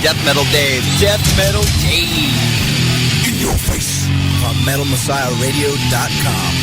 Death Metal Dave. Death Metal Dave. In your face. On MetalMessiahRadio.com.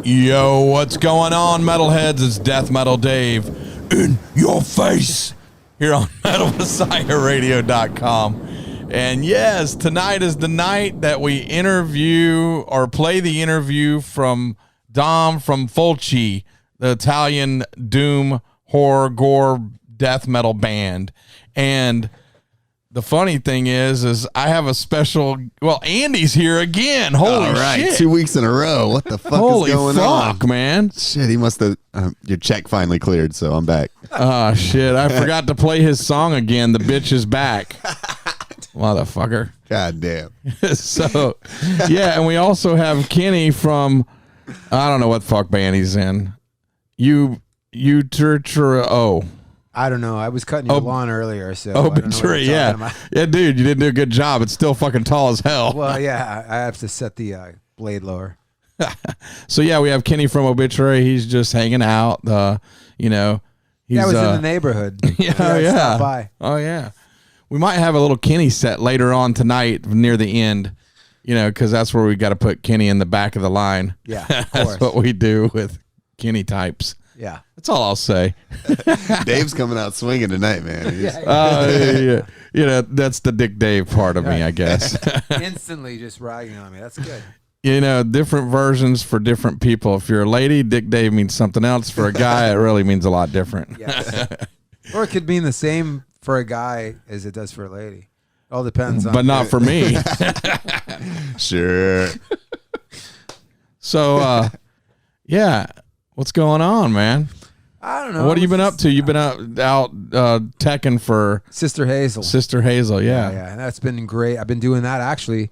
Yo, what's going on, metalheads? It's Death Metal Dave in your face here on MetalMessiahRadio.com. And yes, tonight is the night that we interview or play the interview from Dom from Fulci, the Italian doom, horror, gore, death metal band. And the funny thing is I have a special. Well, Andy's here again. Holy shit! 2 weeks in a row. What the fuck is going on? Fuck, man! Shit, he must have. Your check finally cleared, so I'm back. Oh shit! I forgot to play his song again. The bitch is back, motherfucker. God damn. So, yeah, and we also have Kenny from I don't know what fuck band he's in. Oh. I don't know. I was cutting your lawn earlier, so Obituary, yeah, dude, you didn't do a good job. It's still fucking tall as hell. Well, yeah, I have to set the blade lower. So yeah, we have Kenny from Obituary. He's just hanging out. He's I was in the neighborhood. Yeah. By. Oh yeah, we might have a little Kenny set later on tonight near the end. Because that's where we got to put Kenny in the back of the line. Yeah, of that's course. what we do with Kenny types. Yeah. That's all I'll say. Dave's coming out swinging tonight, man. That's the Dick Dave part of me, I guess. Instantly just ragging on me. That's good. Different versions for different people. If you're a lady, Dick Dave means something else. For a guy, it really means a lot different. Yes. Or it could mean the same for a guy as it does for a lady. All depends on. But not for me. Sure. So, yeah. What's going on, man? I don't know. What have you been up to? You've been out teching for Sister Hazel. Sister Hazel, yeah. Yeah, and that's been great. I've been doing that actually.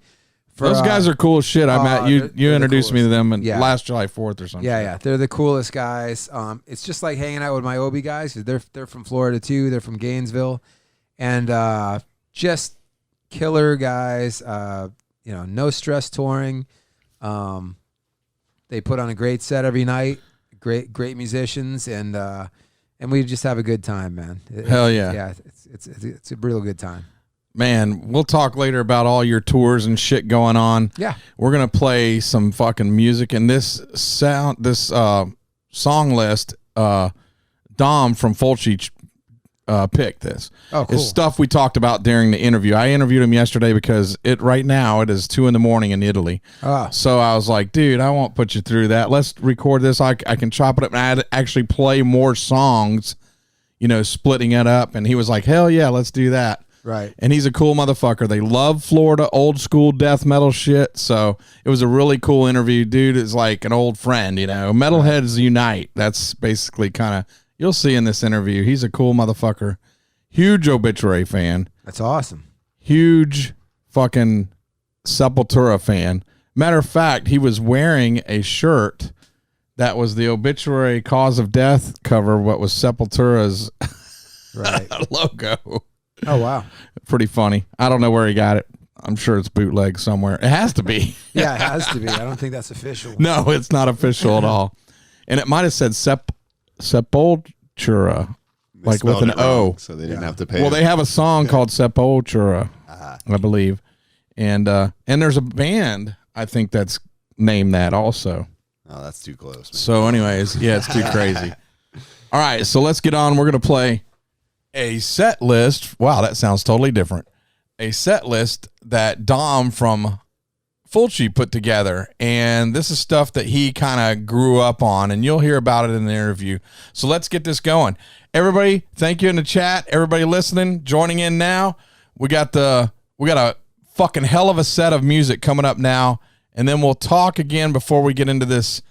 Those guys are cool as shit. I met you. You they're introduced me to them last July 4th or something. Yeah, they're the coolest guys. It's just like hanging out with my Obi guys. They're from Florida too. They're from Gainesville, and just killer guys. No stress touring. They put on a great set every night. Great musicians, and we just have a good time, man. Hell yeah. Yeah, it's a real good time. Man, we'll talk later about all your tours and shit going on. Yeah. We're going to play some fucking music, and this song list, Dom from Fulci picked this. Oh, cool. It's stuff we talked about during the interview. I interviewed him yesterday because right now it is 2 a.m. in Italy. So I was like, dude, I won't put you through that. Let's record this. I can chop it up and I'd actually play more songs, splitting it up. And he was like, hell yeah, let's do that. Right. And he's a cool motherfucker. They love Florida old school death metal shit. So it was a really cool interview. Dude is like an old friend, Metalheads unite. That's basically kind of, you'll see in this interview. He's a cool motherfucker. Huge Obituary fan. That's awesome. Huge fucking Sepultura fan. Matter of fact, he was wearing a shirt that was the Obituary Cause of Death cover, what was Sepultura's logo. Oh, wow. Pretty funny. I don't know where he got it. I'm sure it's bootleg somewhere. It has to be. Yeah, it has to be. I don't think that's official. No, it's not official at all. And it might have said Sepultura, like with an O. So they didn't have to pay. Well, they have a song called Sepultura, I believe. And there's a band, I think, that's named that also. Oh, that's too close, man. So anyways, yeah, it's too crazy. All right, so let's get on. We're going to play a set list. Wow, that sounds totally different. A set list that Dom from Fulci put together. And this is stuff that he kind of grew up on, and you'll hear about it in the interview. So let's get this going. Everybody, thank you in the chat. Everybody listening, joining in now. We got a fucking hell of a set of music coming up now. And then we'll talk again before we get into this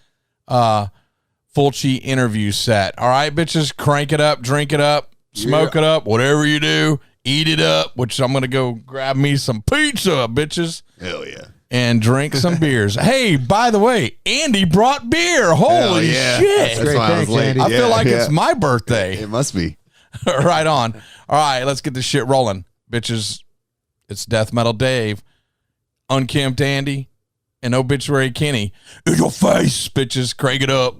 Fulci interview set. All right, bitches, crank it up, drink it up. Smoke it up, whatever you do, eat it up, which I'm going to go grab me some pizza, bitches. Hell yeah. And drink some beers. Hey, by the way, Andy brought beer. Holy shit. That's why I was late. I feel like it's my birthday. It must be. Right on. All right, let's get this shit rolling. Bitches, it's Death Metal Dave, Unkempt Andy, and Obituary Kenny. In your face, bitches. Crank it up.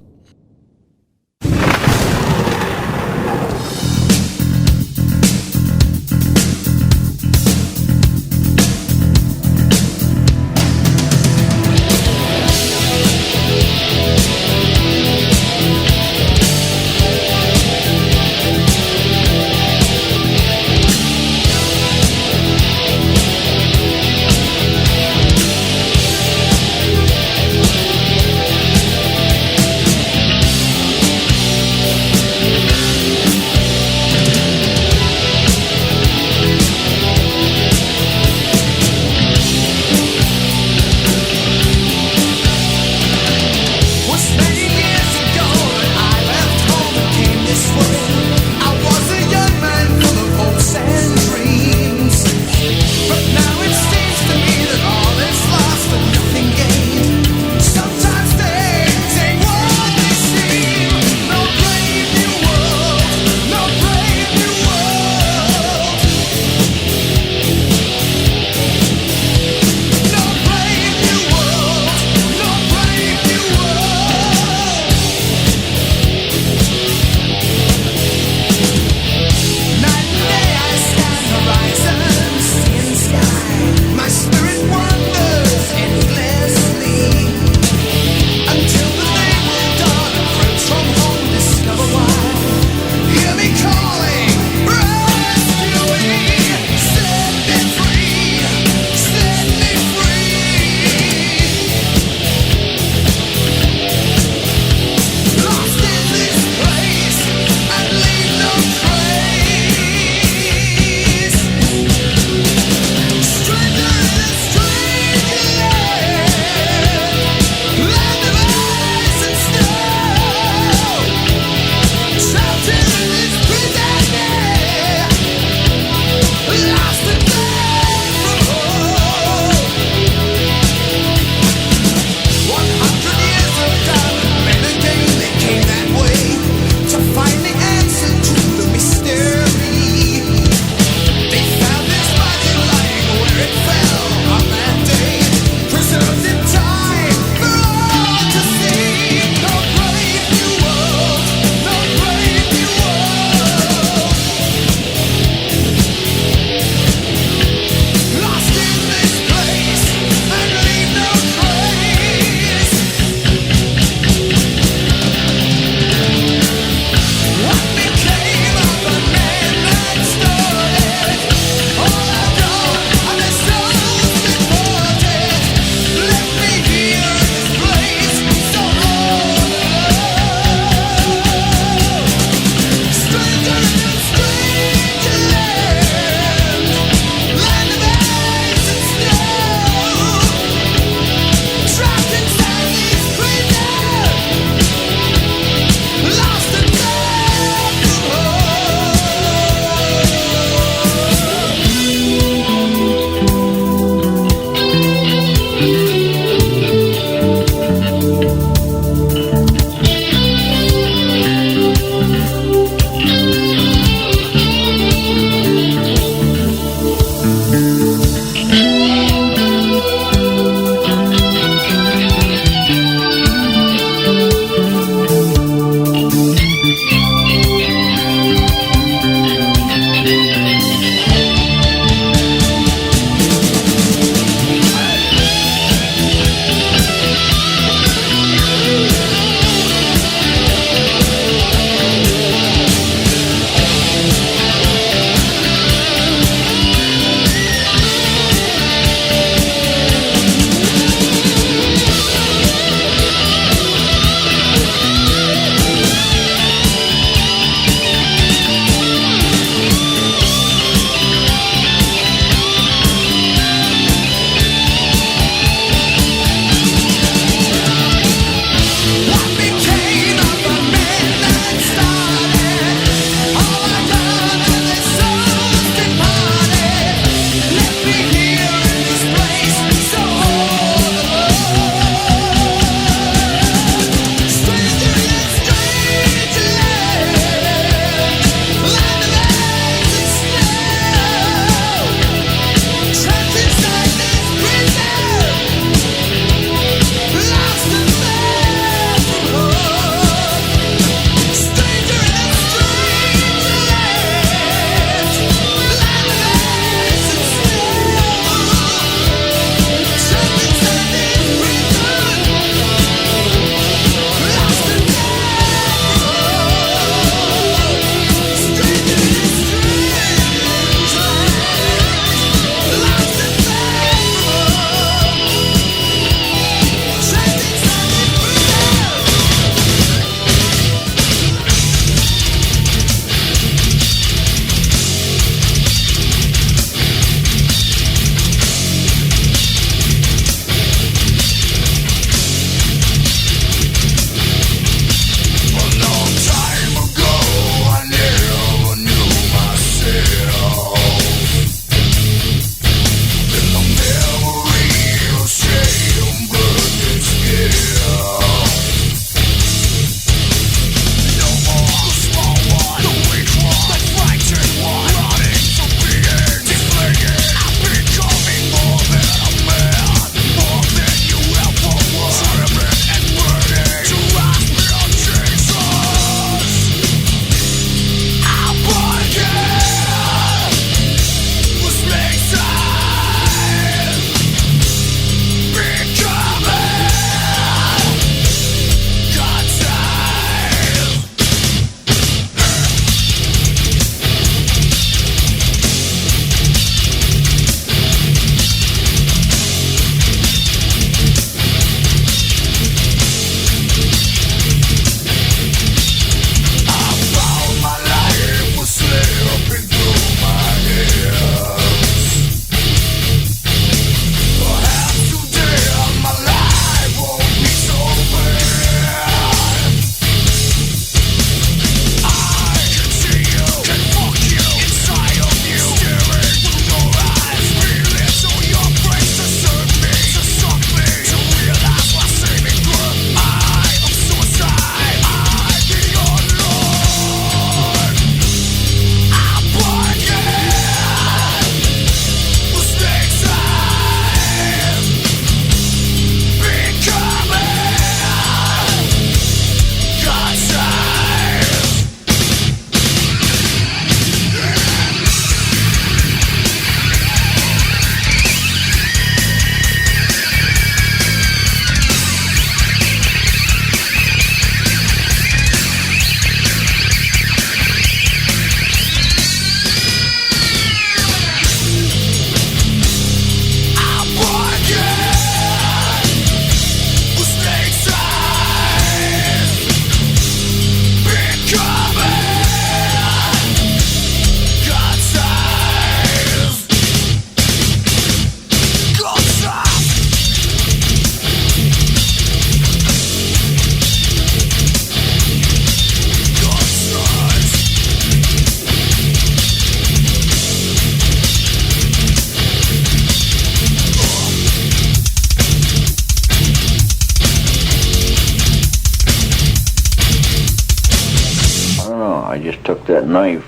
I just took that knife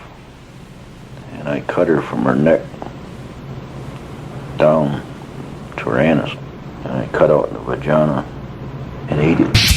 and I cut her from her neck down to her anus. And I cut out the vagina and ate it.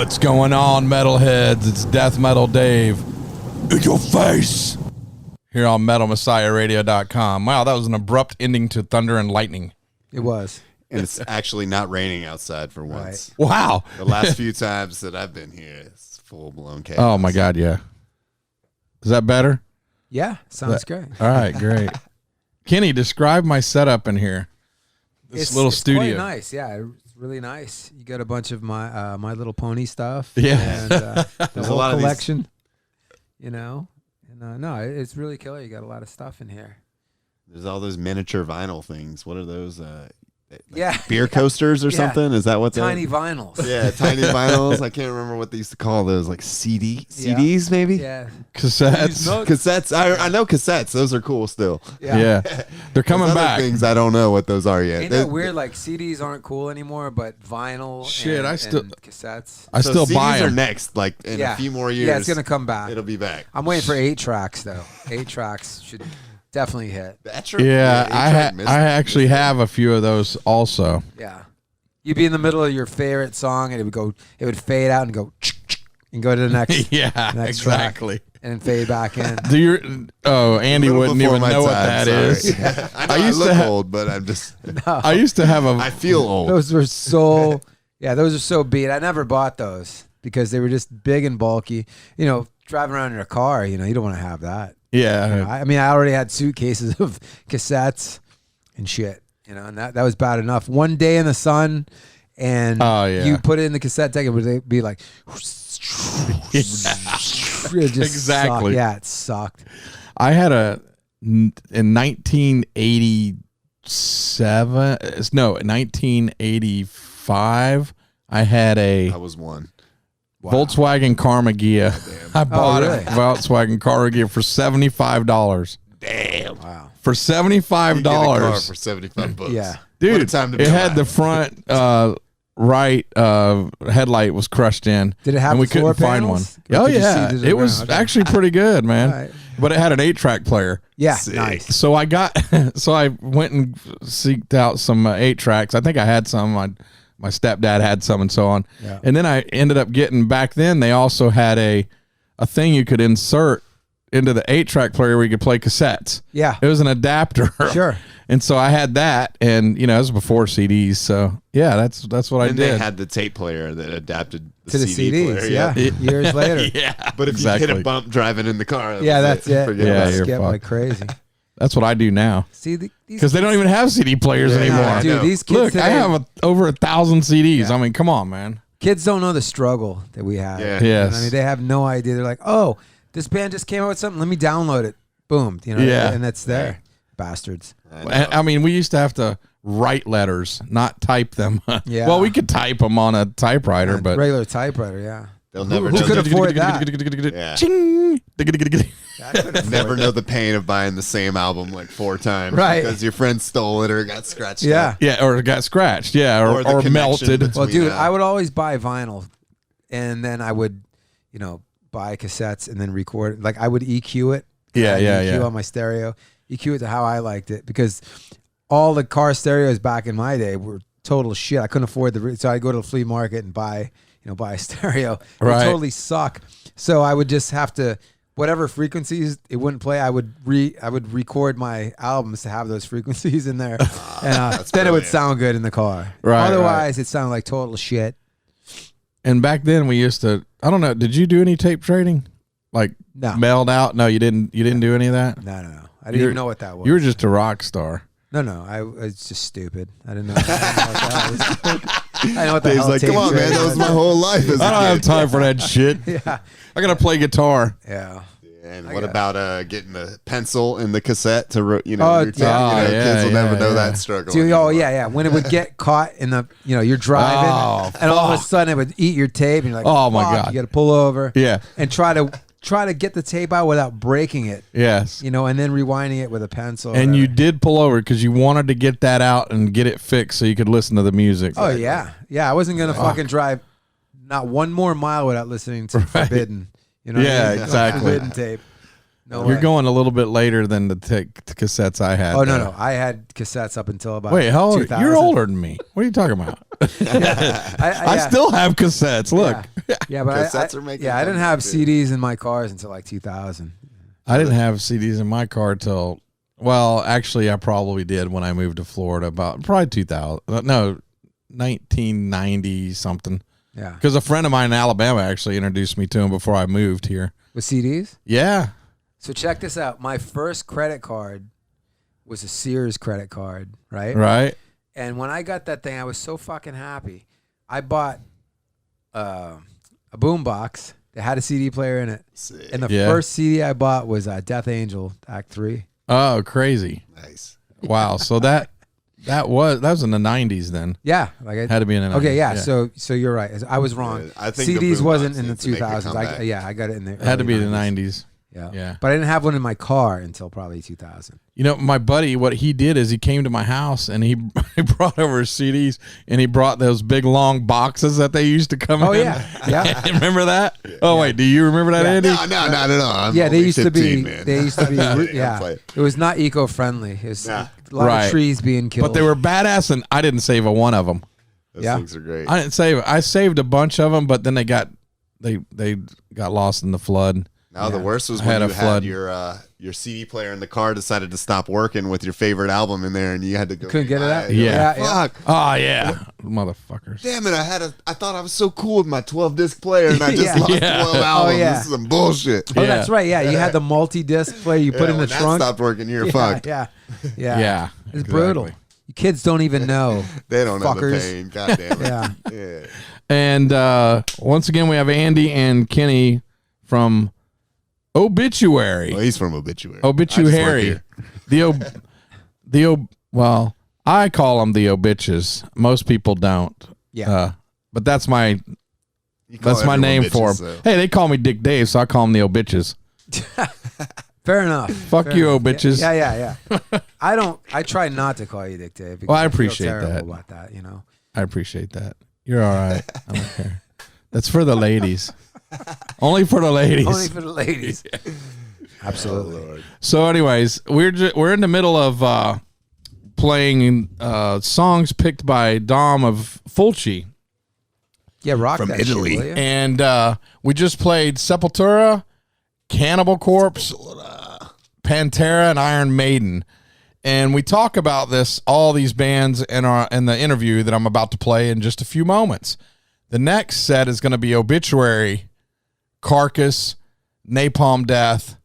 What's going on, metalheads? It's Death Metal Dave. In your face. Here on MetalMessiahRadio.com. Wow, that was an abrupt ending to Thunder and Lightning. It was. And it's actually not raining outside for once. Right. Wow. The last few times that I've been here, it's full-blown chaos. Oh, my God, yeah. Is that better? Yeah, sounds great. All right, great. Kenny, describe my setup in here. This little studio. Quite nice, yeah. It's really nice. You got a bunch of my My Little Pony stuff. Yeah. And the There's whole a lot collection. of You know? And no, it's really killer. You got a lot of stuff in here. There's all those miniature vinyl things. What are those? Yeah. Beer coasters or Yeah. something? Is that what Tiny vinyls. Yeah, tiny vinyls. I can't remember what they used to call those, like CDs maybe? Yeah. Cassettes. Cassettes. I know cassettes. Those are cool still. Yeah. They're coming Those other back. things I don't know what those are yet. Ain't that weird? Like CDs aren't cool anymore, but vinyl Shit, and, I still- and cassettes. I still CDs buy are them. next, like in Yeah. a few more years. Yeah, it's gonna come back. It'll be back. I'm waiting for 8 tracks though. 8 tracks should definitely hit. That's true. Yeah, A-Track I actually have a few of those also. Yeah. You'd be in the middle of your favorite song and it would fade out and go and go to the next Yeah, next exactly. track and then fade back in. Andy A little wouldn't before even my know what time, that sorry. is. I know I I used to look ha- old, but I'm just. I used to have I feel old. Those were so those are so beat. I never bought those because they were just big and bulky. You know, driving around in a car, you don't want to have that. Yeah. I mean, I already had suitcases of cassettes and shit, and that was bad enough. One Day in the Sun, and you put it in the cassette deck, it would be like, it just Exactly. sucked. Yeah, it sucked. I had in 1985, I had a I was one. Volkswagen Karma Gia. I bought really? a Volkswagen Karma Gia for $75. Damn. Wow. For $75. You get a car for $75. Yeah. What a Dude, time to be it had alive. the front right headlight was crushed in. Did it have and we the floor couldn't find one. panels? Or Oh could you see yeah, through the it was ground? Okay. actually pretty good, man. All right. But it had an 8-track player. Yeah, Sick. nice. So I went and seeked out some 8-tracks. I think I had some. My stepdad had some and so on. Yeah. And then I ended up getting, back then they also had a thing you could insert into the 8-track player where you could play cassettes. Yeah. It was an adapter. Sure. And so I had that, and it was before CDs. So yeah, that's what I And did. they had the tape player that adapted To the CD CDs, player. yeah. Years later. Yeah, But if you exactly. hit a bump driving in the car, Yeah, that's it. Forget Yeah, about you're it. Skip fucked. like crazy. That's what I do now. See, these Because they don't even have CD players Yeah, anymore. I dude, know. these kids Look, today, I have over 1,000 CDs. Yeah. I mean, come on, man. kids don't know the struggle that we had. Yeah. Yes. I mean, they have no idea. They're like, oh, this band just came out with something. Let me download it. Boom. Yeah. And it's there. Bastards. I know. I mean, we used to have to write letters, not type them. Yeah. Well, we could type them on a typewriter, but Regular typewriter, yeah. They'll never who know. could afford that? Yeah. Ching. Never know the pain of buying the same album like 4 times. Right. Because your friend stole it or got scratched Yeah. up. Yeah, or it got scratched. Yeah, Or the or connection melted. between- Well, dude, know. I would always buy vinyl, and then I would, buy cassettes and then record it. Like I would EQ it. Yeah, I'd yeah, EQ yeah. on my stereo, EQ it to how I liked it, because all the car stereos back in my day were total shit. I couldn't afford so I'd go to the flea market and buy a stereo. It would Right. totally suck. So I would just have to, whatever frequencies it wouldn't play, I would record my albums to have those frequencies in there, and then it would brilliant. sound good in the car. Right, Otherwise, it sounded like total shit. And back then we used to, I don't know, did you do any tape trading? Like No. mailed out? No, you didn't do any of that? No. I didn't even know what that was. You were just a rock star. No. I was just stupid. I didn't know. I know what the Dave's hell like, tape come on, man. trading That was my whole life as a I don't have kid. time for that shit. Yeah. I gotta play guitar. Yeah. And I what got- about getting a pencil in the cassette to, Oh, your tape? yeah. Kids will never know yeah. that struggle. Dude, oh anymore. yeah. When it would get caught in the, you're driving, Oh, and all of a fuck. sudden it would eat your tape, and you're like, Oh, my fuck, God. you got to pull over, Yeah. and try to get the tape out without breaking it, Yes. and then rewinding it with a pencil. or And you whatever. did pull over because you wanted to get that out and get it fixed so you could listen to the music. Oh yeah. I wasn't gonna fucking drive not one more mile without listening to Forbidden. You know? what Yeah, I mean? exactly. Forbidden tape. No You're way. going a little bit later than the cassettes I had. Oh though. no, I had cassettes up until about. Wait, how old? 2000. You're older than me. What are you talking about? I still have cassettes. Look, Yeah, but Cassettes are making I didn't have comeback, too. CDs in my cars until like 2000. I didn't have CDs in my car till, well, actually, I probably did when I moved to Florida about probably 2000. No, 1990 something. Yeah, Because a friend of mine in Alabama actually introduced me to him before I moved here. with CDs. Yeah. So check this out. My first credit card was a Sears credit card, right? Right. And when I got that thing, I was so fucking happy. I bought a boom box that had a CD player in it. Sick. And the Yeah. first CD I bought was Death Angel Act 3. Oh, crazy. Nice. Wow. So that was in the 90s then. Yeah, like I, Had to be in the 90s. okay, yeah. So you're right. I was wrong. Yeah, I think the CDs boom wasn't box in the needs to make a 2000s. comeback. I got it in there. It had to be the 90s. Yeah. Yeah. But I didn't have one in my car until probably 2000. You know, my buddy, what he did is he came to my house and he brought over CDs and he brought those big long boxes that they used to come in. Oh, yeah. Yeah. Remember that? Oh, wait. Do you remember that, Yeah. Andy? No, not at all. I'm Yeah, they only used 15, to be. man. They used to be. I'm Yeah, playing. it was not eco-friendly. It was Nah. a lot Right. of trees being killed. But they were badass and I didn't save a one of them. Those Yeah. things are great. I didn't save. I saved a bunch of them, but then they got lost in the flood. Now the worst was I when had you a flood. had your CD player in the car decided to stop working with your favorite album in there, and you had to go. Couldn't get it buy out? You're Yeah. like, Yeah. Fuck. Oh yeah, motherfuckers. Damn it! I thought I was so cool with my 12-disc player, and I just Yeah. lost Yeah. 12 albums. yeah. This is some bullshit. Oh, Yeah. that's right. Yeah, you had the multi-disc player you put in the when trunk. That stopped working. You're yeah, fucked. yeah, Yeah, It's exactly. brutal. You kids don't even know. They don't know the Fuckers. pain. God damn it. Yeah. Yeah. And once again, we have Andy and Kenny from Obituary. Well, he's from Obituary. Obituary. Well, I call them the Obitches. Most people don't. Yeah. But that's my You call my everyone name bitches, for them. so. Hey, they call me Dick Dave, so I call them the Obitches. Fair enough. Fuck Fair you, enough. bitches. Yeah. I try not to call you Dick Dave. Because Well, I feel appreciate terrible that. about that. You know. I appreciate that. You're all right. I don't care. That's for the ladies. Only for the ladies. Only for the ladies. Absolutely. Oh, Lord. So, anyways, we're in the middle of playing songs picked by Dom of Fulci, Yeah, rock From that Italy. shit, will ya? and we just played Sepultura, Cannibal Corpse, Pantera, and Iron Maiden. And we talk about all these bands in the interview that I'm about to play in just a few moments. The next set is going to be Obituary, Carcass, Napalm Death,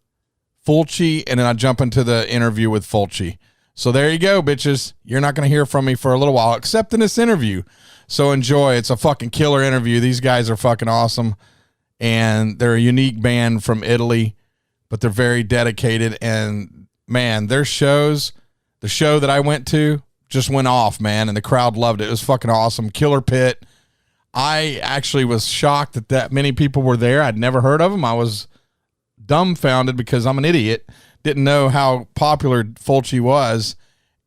Fulci, and then I jump into the interview with Fulci. So there you go, bitches. You're not going to hear from me for a little while, except in this interview. So enjoy. It's a fucking killer interview. These guys are fucking awesome, and they're a unique band from Italy, but they're very dedicated. And, man, their shows, the show that I went to just went off, man, and the crowd loved it. It was fucking awesome. Killer Pit. I actually was shocked that many people were there. I'd never heard of them. I was dumbfounded because I'm an idiot. Didn't know how popular Fulci was,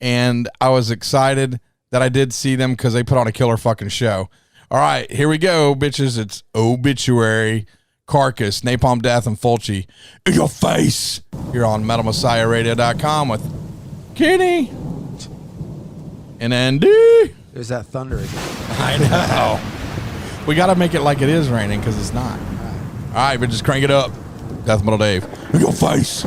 and I was excited that I did see them because they put on a killer fucking show. All right, here we go, bitches. It's Obituary, Carcass, Napalm Death, and Fulci. In your face. You're on MetalMessiahRadio.com with Kenny and Andy. There's that thunder again. I know. We got to make it like it is raining because it's not. All right, but just crank it up. Death Metal Dave. In your face.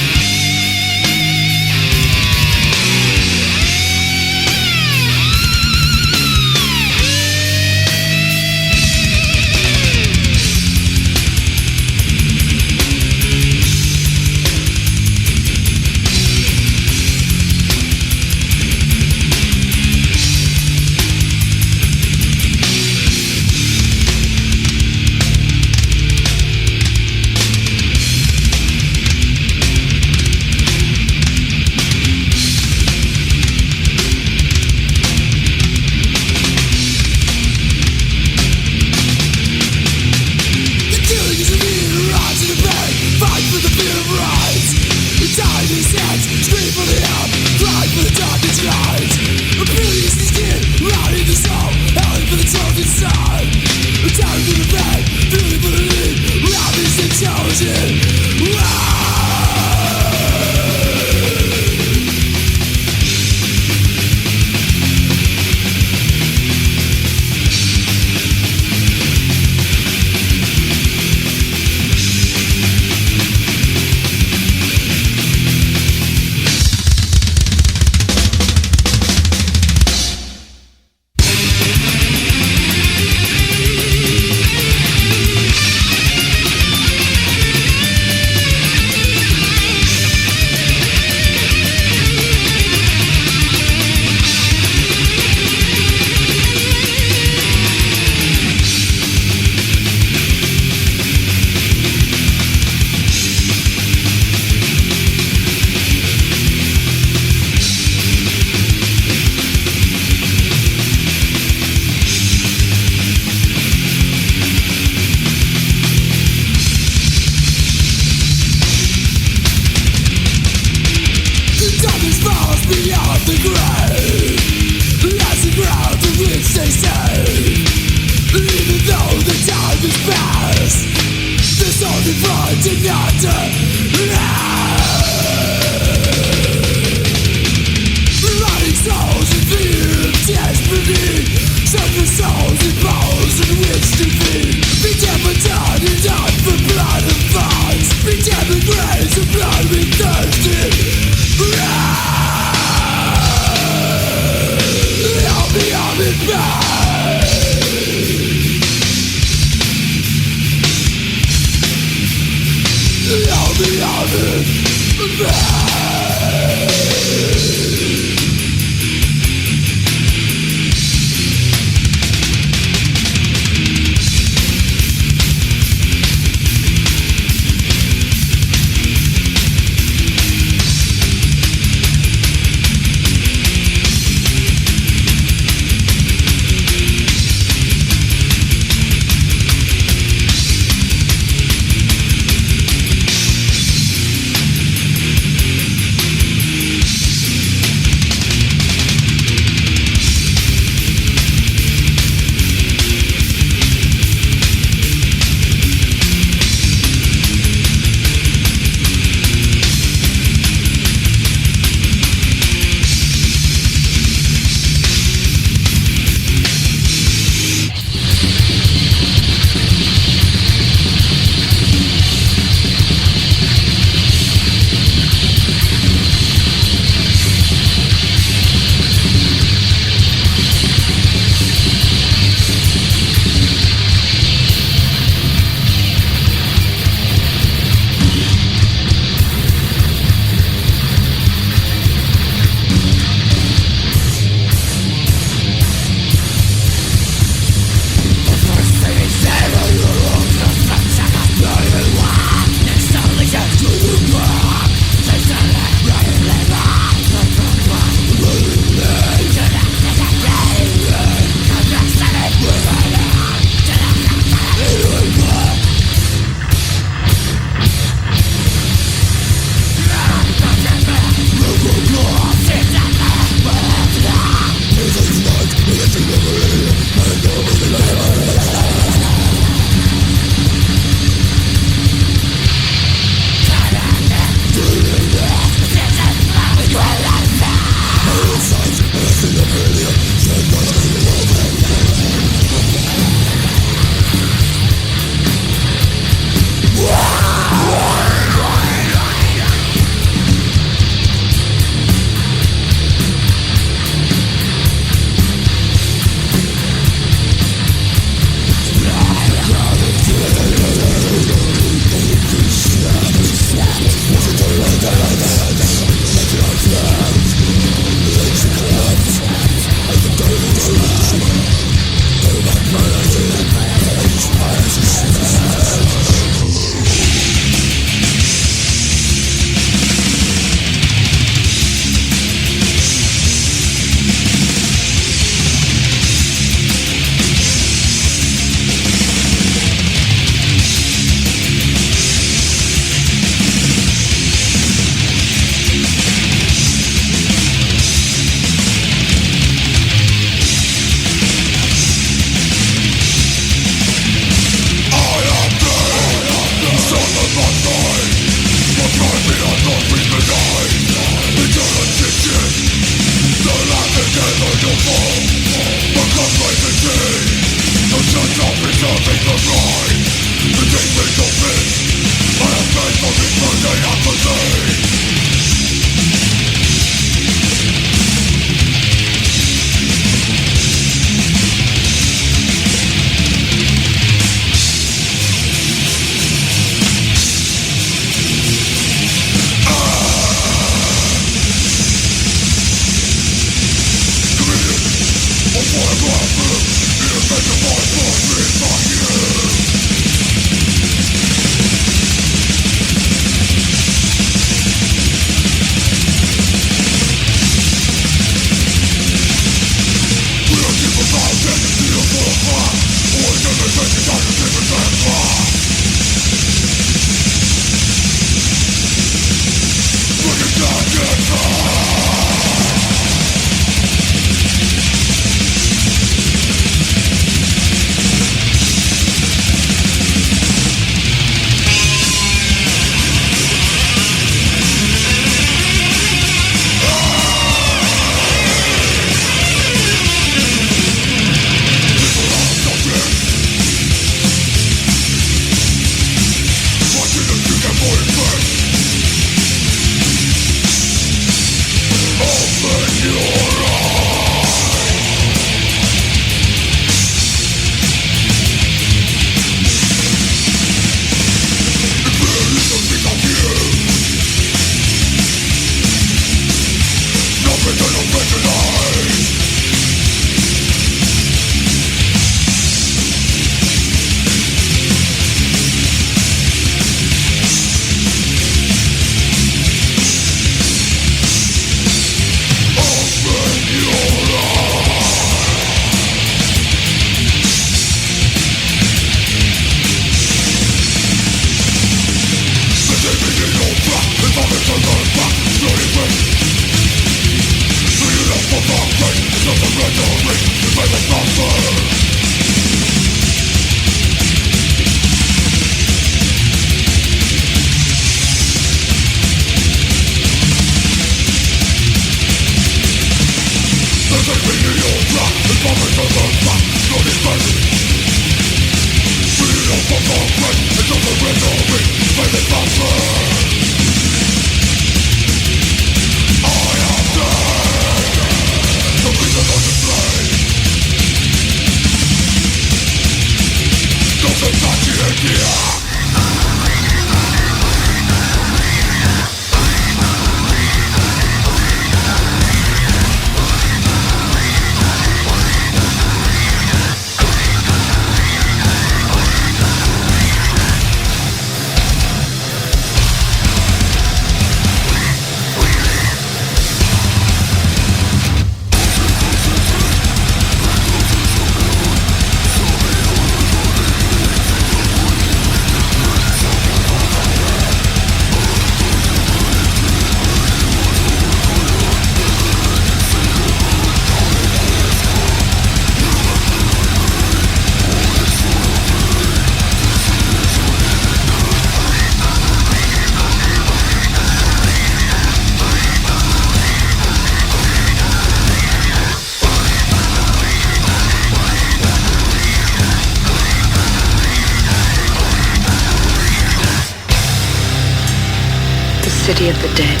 City of the dead.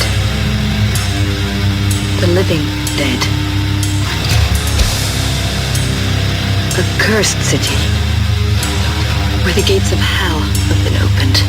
The living dead. A cursed city, where the gates of hell have been opened.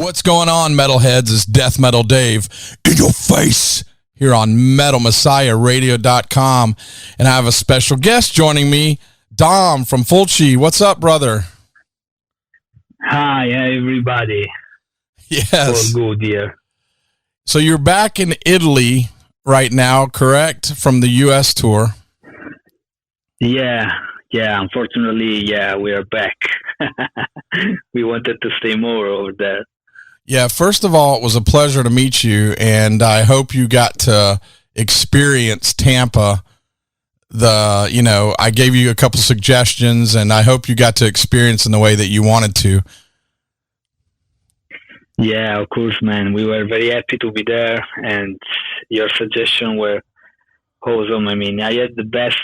What's going on, metalheads? It's Death Metal Dave in your face here on MetalMessiahRadio.com. And I have a special guest joining me, Dom from Fulci. What's up, brother? Hi, everybody. Yes. All good here. So you're back in Italy right now, correct? From the U.S. tour. Yeah. Unfortunately, we are back. We wanted to stay more over there. Yeah, first of all, it was a pleasure to meet you, and I hope you got to experience Tampa. I gave you a couple suggestions, and I hope you got to experience in the way that you wanted to. Yeah, of course, man. We were very happy to be there, and your suggestions were awesome. I mean, I had the best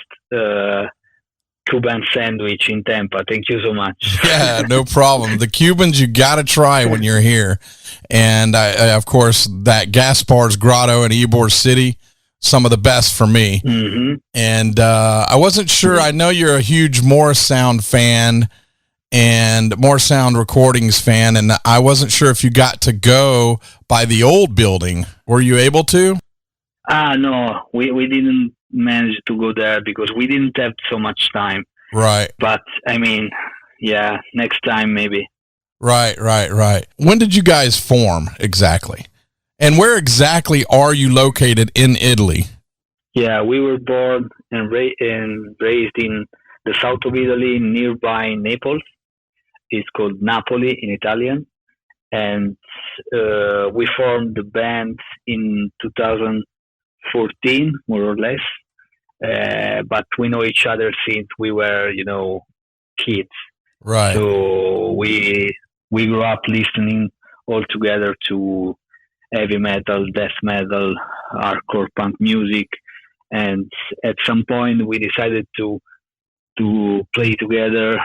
Cuban sandwich in Tampa. Thank you so much. Yeah, no problem. The Cubans you got to try when you're here. And I, of course, that Gaspar's Grotto in Ybor City, some of the best for me. Mm-hmm. And I wasn't sure. I know you're a huge Morris Sound fan and Morris Sound Recordings fan, and I wasn't sure if you got to go by the old building. Were you able to? No, we didn't manage to go there because we didn't have so much time. Right. But, I mean, yeah, next time maybe. Right. When did you guys form exactly? And where exactly are you located in Italy? Yeah, we were born and raised in the south of Italy, nearby Naples. It's called Napoli in Italian. And we formed the band in 2014, more or less. But we know each other since we were, kids. Right. So we grew up listening all together to heavy metal, death metal, hardcore punk music. And at some point, we decided to play together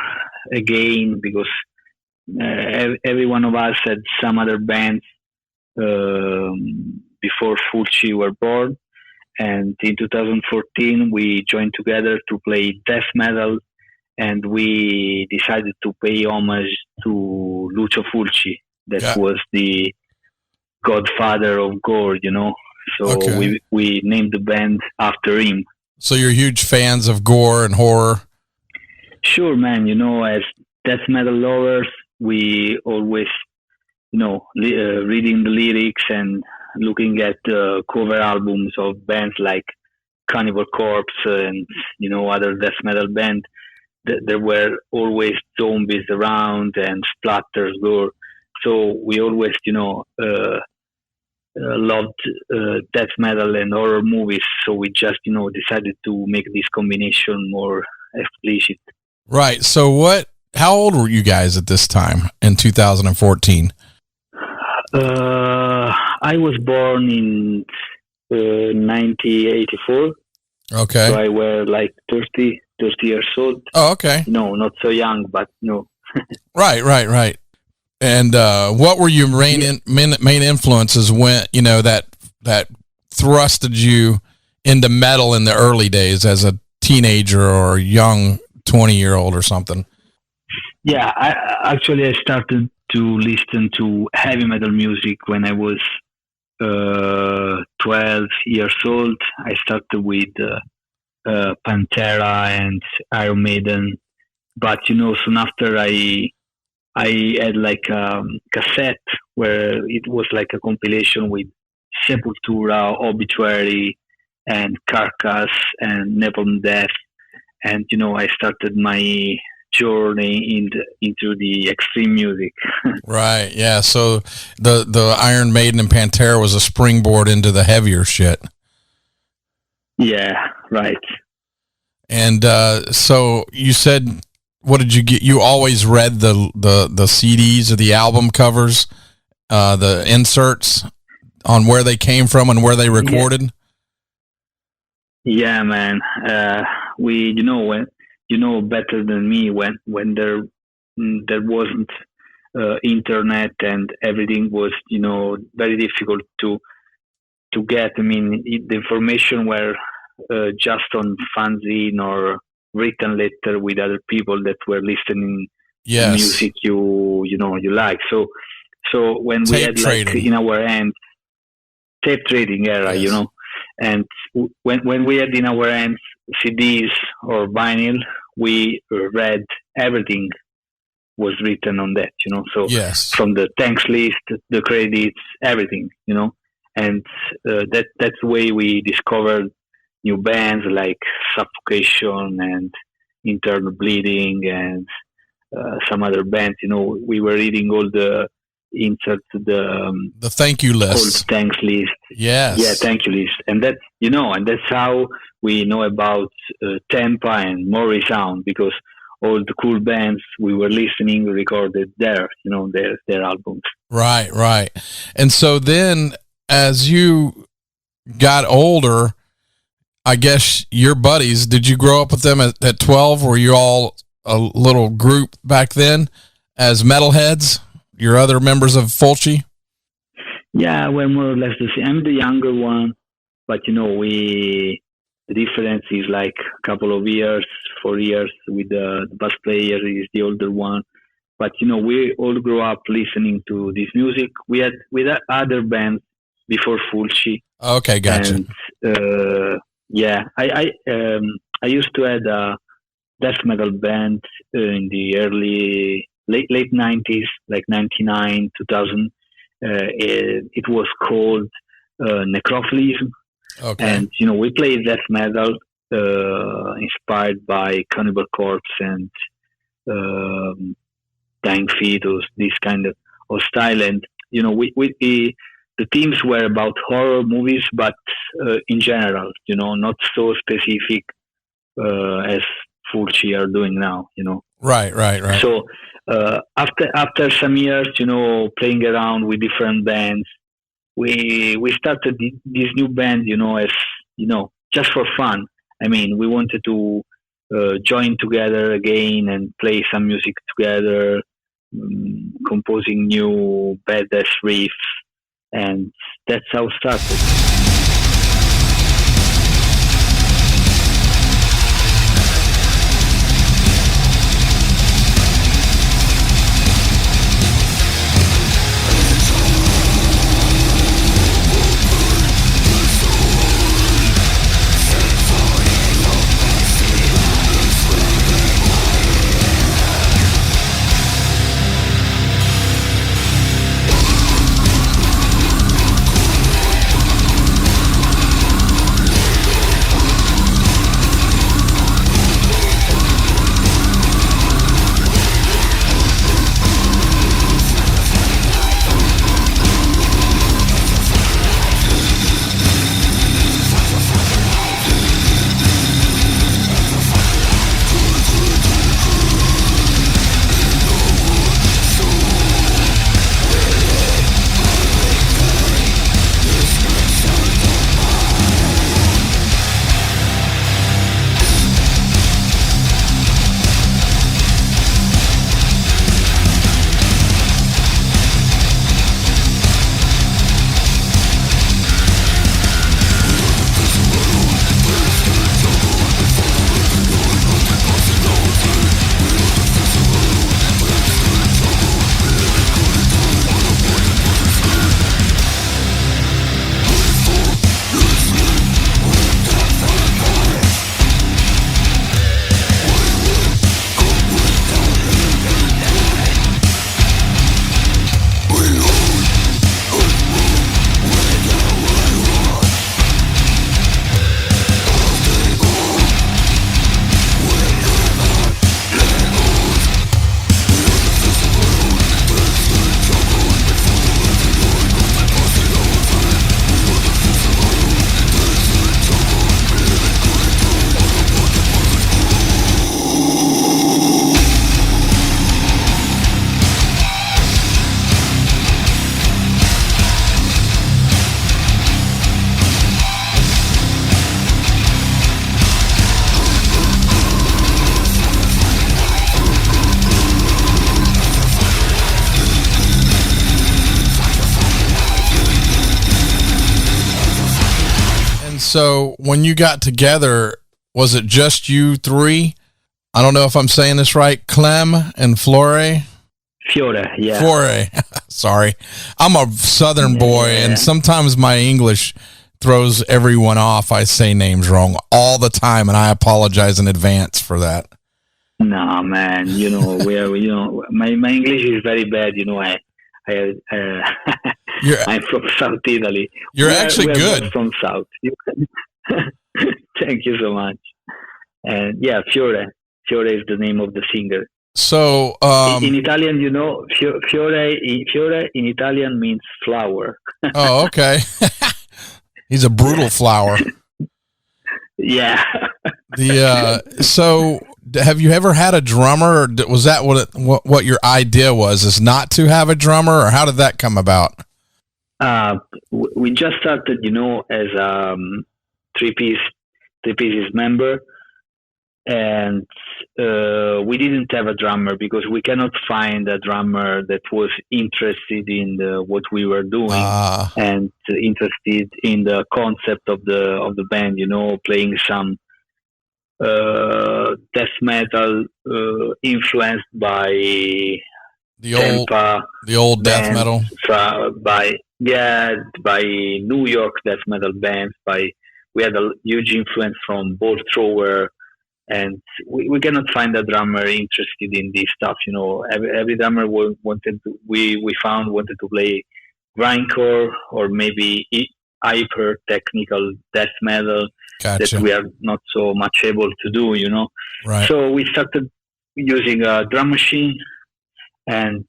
again because every one of us had some other bands before Fulci were born. And in 2014, we joined together to play death metal, and we decided to pay homage to Lucio Fulci, that was the godfather of gore, So we named the band after him. So you're huge fans of gore and horror? Sure, man. As death metal lovers, we always, reading the lyrics and looking at cover albums of bands like Cannibal Corpse and other death metal bands. There were always zombies around and splatters, gore. So we always, loved death metal and horror movies. So we just, decided to make this combination more explicit. Right. So how old were you guys at this time in 2014? I was born in 1984. Okay. So I were like 30 years old. Oh, okay. No, not so young, but no. Right. And what were your main influences when, that thrusted you into metal in the early days as a teenager or young 20-year-old or something? Yeah, I started to listen to heavy metal music when I was 12 years old. I started with Pantera and Iron Maiden, but soon after I had like a cassette where it was like a compilation with Sepultura, Obituary, and Carcass and Napalm Death, and I started my journey into the extreme music. Right. Yeah. So the Iron Maiden and Pantera was a springboard into the heavier shit. Yeah. Right. And so you said, what did you get? You always read the CDs or the album covers, the inserts on where they came from and where they recorded. Yeah, man. We, better than me when there wasn't internet and everything was, very difficult to get. I mean, the information were just on fanzine or written letter with other people that were listening to music you like. So when we had like in our hands tape trading era, and when we had in our hands CDs or vinyl, we read everything was written on that, So from the thanks list, the credits, everything, and that's the way we discovered new bands like Suffocation and Internal Bleeding and some other bands. We were reading all the inserts, the thank you list, thanks list. Yes. Yeah, thank you list, and that and that's how we know about Tampa and Maury Sound, because all the cool bands we were listening recorded their albums. Right. And so then, as you got older, I guess your buddies, did you grow up with them at 12? Were you all a little group back then as metalheads? Your other members of Fulci? Yeah, we're more or less the same. I'm the younger one, but the difference is like a couple of years, 4 years, with the bass player is the older one. But we all grew up listening to this music. We had other bands before Fulci. Okay, gotcha. And yeah, I used to have a death metal band in the late 90s, like 99, 2000. It was called Necrophilism. Okay. And, we played death metal inspired by Cannibal Corpse and Dying Fetus, this kind of style. And, the themes were about horror movies, but in general, not so specific as Fulci are doing now, Right. So after some years, playing around with different bands, we started this new band, as just for fun. I mean, we wanted to join together again and play some music together, composing new badass riffs, and that's how it started. So when you got together, was it just you three? I don't know if I'm saying this right. Clem and Fiore. Yeah. Fiore. Sorry. I'm a Southern boy, and sometimes my English throws everyone off. I say names wrong all the time, and I apologize in advance for that. No, man. My English is very bad. I'm from South Italy. You're actually good. Both from South. Thank you so much. And yeah, Fiore. Fiore is the name of the singer. So in Italian, Fiore in Italian means flower. Oh, okay. He's a brutal flower. Yeah. So have you ever had a drummer, or was that what your idea was, is not to have a drummer, or how did that come about? We just started, as three pieces member, and we didn't have a drummer because we cannot find a drummer that was interested in what we were doing and interested in the concept of the band, playing some death metal influenced by the old death metal, by New York death metal bands. We had a huge influence from Bolt Thrower, and we cannot find a drummer interested in this stuff. Every drummer wanted to play grindcore or maybe hyper technical death metal. Gotcha. That we are not so much able to do, Right. So we started using a drum machine, and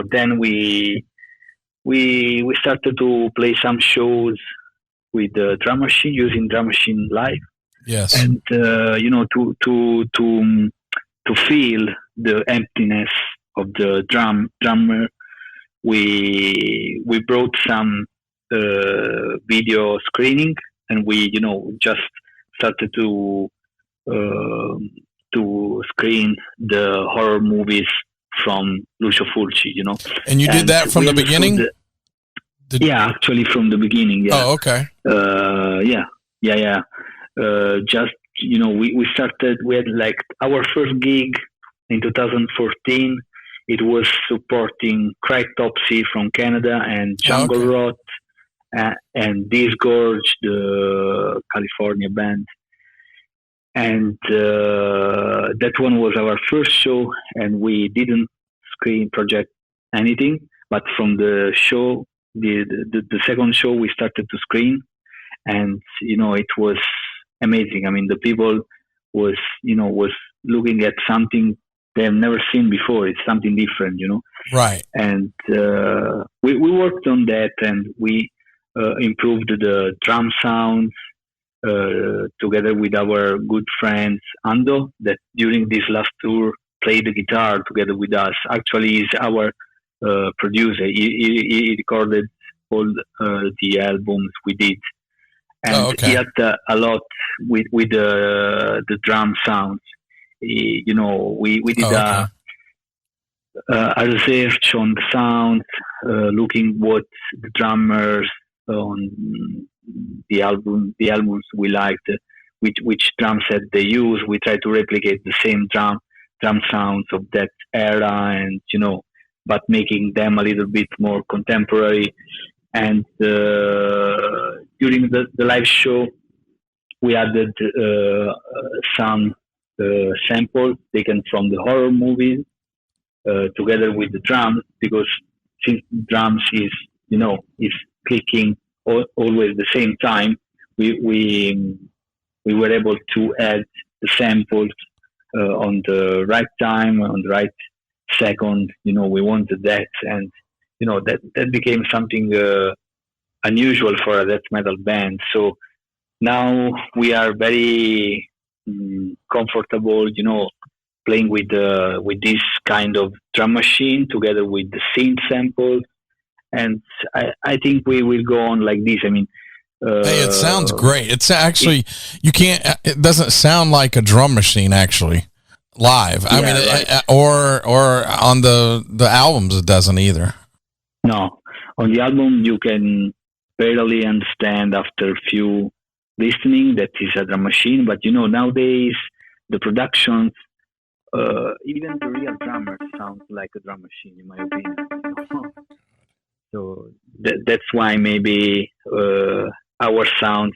then we started to play some shows with the drum machine, using drum machine live. Yes. And to feel the emptiness of the drummer, we brought some video screening and we just started to screen the horror movies from Lucio Fulci. And you did that from the beginning? Yeah, actually from the beginning. Yeah. Oh, okay. Yeah. Just we started. We had like our first gig in 2014. It was supporting Cryptopsy from Canada and Jungle Rot and Disgorge, the California band. And that one was our first show, and we didn't project anything. But from the show, the second show, we started to screen, and it was amazing. I mean, the people was looking at something they have never seen before. It's something different, Right. And we worked on that, and we improved the drum sounds together with our good friends Ando, that during this last tour played the guitar together with us. Actually, he's our producer. He recorded all the albums we did, and he had a lot with the drum sounds. We did a research on the sound, looking what the drummers on the albums we liked, which drum set they use. We try to replicate the same drum sounds of that era, and but making them a little bit more contemporary. And during the live show, we added some samples taken from the horror movies together with the drums, because since drums is clicking always the same time, we were able to add the samples on the right time, on the right second. We wanted that, and that became something unusual for a death metal band. So now we are very comfortable, playing with this kind of drum machine together with the synth samples, and I think we will go on like this. I mean, hey, it sounds great. It's actually it doesn't sound like a drum machine actually live. I mean, right. or on the albums it doesn't either. No, on the album you can barely understand after a few listening that is a drum machine, but nowadays the productions, even the real drummers sound like a drum machine, in my opinion. So that's why maybe our sounds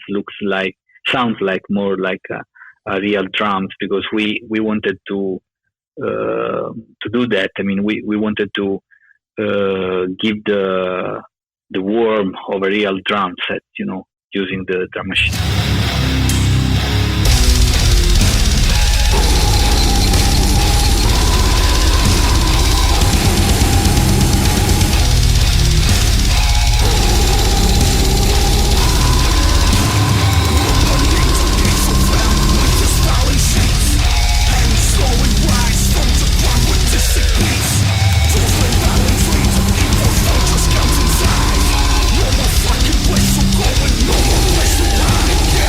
sounds like more like a real drums, because we wanted to do that. I mean, we wanted to give the warmth of a real drum set, using the drum machine. No more place to ride.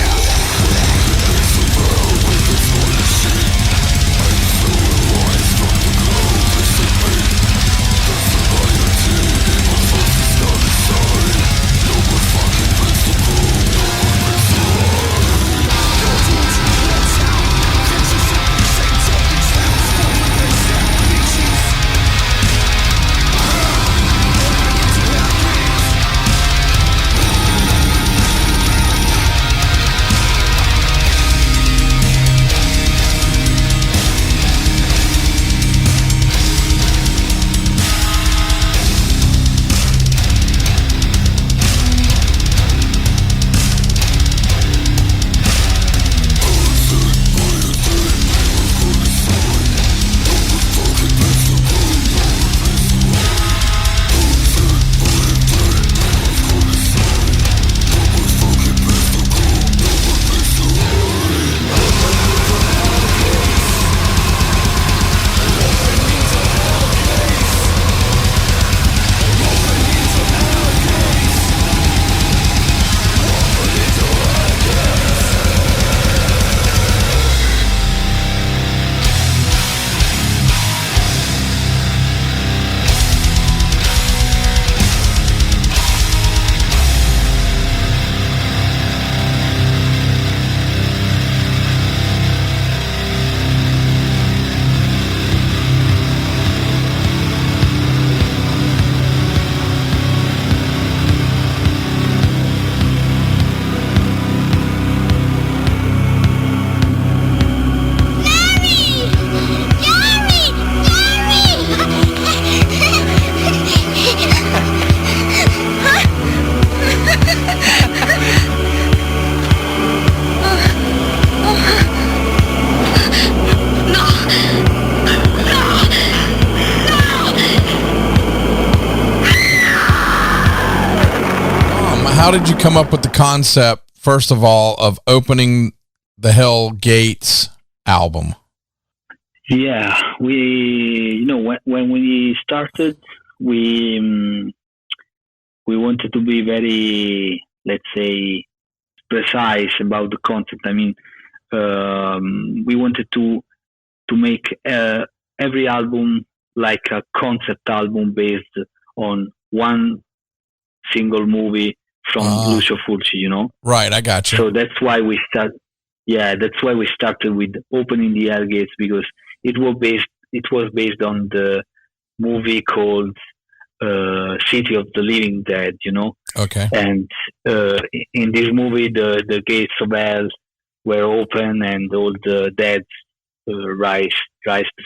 how did you come up with the concept, first of all, of opening the Hell Gates album? Yeah, when we started, we wanted to be very, let's say, precise about the concept. I mean, we wanted to make every album like a concept album based on one single movie from Lucio Fulci, Right, I got you. So that's why we started with opening the Hell Gates, because it was based on the movie called City of the Living Dead, Okay. And in this movie, the gates of hell were open and all the dead rise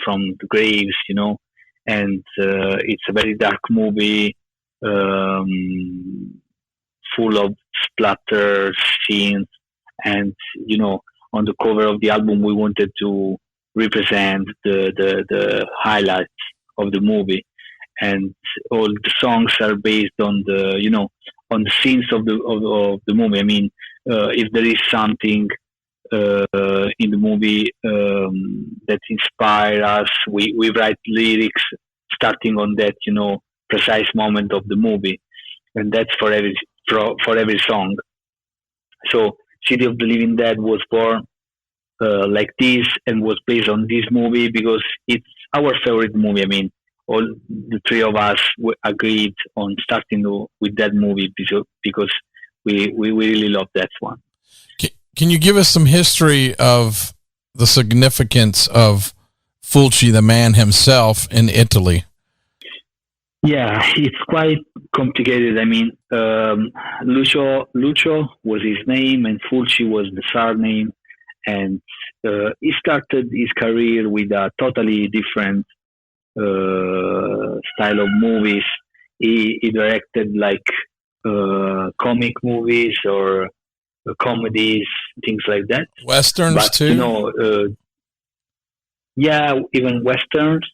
from the graves, And it's a very dark movie, full of splatter scenes, and on the cover of the album, we wanted to represent the highlights of the movie, and all the songs are based on the on the scenes of the movie. I mean, if there is something in the movie that inspire us, we write lyrics starting on that precise moment of the movie, and that's for every song. So City of the Living Dead was born like this and was based on this movie because it's our favorite movie. I mean, all the three of us agreed on starting with that movie because we really love that one. Can you give us some history of the significance of Fulci, the man himself, in Italy? Yeah, it's quite complicated. I mean, Lucio was his name and Fulci was the surname. And he started his career with a totally different style of movies. He directed like comic movies or comedies, things like that. Westerns but, too? Yeah, even westerns.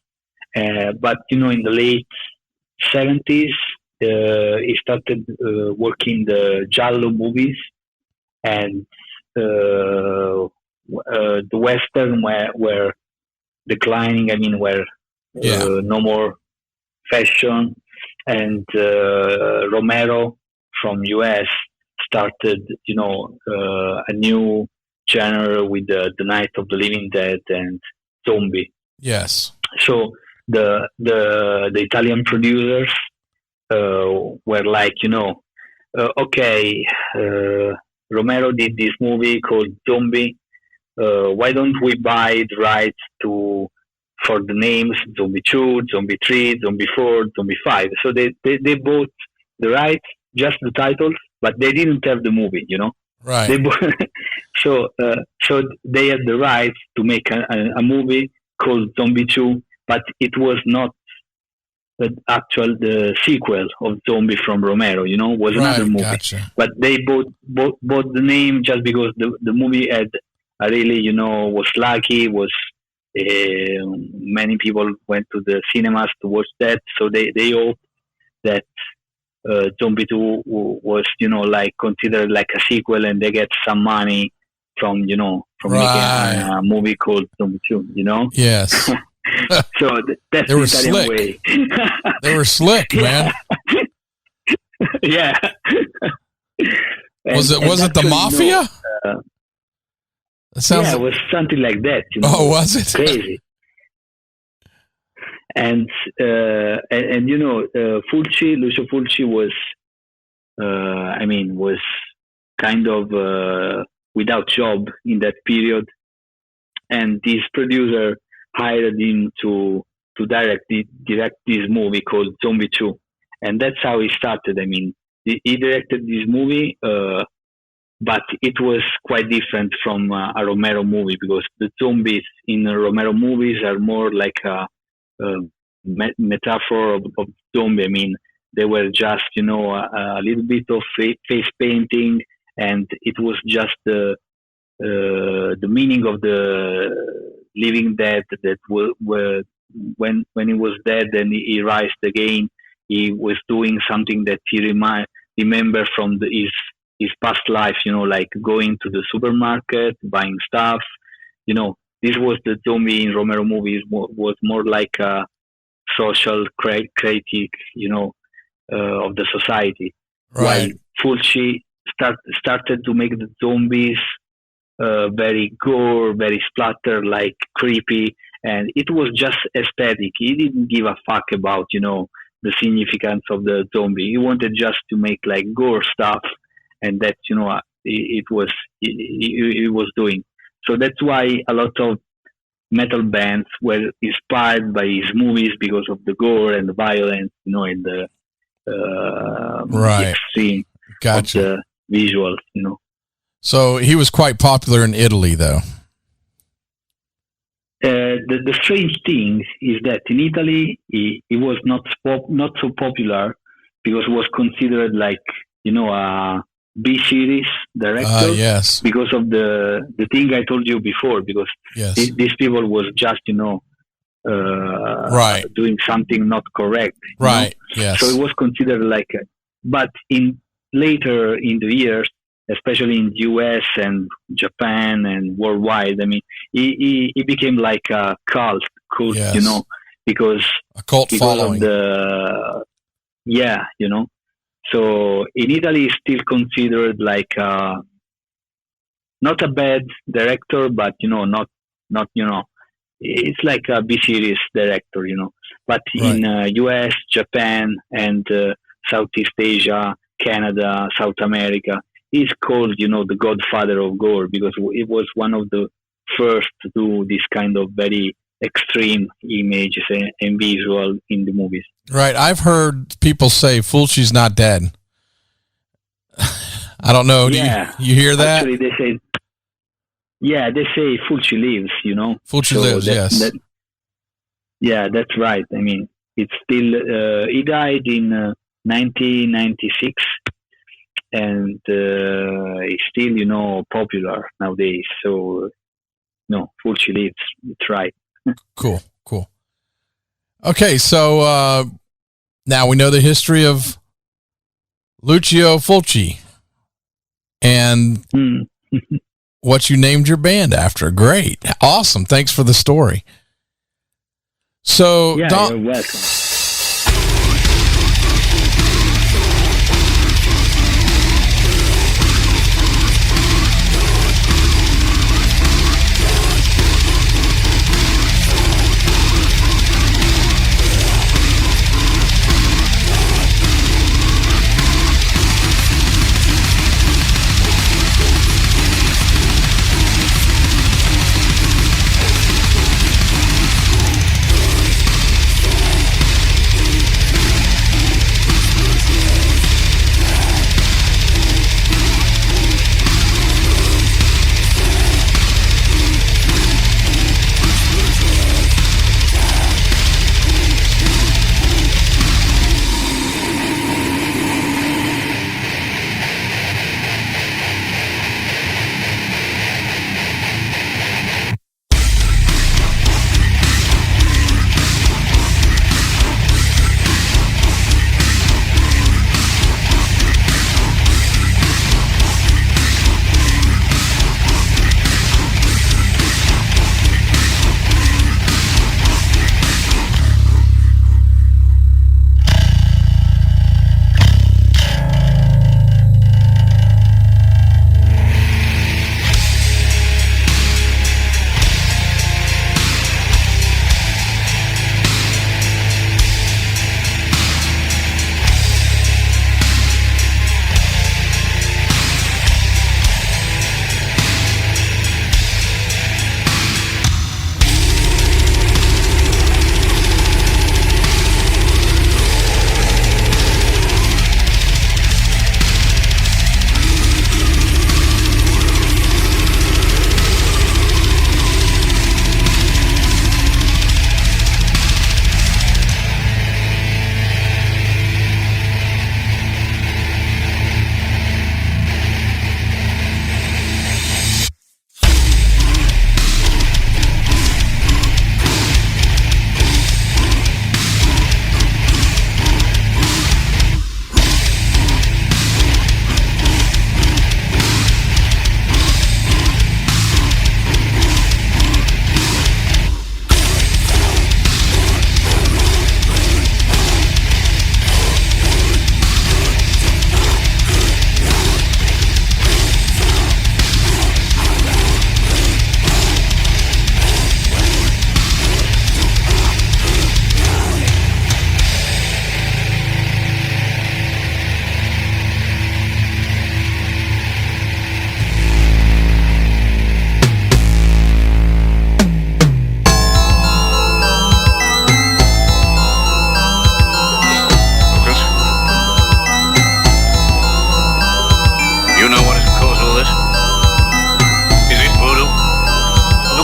But, in the late 70s, he started working the Giallo movies, and the Western were declining. I mean, were no more fashion, and Romero from US started, a new genre with the Night of the Living Dead and zombie. Yes. So the Italian producers were like, okay, Romero did this movie called Zombie. Why don't we buy the rights for the names Zombie 2, Zombie 3, Zombie 4, Zombie 5? So they bought the rights, just the titles, but they didn't have the movie, Right. So they had the rights to make a movie called Zombie 2, but it was not the sequel of Zombie from Romero, was another movie. Gotcha. But they bought the name just because the movie had a really, was lucky, was many people went to the cinemas to watch that, so they hoped that Zombie 2 was, like considered like a sequel, and they get some money from making a movie called Zombie 2, Yes. So that's the Italian way. They were slick, man. Yeah. Was it the mafia? It was something like that. Oh, was it? Crazy. And Lucio Fulci was, was kind of without job in that period, and this producer hired him to direct this movie called Zombie 2, and that's how he started. I mean, he directed this movie, but it was quite different from a Romero movie, because the zombies in Romero movies are more like a metaphor of zombie. I mean, they were just a little bit of face painting, and it was just the meaning of the living dead that were when he was dead and he rised again, he was doing something that he remember from his past life, like going to the supermarket, buying stuff. This was the zombie in Romero movies was more like a social critic, of the society. Right. While Fulci started to make the zombies very gore, very splatter, like creepy, and it was just aesthetic. He didn't give a fuck about the significance of the zombie. He wanted just to make like gore stuff, and that it was doing. So that's why a lot of metal bands were inspired by his movies because of the gore and the violence, and the Right. extreme Gotcha. of the visuals, So he was quite popular in Italy, though. The strange thing is that in Italy he was not so popular because he was considered like a B series director. Yes. Because of the thing I told you before, because Yes. these people was just Right. doing something not correct. Right. Yes. So it was considered like but in later in the years, especially in the US and Japan and worldwide, I mean, he became like a cult, Yes. because A cult because following. of so in Italy he's still considered like not a bad director, but not it's like a B series director, but in US, Japan, and Southeast Asia, Canada, South America, he's called the godfather of gore, because it was one of the first to do this kind of very extreme images and visual in the movies. Right. I've heard people say Fulci's not dead. I don't know. Yeah. Do you hear that? Actually, they say Fulci lives, Fulci lives, yes. Yeah, that's right. I mean, it's still, he died in 1996, and he's still, popular nowadays. So, no, Fulci lives. It's right. Cool. Okay, so now we know the history of Lucio Fulci and what you named your band after. Great. Awesome. Thanks for the story. So, Yeah, Dom, you're welcome.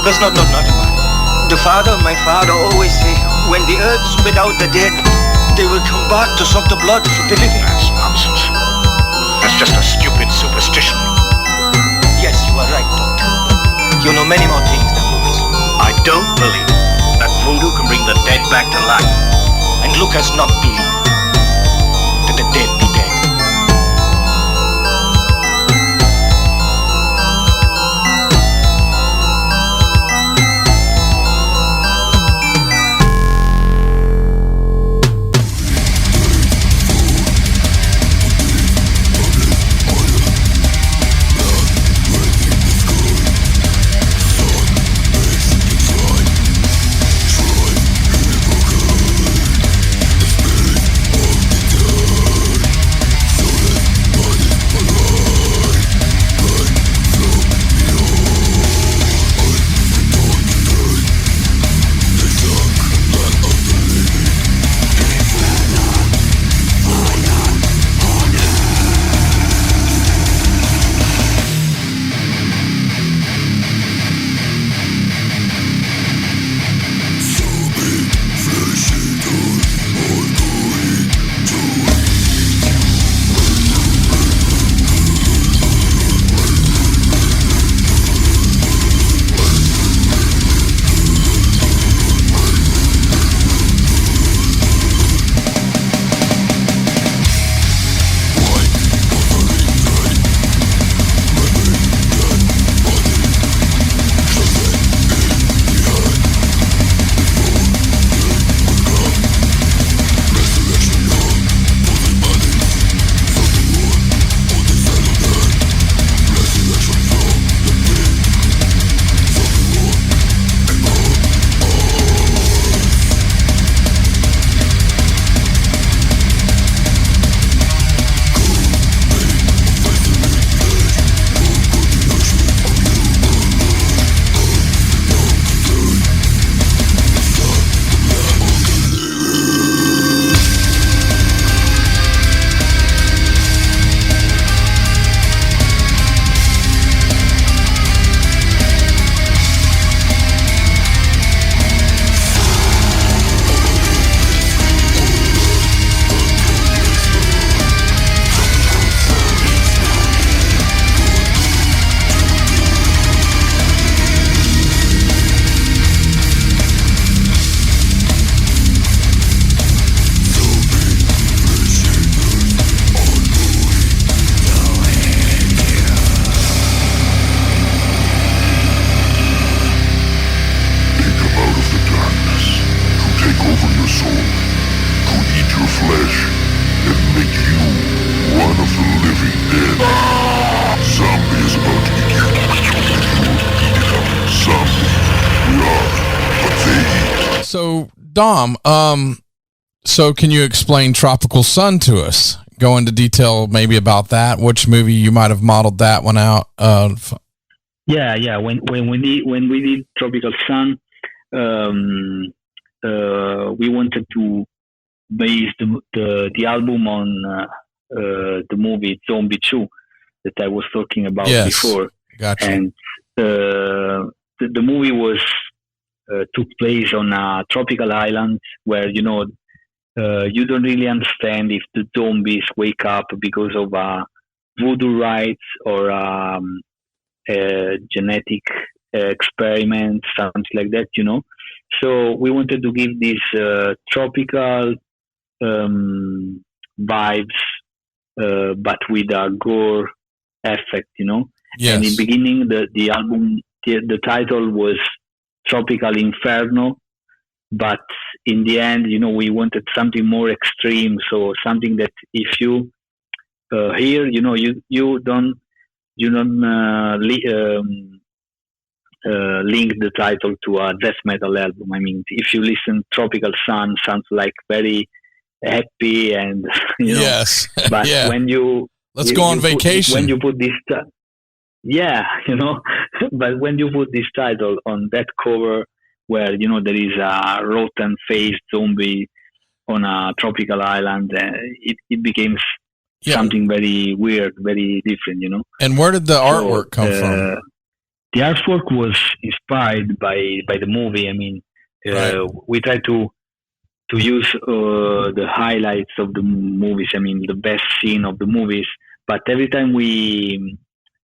Lucas, not. My father always say, when the earth spit out the dead, they will come back to suck the blood for the living. That's nonsense. That's just a stupid superstition. Yes, you are right, Doctor. You know many more things than Lucas. I don't believe that voodoo can bring the dead back to life. And Lucas not believe that the dead be dead. So, Dom, so can you explain Tropical Sun to us? Go into detail maybe about that, which movie you might have modeled that one out of. Yeah. When we did Tropical Sun, we wanted to base the album on the movie Zombie 2 that I was talking about before. Gotcha. And the movie was took place on a tropical island where you don't really understand if the zombies wake up because of voodoo rites or genetic experiments, something like that. So we wanted to give these tropical vibes, but with a gore effect. Yes. And in the beginning, the album, the title was Tropical Inferno, but in the end, we wanted something more extreme. So something that if you hear, you don't link the title to a death metal album. I mean, if you listen, Tropical Sun sounds like very happy and yes, but yeah. when let's go on vacation. When you put this, but when you put this title on that cover, where there is a rotten-faced zombie on a tropical island, it became something very weird, very different. And where did the artwork come from? the artwork was inspired by the movie. I mean, we try to use the highlights of the movies. I mean, the best scene of the movies. But every time we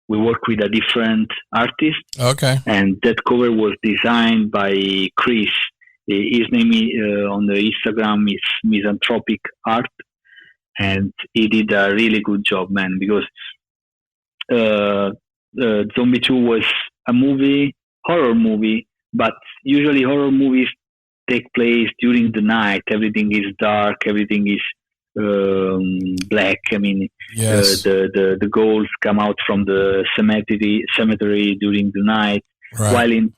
work with a different artist. Okay. And that cover was designed by Chris. His name on the Instagram is Misanthropic Art, and he did a really good job, man. Because Zombie 2 was a horror movie, but usually horror movies take place during the night. Everything is dark. Everything is black. I mean, yes. The ghosts come out from the cemetery during the night. Right. While in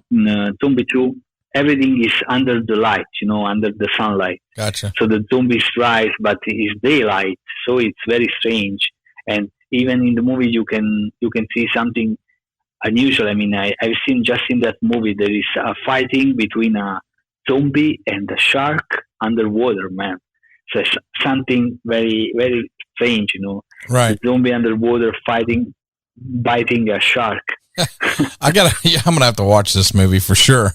Zombie 2, everything is under the light, under the sunlight. Gotcha. So the zombies rise, but it's daylight, so it's very strange. And even in the movie, you can see something unusual. I mean, I've seen just in that movie there is a fighting between a zombie and a shark underwater, man. So something very, very strange, Right. The zombie underwater biting a shark. I'm gonna have to watch this movie for sure.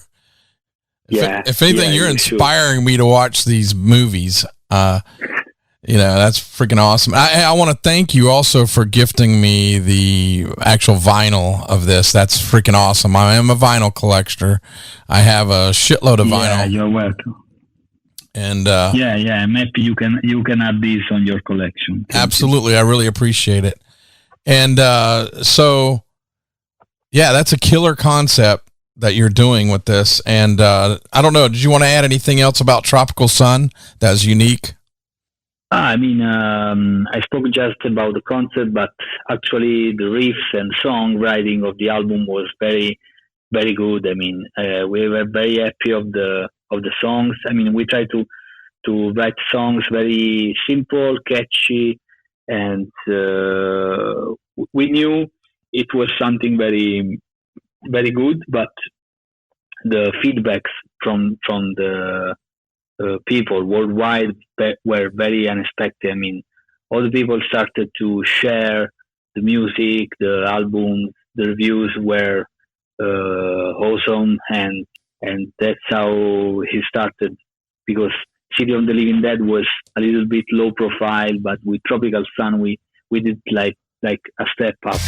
If anything, you're inspiring me to watch these movies. That's freaking awesome. I want to thank you also for gifting me the actual vinyl of this. That's freaking awesome. I am a vinyl collector. I have a shitload of vinyl. Yeah, you're welcome. And yeah, I'm happy you can add this on your collection. Absolutely, I really appreciate it. And so, yeah, that's a killer concept that you're doing with this. And I don't know, did you want to add anything else about Tropical Sun that is unique? I mean, I spoke just about the concept, but actually the riffs and songwriting of the album was very, very good. I mean, we were very happy of the songs. I mean, we try to write songs very simple, catchy, and we knew it was something very, very good. But the feedbacks from the people worldwide were very unexpected. I mean, all the people started to share the music, the album, the reviews were awesome, and that's how he started. Because City of the Living Dead was a little bit low profile, but with Tropical Sun we did like a step up,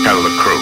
Tell the crew.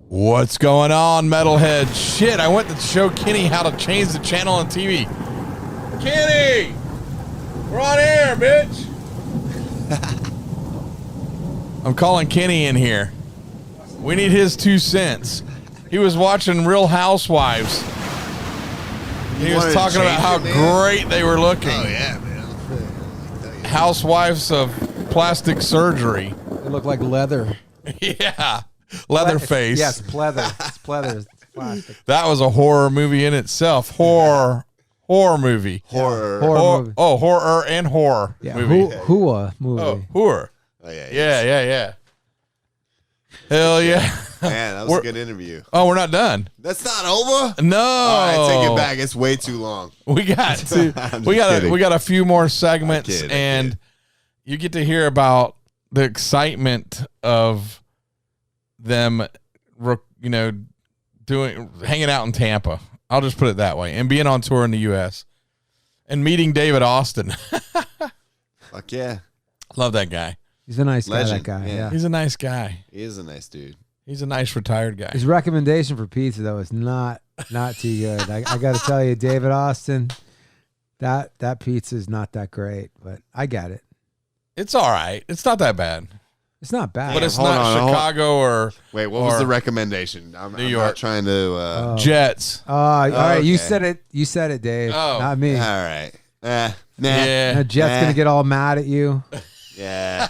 What's going on, metalhead? Shit, I went to show Kenny how to change the channel on TV. Kenny! We're on air, bitch! I'm calling Kenny in here. We need his 2 cents. He was watching Real Housewives. He was talking about how great they were looking. Oh, yeah, man. Housewives of plastic surgery. They look like leather. Yeah. Leatherface. Yes, pleather. It's pleather. It's plastic. That was a horror movie in itself. Horror movie. Horror movie. Oh, horror and horror Yeah, movie. Hua movie. Oh, horror. Oh, yeah. Yeah. Hell yeah. Man, that was a good interview. Oh, we're not done. That's not over? No. All right, take it back. It's way too long. We got we got a few more segments, and you get to hear about the excitement of them, hanging out in Tampa. I'll just put it that way, and being on tour in the U.S. and meeting David Austin. Fuck yeah. Love that guy. He's a nice Legend. guy, that guy. Yeah. He's a nice guy. He is a nice dude. He's a nice retired guy. His recommendation for pizza, though, is not too good. I got to tell you, David Austin, that pizza is not that great, but I get it. It's all right. It's not that bad. It's not bad. But it's not Chicago or... Wait, what was the recommendation? I'm York. not trying to... Jets. All right, okay. you said it, Dave. Oh. Not me. All right. Nah. Yeah. Jet's going to get all mad at you. Yeah.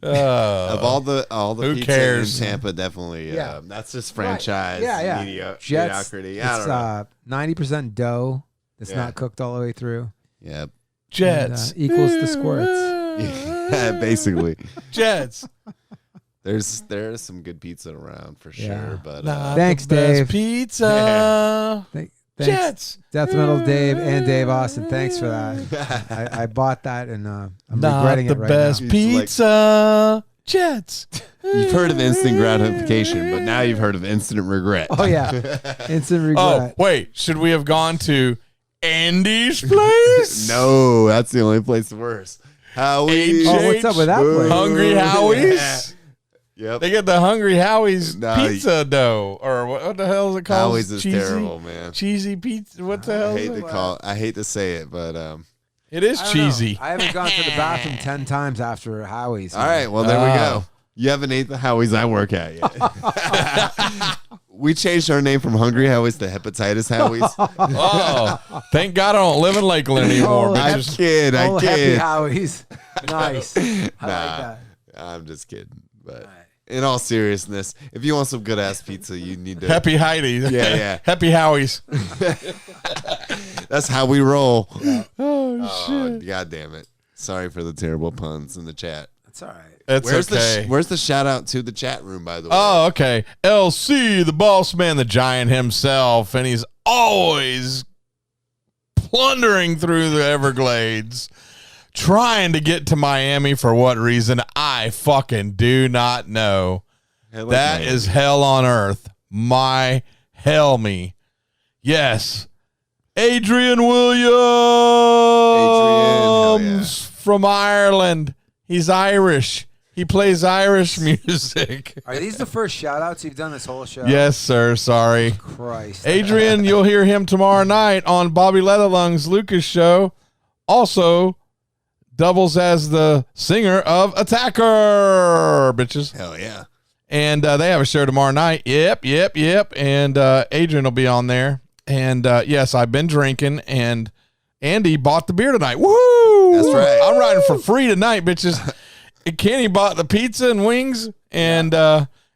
Of all the who pizza cares? in Tampa, definitely. Yeah. That's just franchise. Yeah. Jets, mediocrity. I don't know. It's 90% dough that's not cooked all the way through. Yep. Jets. And, equals the squirts. Yeah, basically. Jets. There are some good pizza around for sure, Yeah. but Thanks, the best Dave. Pizza. Thanks. Jets. Death Metal Dave and Dave Austin. Thanks for that. I bought that and I'm regretting it right best now. pizza. Jets. you've heard of instant gratification, but now you've heard of instant regret. Oh yeah, instant regret. Oh wait, should we have gone to Andy's place? No, that's the only place worse. Howie's. Oh, what's up with that place? Hungry Howie's. Yep. They get the Hungry Howie's No, pizza dough, or what the hell is it called? Howie's is terrible, man. Cheesy pizza. What the hell? I hate to say it, but it is I don't cheesy. know. I haven't gone to the bathroom 10 times after Howie's. all right. Well, there we go. You haven't ate the Howie's I work at yet. We changed our name from Hungry Howie's to Hepatitis Howie's. Oh, thank God I don't live in Lakeland anymore. Oh, I kid. Happy Howie's. Nice. I like Nah, that. I'm just kidding. But in all seriousness, if you want some good ass pizza, you need to. Happy Heidi. Yeah. Happy Howie's. That's how we roll. Oh, shit. God damn it. Sorry for the terrible puns in the chat. That's all right. It's okay. Where's the shout out to the chat room, by the way? Oh, okay. LC, the boss man, the giant himself, and he's always plundering through the Everglades, trying to get to Miami for what reason, I fucking do not know. That is hell on earth. My hell me. Yes. Adrian Williams Adrian, hell yeah. from Ireland. He's Irish. He plays Irish music. Are these the first shout outs you've done this whole show? Yes, sir. Sorry. Christ. Adrian, you'll hear him tomorrow night on Bobby Leatherlung's Lucas show. Also, doubles as the singer of Attacker, bitches. Hell yeah. And they have a show tomorrow night. Yep. And Adrian will be on there. And yes, I've been drinking, and Andy bought the beer tonight. Woo! That's right. I'm riding for free tonight, bitches. And Kenny bought the pizza and wings. And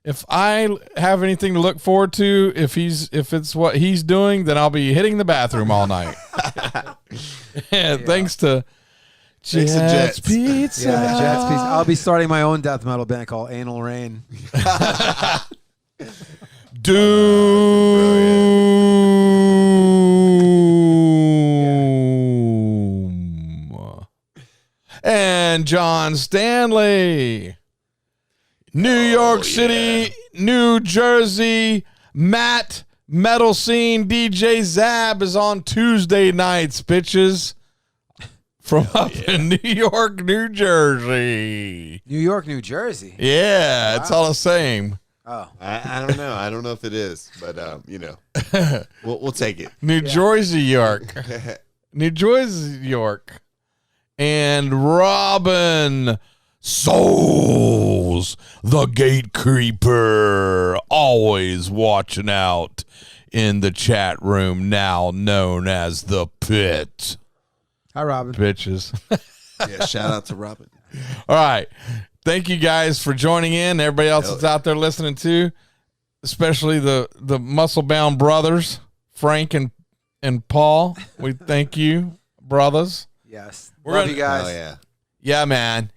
if I have anything to look forward to, if it's what he's doing, then I'll be hitting the bathroom all night. Thanks to Jets Pizza. Yeah, Jets Pizza. I'll be starting my own death metal band called Anal Rain. Doom. And John Stanley. New York City, New Jersey, Matt Metal Scene DJ Zab is on Tuesday nights, bitches. From up in New York, New Jersey. New York, New Jersey. Yeah, it's all the same. Oh, I don't know. I don't know if it is, but we'll take it. New Jersey, York. New Jersey, York. And Robin Souls, the gatekeeper, always watching out in the chat room, now known as the Pit. hi, Robin. Bitches. Yeah, shout out to Robin. All right. Thank you guys for joining in. Everybody else that's out there listening too, especially the muscle bound brothers, Frank and Paul. We thank you, brothers. Yes. We're Love you guys. Oh yeah. Yeah, man.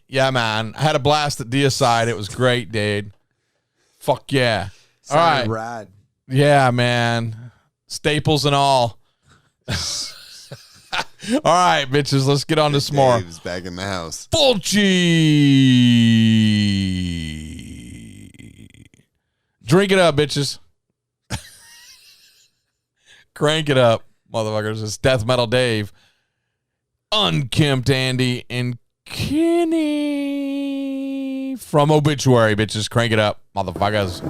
I had a blast at Deicide. It was great, dude. Fuck yeah. All right. Sounded rad. Yeah, man. Staples and all. All right, bitches. Let's get on to some more. Dave's back in the house. Fulci. Drink it up, bitches. Crank it up, motherfuckers. It's Death Metal Dave, Unkempt Andy, and Kenny from Obituary, bitches. Crank it up, motherfuckers.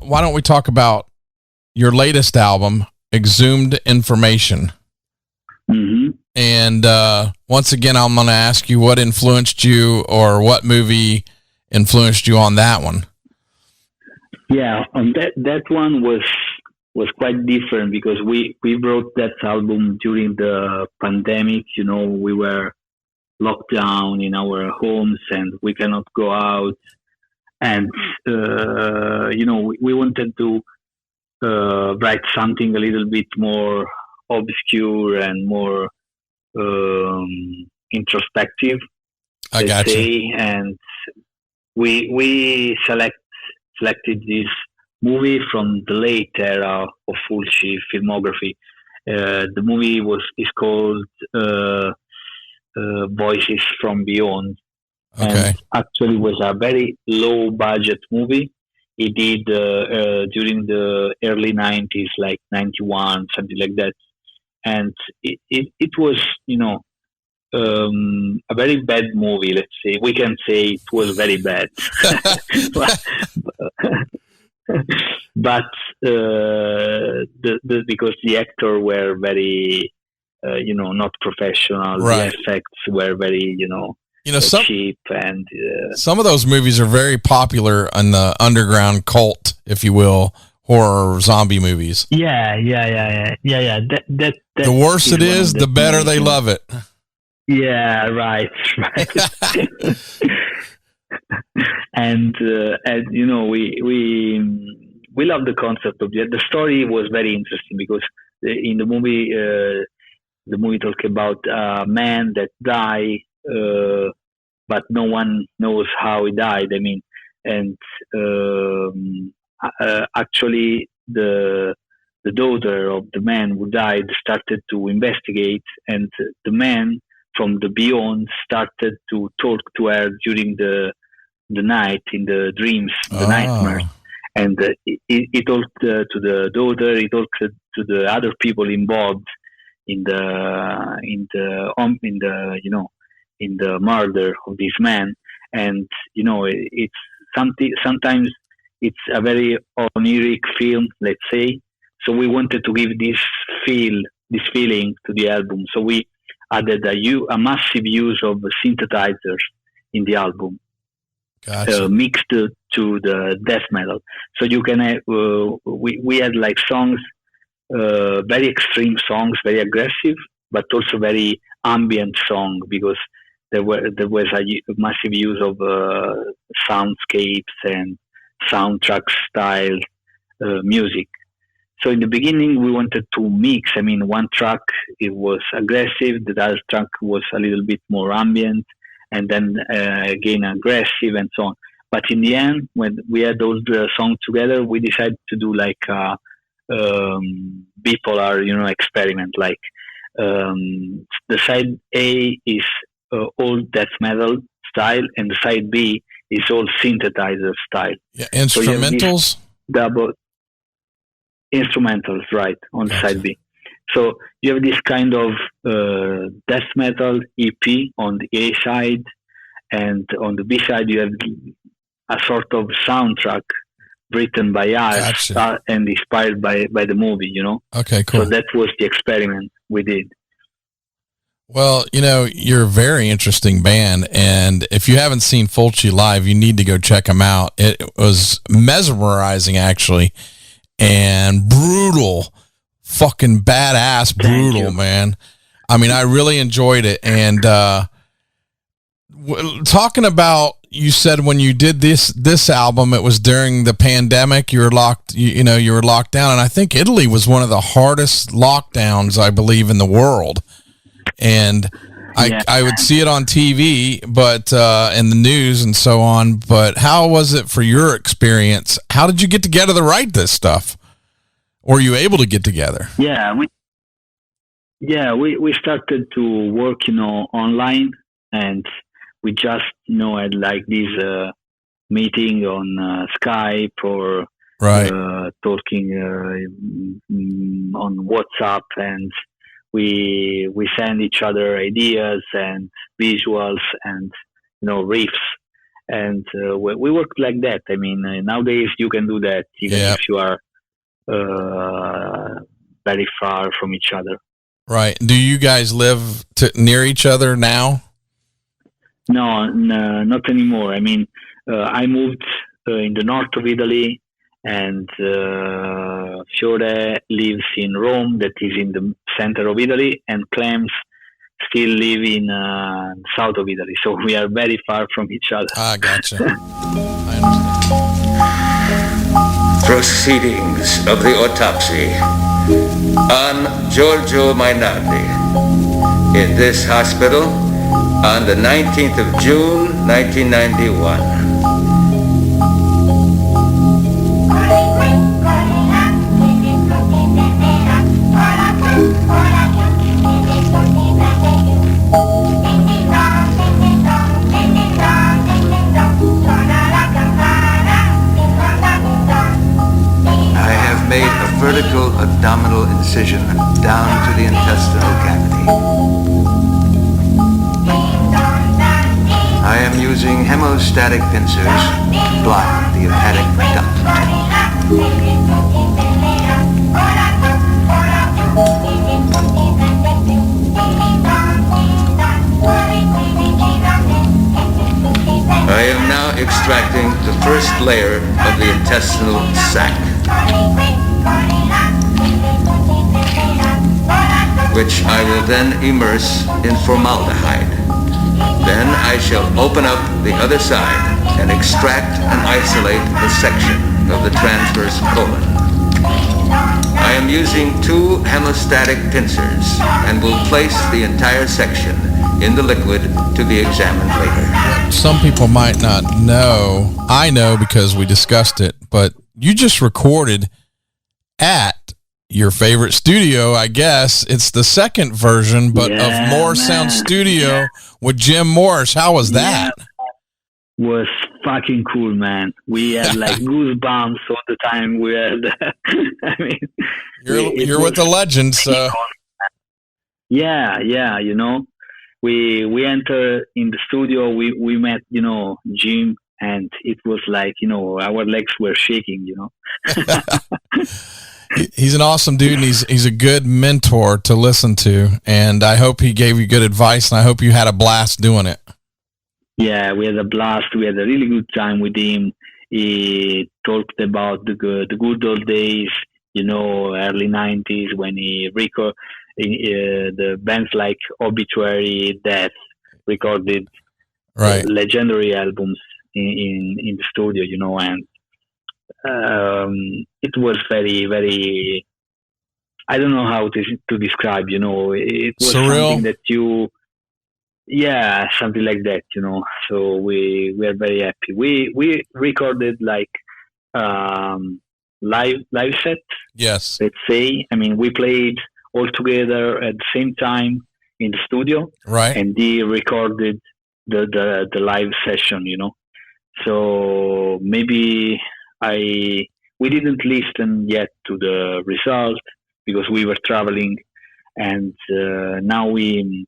why don't we talk about your latest album, Exhumed Information? Mm-hmm. And once again, I'm going to ask you what influenced you, or what movie influenced you on that one. Yeah, that one was quite different because we wrote that album during the pandemic. We were locked down in our homes and we cannot go out. And, we wanted to write something a little bit more obscure and more introspective, I got you. And we selected this movie from the late era of Fulci filmography. The movie is called Voices from Beyond, and actually was a very low budget movie. He did during the early 90s, like 91, something like that, and it was a very bad movie. Let's say we can say it was very bad. But because the actors were very, not professional. Right. The effects were very, cheap, and some of those movies are very popular in the underground cult, if you will, horror zombie movies. Yeah. That the worse it is, the better they love it. Yeah, right. And we love the concept of the story. Was very interesting because in the movie talks about a man that died, but no one knows how he died. I mean, and actually the daughter of the man who died started to investigate, and the man from the beyond started to talk to her during the night, in the dreams, the nightmares. And he talked to the daughter. He talked to the other people involved in the murder of this man. And it's something. Sometimes it's a very oniric film, let's say. So we wanted to give this feeling to the album. So we added a massive use of synthesizers in the album. Gotcha. Mixed to the death metal. So you can have, we had like songs, very extreme songs, very aggressive, but also very ambient song, because there was a massive use of soundscapes and soundtrack style music. So in the beginning we wanted to mix. I mean, one track it was aggressive, the other track was a little bit more ambient, and then again aggressive and so on. But in the end, when we had those songs together, we decided to do like a bipolar, experiment. Like the side A is all death metal style, and the side B is all synthesizer style. Yeah, instrumentals. So double instrumentals, right, on the side B. So you have this kind of death metal EP on the A side, and on the B side you have a sort of soundtrack written by us. Gotcha. And inspired by the movie, Okay, cool. So that was the experiment we did. Well, you're a very interesting band, and if you haven't seen Fulci live, you need to go check them out. It was mesmerizing, actually, and brutal, fucking badass, brutal, man. I mean, I really enjoyed it. And talking about, you said when you did this album, it was during the pandemic. You were locked, you were locked down, and I think Italy was one of the hardest lockdowns, I believe, in the world. And I would see it on TV, but in the news and so on. But how was it for your experience? How did you get together to write this stuff? Or were you able to get together? Yeah, we started to work, online, and we just, had like this meeting on Skype or talking on WhatsApp, and we send each other ideas and visuals and riffs, and we worked like that. I mean, nowadays you can do that even Yeah. if you are very far from each other. Right. Do you guys live near each other now? No, not anymore. I mean, I moved in the north of Italy, and Fiore lives in Rome, that is in the center of Italy, and Clems still live in south of Italy. So we are very far from each other. Ah, gotcha. I understand. Proceedings of the autopsy on Giorgio Mainardi in this hospital on the 19th of June, 1991. I have made a vertical abdominal incision down to the intestinal cavity. I am using hemostatic pincers to block the hepatic duct. I am now extracting the first layer of the intestinal sac, which I will then immerse in formaldehyde. Then I shall open up the other side and extract and isolate the section of the transverse colon. I am using 2 hemostatic pincers and will place the entire section in the liquid to be examined later. Some people might not know. I know because we discussed it, but you just recorded at your favorite studio, I guess. It's the second version, but of Morris Sound Studio with Jim Morris. How was that? Was fucking cool, man. We had like goosebumps all the time. We had, I mean, you're with the legend, so. Yeah, you know, we enter in the studio. We met, you know, Jim, and it was like, you know, our legs were shaking, you know. He's an awesome dude, and he's a good mentor to listen to. And I hope he gave you good advice, and I hope you had a blast doing it. Yeah, we had a blast. We had a really good time with him. He talked about the good old days, you know, early 90s when he recorded the bands like Obituary, Death, recorded legendary albums in the studio, you know, and it was very, very, I don't know how to describe, you know, it was surreal. Something that something like that, you know. So we are very happy. We recorded like live set. Yes. Let's say. I mean, we played all together at the same time in the studio. Right. And he recorded the live session, you know. So maybe we didn't listen yet to the result because we were traveling, and now we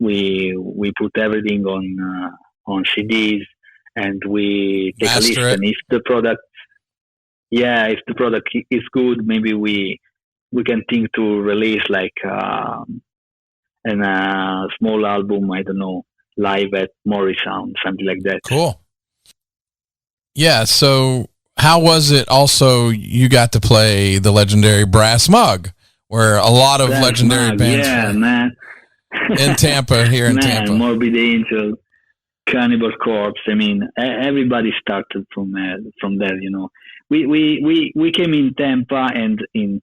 put everything on CDs, and we take a listen. If the product is good, maybe we can think to release like a small album, I don't know, live at Morris Sound, something like that. Cool. Yeah, so how was it also you got to play the legendary Brass Mug, where a lot of legendary bands man. in Tampa, here in Tampa. Morbid Angel, Cannibal Corpse. I mean, everybody started from there, you know. We came in Tampa, and in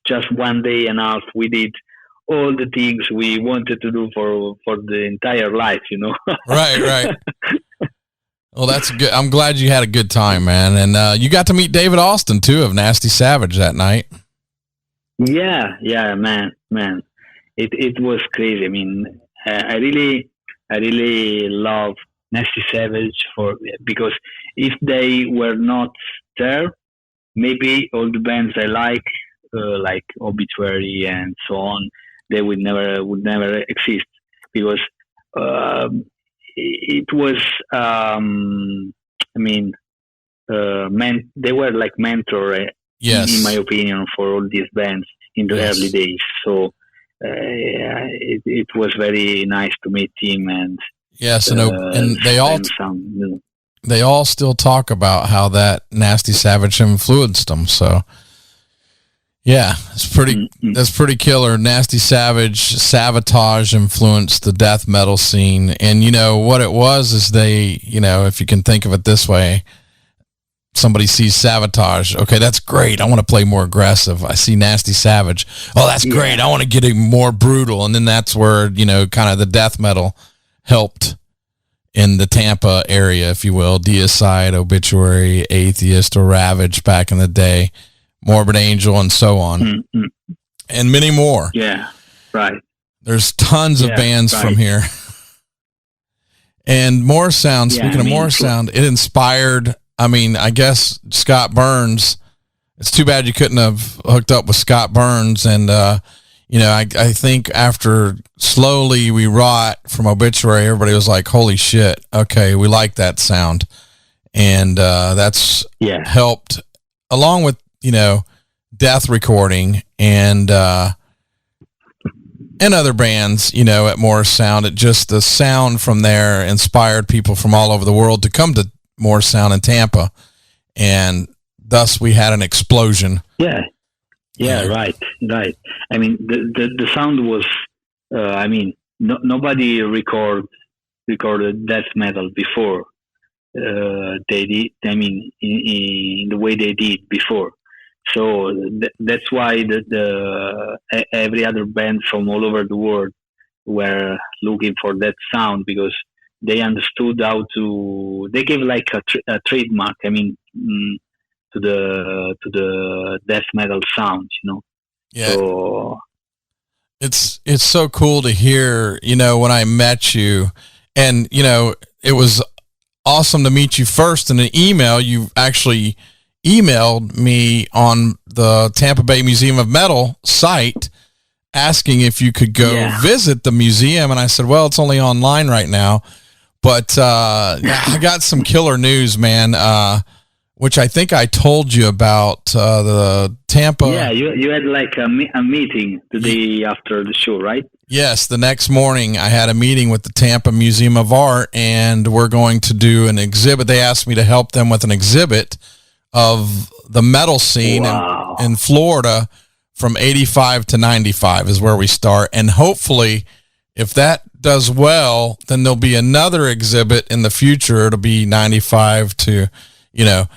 just 1 day and a half, we did all the things we wanted to do for the entire life, you know. Right. Well, that's good. I'm glad you had a good time, man. And you got to meet David Austin, too, of Nasty Savage that night. Yeah, man. It was crazy. I mean, I really love Nasty Savage because if they were not there, maybe all the bands I like Obituary and so on, they would never exist, because it was, I mean, they were like mentor, Yes. in my opinion, for all these bands in the Yes. early days. So it was very nice to meet him, and Yes, and they all spend some, you know. they all still talk about how that Nasty Savage influenced them. So yeah, that's pretty killer. Nasty Savage, Savatage influenced the death metal scene. And you know what it was is they, you know, if you can think of it this way, somebody sees Savatage. Okay, that's great. I want to play more aggressive. I see Nasty Savage. Oh, that's great. I want to get it more brutal. And then that's where, you know, kind of the death metal helped in the Tampa area, if you will. Deicide, Obituary, Atheist, or Ravage back in the day. Morbid Angel, and so on. And many more. Yeah, right. There's tons of bands from here. And Morrisound, speaking of Morrisound, it inspired, I mean, I guess Scott Burns. It's too bad you couldn't have hooked up with Scott Burns. And, you know, I think after Slowly We Rot from Obituary, everybody was like, holy shit, okay, we like that sound. And that's helped, along with, you know, Death Recording and other bands, you know, at Morrisound. It just, the sound from there inspired people from all over the world to come to Morrisound in Tampa, and thus we had an explosion. Yeah, right. I mean, the sound was, I mean, nobody recorded death metal before. They did, I mean, in the way they did before. So that's why every other band from all over the world were looking for that sound, because they understood how to. They gave like a trademark. I mean, to the death metal sound, you know. Yeah. So it's so cool to hear. You know, when I met you, and you know, it was awesome to meet you first in an email. You actually emailed me on the Tampa Bay Museum of Metal site asking if you could go visit the museum. And I said, well, it's only online right now, but I got some killer news, man, which I think I told you about, the Tampa. Yeah, you had like a meeting the day after the show, right? Yes, the next morning I had a meeting with the Tampa Museum of Art, and we're going to do an exhibit. They asked me to help them with an exhibit of the metal scene in Florida from 85 to 95 is where we start. And hopefully, if that does well, then there'll be another exhibit in the future. It'll be 95 to, you know,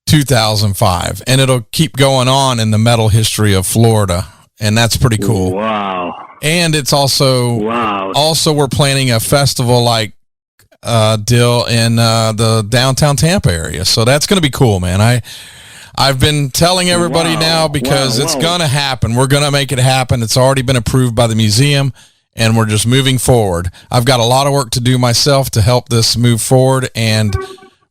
2005. And it'll keep going on in the metal history of Florida. And that's pretty cool. Wow. And it's also we're planning a festival like deal in the downtown Tampa area. So that's going to be cool, man. I've been telling everybody now because it's going to happen. We're going to make it happen. It's already been approved by the museum, and we're just moving forward. I've got a lot of work to do myself to help this move forward, and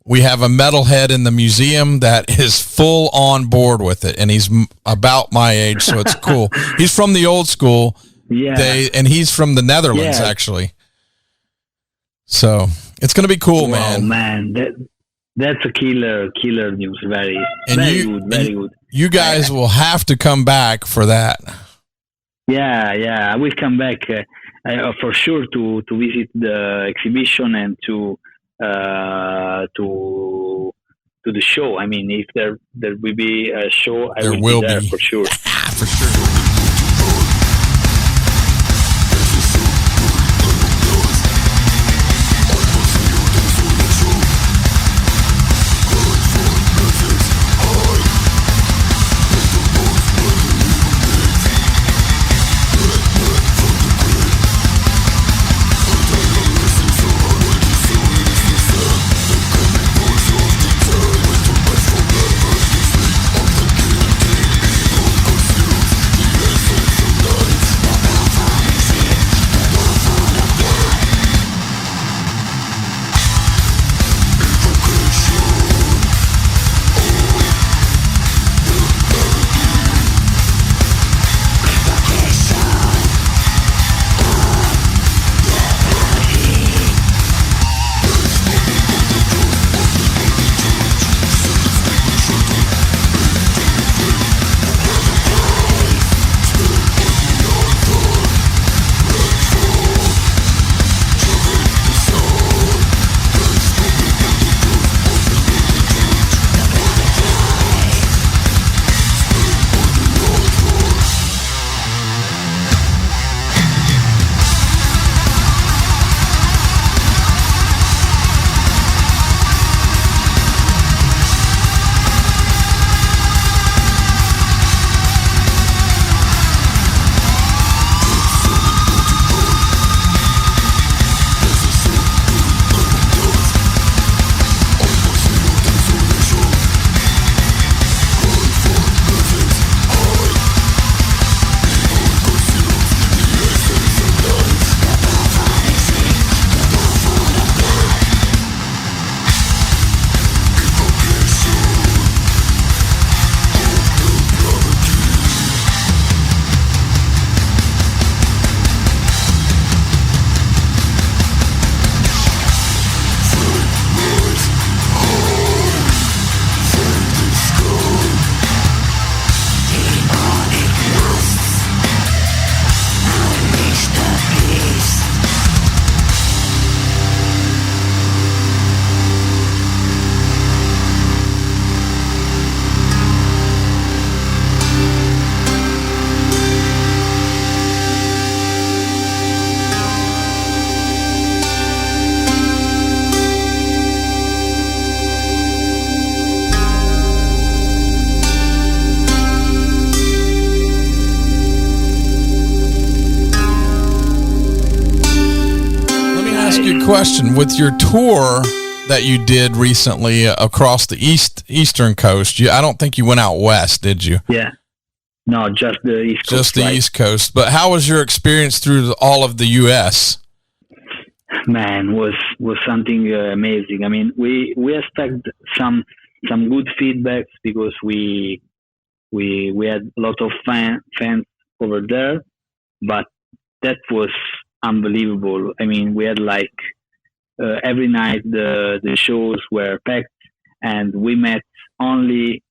we have a metalhead in the museum that is full on board with it, and he's about my age, so it's cool. He's from the old school. Yeah. And he's from the Netherlands, actually. So it's going to be cool, man. Man, that's a killer news. Very good. You guys will have to come back for that. Yeah, I will come back for sure to visit the exhibition and to the show. I mean, if there will be a show, I will be there for sure. For sure. question. With your tour that you did recently across the eastern coast, I don't think you went out west, did you? Yeah. No, just the East Coast. Just the East Coast. But how was your experience through all of the U.S.? Man, was something amazing. I mean, we expect some good feedbacks because we had a lot of fans over there, but that was unbelievable. I mean, we had like every night the shows were packed, and we met only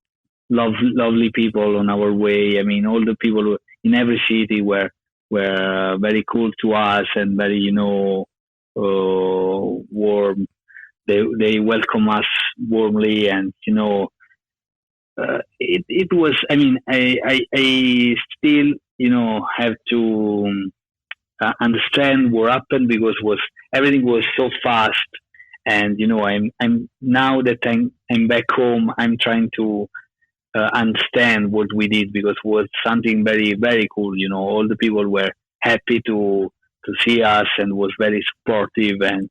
lovely people on our way. I mean, all the people in every city were very cool to us and very, warm. They welcome us warmly, and it was. I mean, I still have to understand what happened because everything was so fast, and I'm now that I'm back home, I'm trying to understand what we did because it was something very, very cool. All the people were happy to see us and was very supportive, and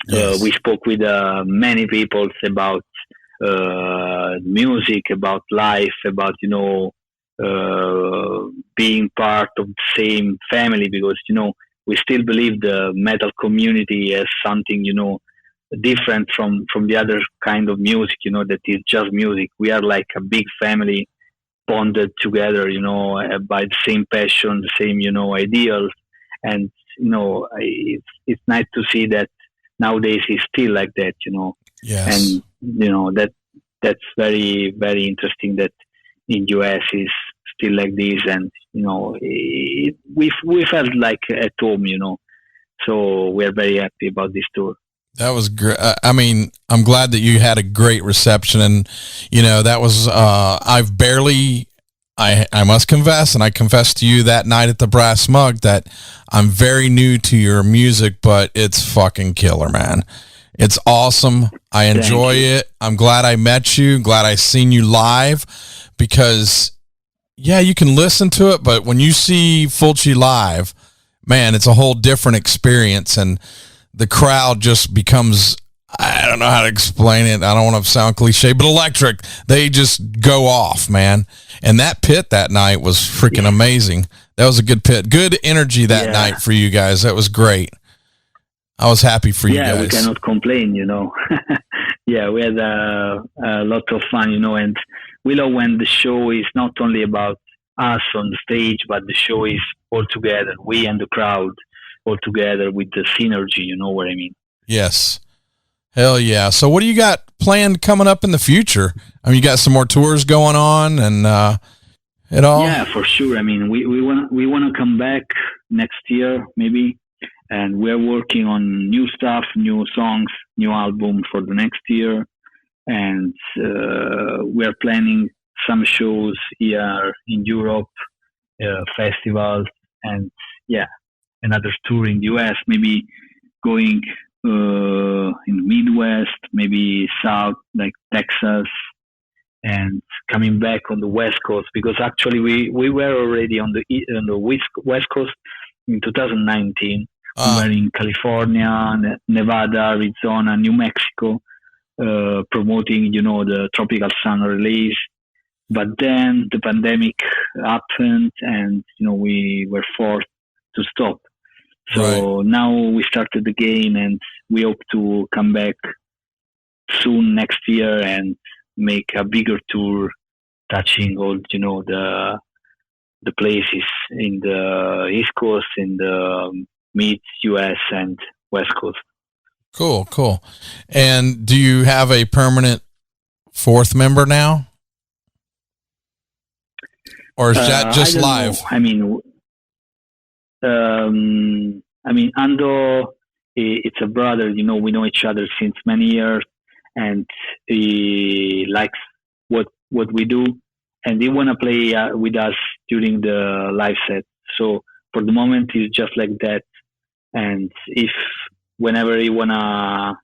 Yes. we spoke with many people about music, about life, about being part of the same family because we still believe the metal community as something different from the other kind of music, that is just music. We are like a big family bonded together, by the same passion, the same, ideals. And, it's nice to see that nowadays it's still like that, Yes. And, that's very, very interesting that in US is still like this. And, we felt like at home, so we're very happy about this tour. That was great. I mean, I'm glad that you had a great reception, and that was. I must confess, and I confessed to you that night at the Brass Mug that I'm very new to your music, but it's fucking killer, man. It's awesome. I enjoy it. I'm glad I met you. Glad I seen you live, because you can listen to it, but when you see Fulci live, man, it's a whole different experience, and the crowd just becomes, I don't know how to explain it. I don't want to sound cliche, but electric. They just go off, man. And that pit that night was freaking amazing. That was a good pit. Good energy that night for you guys. That was great. I was happy for you guys. Yeah, we cannot complain, Yeah, we had a lot of fun, and we love when the show is not only about us on the stage, but the show is all together, we and the crowd all together with the synergy, you know what I mean? Yes. Hell yeah. So what do you got planned coming up in the future? I mean, you got some more tours going on and it all? Yeah, for sure. I mean, we want to come back next year maybe, and we're working on new stuff, new songs, new album for the next year, and we're planning some shows here in Europe, festivals, and another tour in the US, maybe going in the Midwest, maybe South, like Texas, and coming back on the West Coast, because actually we were already on the West Coast in 2019. We were in California, Nevada, Arizona, New Mexico, promoting, the Tropical Sun release. But then the pandemic happened, and we were forced to stop. So now we started again, and we hope to come back soon next year and make a bigger tour, touching all the places in the East Coast, in the mid US and West Coast. Cool. And do you have a permanent fourth member now, or is that just live? Know. I mean, Ando, it's a brother. We know each other since many years, and he likes what we do, and he wanna play with us during the live set. So for the moment, he's just like that. And if whenever he wanna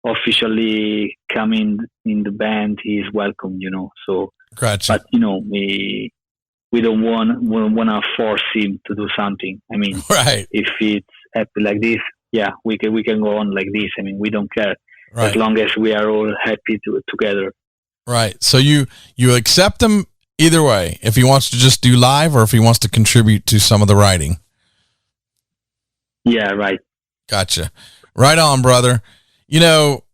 officially come in the band, he's welcome. So, gotcha. But we don't want to force him to do something. I mean, right. If it's happy like this, yeah, we can go on like this. I mean, we don't care Right. as long as we are all happy together. Right. So you accept him either way, if he wants to just do live or if he wants to contribute to some of the writing. Yeah, right. Gotcha. Right on, brother. You know,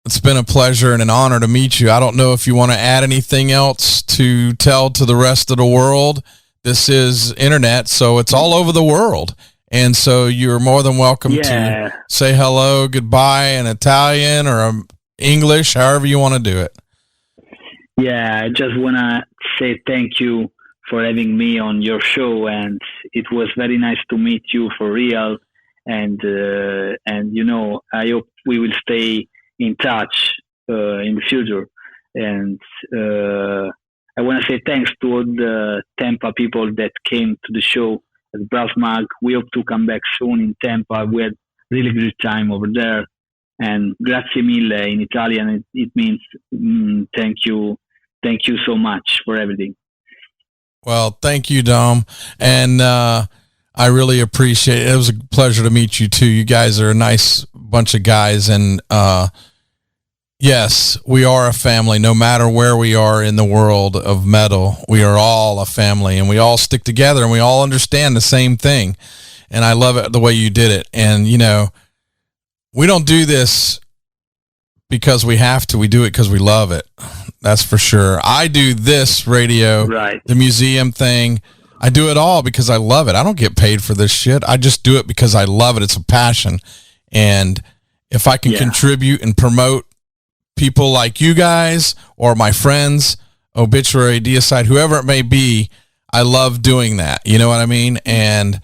it's been a pleasure and an honor to meet you. I don't know if you want to add anything else to tell to the rest of the world. This is internet, so it's all over the world. And so you're more than welcome to say hello, goodbye in Italian or English, however you want to do it. Yeah, I just want to say thank you for having me on your show, and it was very nice to meet you for real. And you know, I hope we will stay in touch in the future. And I want to say thanks to all the Tampa people that came to the show at Brass Mag. We hope to come back soon in Tampa. We had really good time over there. And grazie mille in Italian, it means thank you so much for everything. Well, thank you, Dom. And I really appreciate it. It was a pleasure to meet you too. You guys are a nice bunch of guys. And yes, we are a family. No matter where we are in the world of metal, we are all a family and we all stick together and we all understand the same thing. And I love it the way you did it. And, you know, we don't do this because we have to. We do it because we love it. That's for sure. I do this radio, right, the museum thing. I do it all because I love it. I don't get paid for this shit. I just do it because I love it. It's a passion. And if I can contribute and promote people like you guys or my friends, Obituary, Deicide, whoever it may be, I love doing that. You know what I mean? And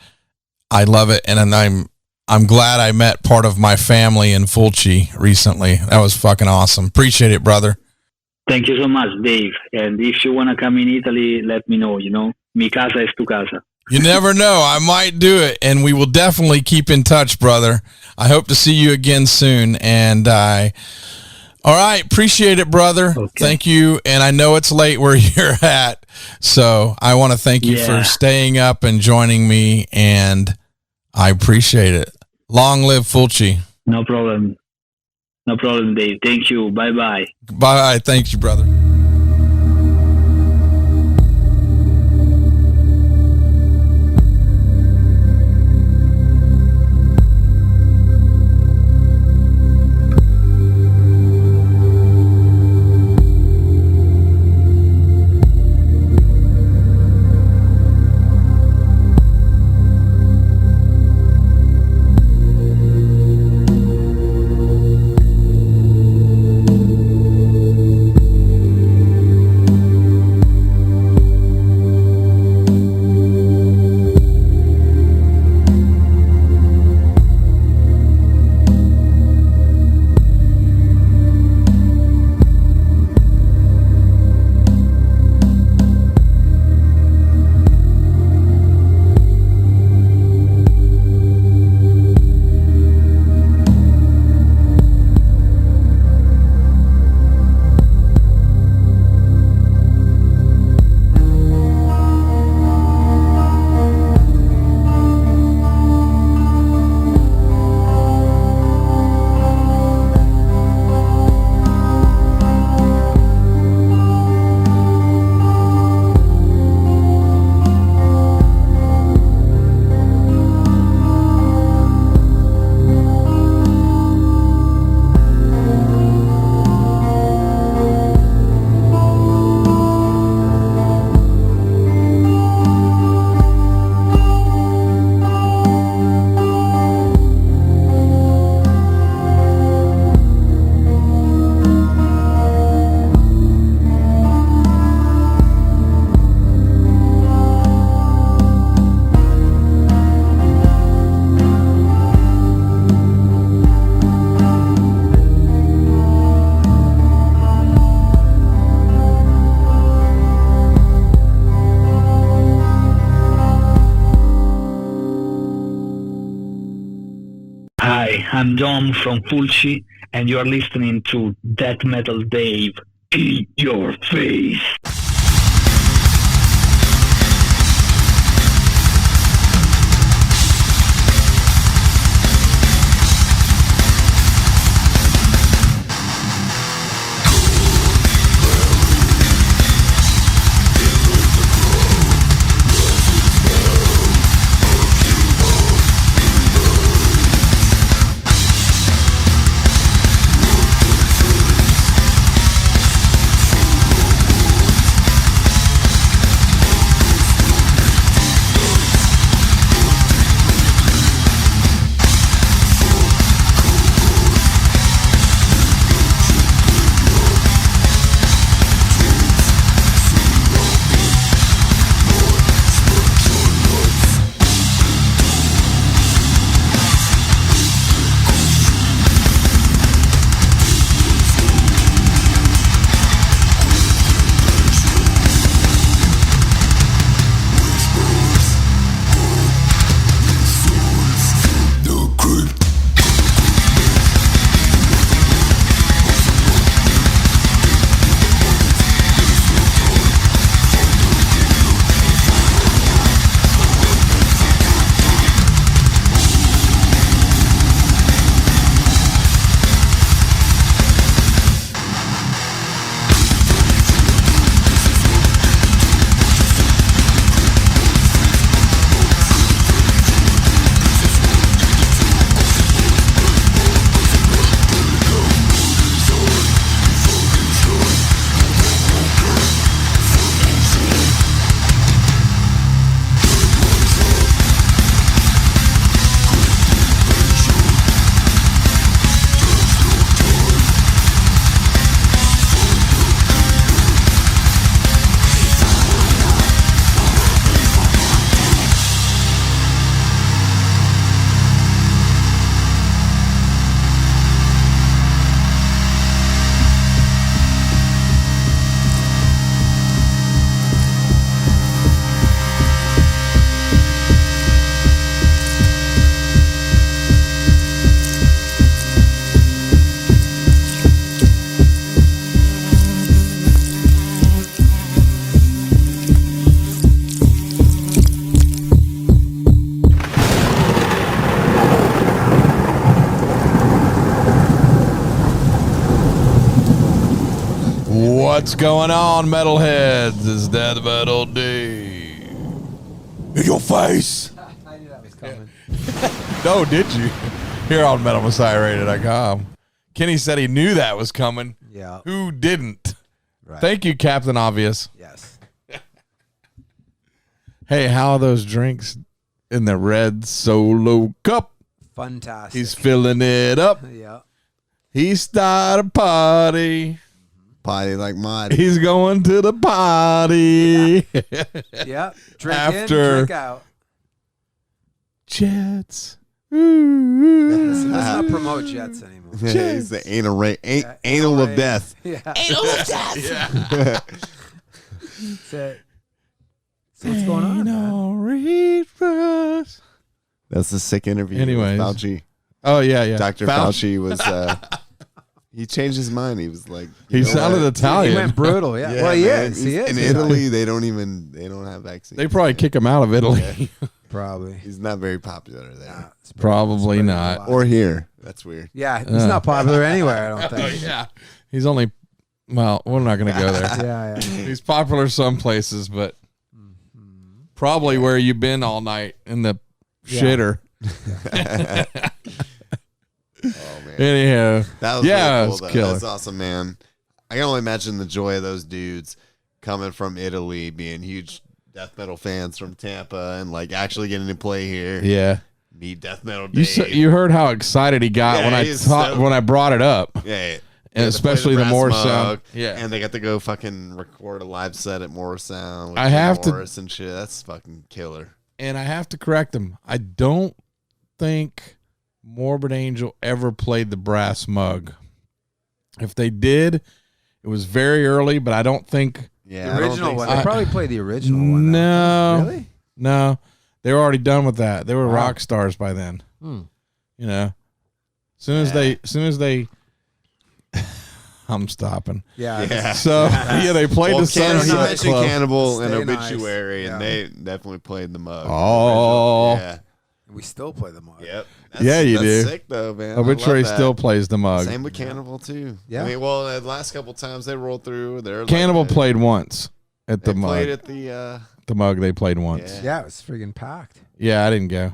I love it. And I'm glad I met part of my family in Fulci recently. That was fucking awesome. Appreciate it, brother. Thank you so much, Dave. And if you want to come in Italy, let me know, you know. Mi casa es tu casa. You never know. I might do it, and we will definitely keep in touch, brother. I hope to see you again soon. And all right, appreciate it, brother. Okay. Thank you. And I know it's late where you're at, so I want to thank you for staying up and joining me, and I appreciate it. Long live Fulci. No problem. No problem, Dave. Thank you. Bye-bye. Bye. Thank you, brother. I'm Dom from Fulci, and you're listening to Death Metal Dave. Eat your face. What's going on, metalheads? It's Death Metal D. In your face. I knew that was coming. No, did you? Here on MetalMessiahRadio.com. Kenny said he knew that was coming. Yeah. Who didn't? Right. Thank you, Captain Obvious. Yes. Hey, how are those drinks in the red Solo cup? Fantastic. He's filling it up. Yeah. He started a party. Party like mine. He's going to the party. Yeah. Drink After- in, drink out. Jets. Let's not promote Jets anymore. He's the anal of death. Yeah. Anal of death. That's it. So what's going on, man? Read for us. That's a sick interview. Anyways. With Fauci. Oh, yeah. Dr. Fauci was. He changed his mind. He was like, He sounded Italian. He went brutal, yeah. Well, he man. is. He is. In Italy, they don't have vaccines. They probably kick him out of Italy. Probably. He's not very popular there. Probably not. Or here. That's weird. Yeah, he's not popular anywhere, I don't think. Yeah. He's only, well, we're not going to go there. Yeah. He's popular some places, but probably where you've been all night in the shitter. Oh, man. Anyhow. That was yeah, really it cool, was though. killer. That's awesome, man. I can only imagine the joy of those dudes coming from Italy, being huge death metal fans from Tampa, and like actually getting to play here. Yeah. Meet Death Metal Dave. You heard how excited he got Yeah, when I brought it up. Yeah. And especially the brass Morris mug, sound. Yeah. And they got to go fucking record a live set at Morris Sound with I have to- Morris and shit. That's fucking killer. And I have to correct him. I don't think Morbid Angel ever played the brass mug. If they did, it was very early, but I don't think. Yeah, The original one. They probably played the original one. No. Really? No. They were already done with that. They were rock stars by then. You know. As soon as they I'm stopping. Yeah. So they played the Sunset You mentioned Club. Cannibal and Stay Nice. Obituary, Yeah. and they definitely played the mug. Oh. Yeah. We still play the mug. Yep. Yeah, you that's do. Sick though, man. I Obituary love that. still plays the mug. Same with Cannibal too. Yeah. I mean, well, the last couple times they rolled through, they're Cannibal like, played once at They the mug. played at the. The mug they played once. Yeah, it was friggin' packed. Yeah, I didn't go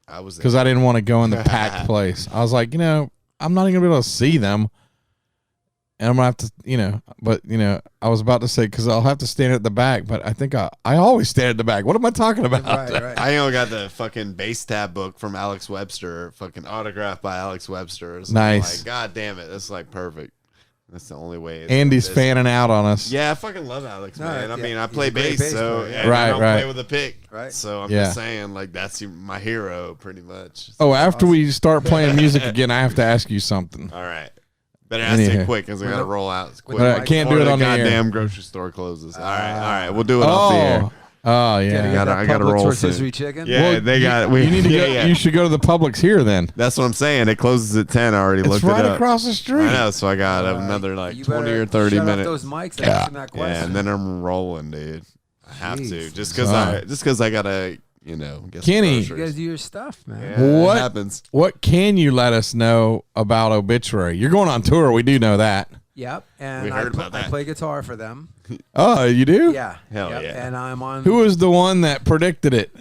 I was because I didn't want to go in the packed place. I was like, I'm not even gonna be able to see them, and I'm gonna have to, But I was about to say because I'll have to stand at the back, but I think I always stand at the back. What am I talking about? Right. I only got the fucking bass tab book from Alex Webster, fucking autographed by Alex Webster. So Nice. I'm like, God damn it, that's like perfect. That's the only way. Andy's fanning out on us. Yeah, I fucking love Alex, man. I yeah, mean, I he's play a great bass, bass so player, yeah. and I don't Right. play with a pick, Right. So I'm Yeah. just saying, like, that's my hero, pretty much. Oh, after we start playing music again, I have to ask you something. All right. Better ask Anyhow. it quick because I got to roll out quick. But I can't do before it on the air. goddamn grocery store closes. All right. We'll do it off the air. Oh yeah. I gotta Publix roll rotisserie soon. chicken. Yeah, Well, they got it. You need to go. You should go to the Publix here then. That's what I'm saying. It closes at 10. I already It's looked right it up. across the street. I know, so I got another like You 20 better or 30 shut minutes. Up those mics and ask them that question. Yeah, and then I'm rolling, dude. I have to Jeez. just because I gotta get some Kenny. You groceries. guys do your stuff, man. Yeah, What? it happens. What can you let us know about Obituary? You're going on tour. We do know that. Yep. And We heard about I that. play guitar for them. Oh, you do? Yeah. Hell Yep. yeah. And I'm on. Who was the one that predicted it?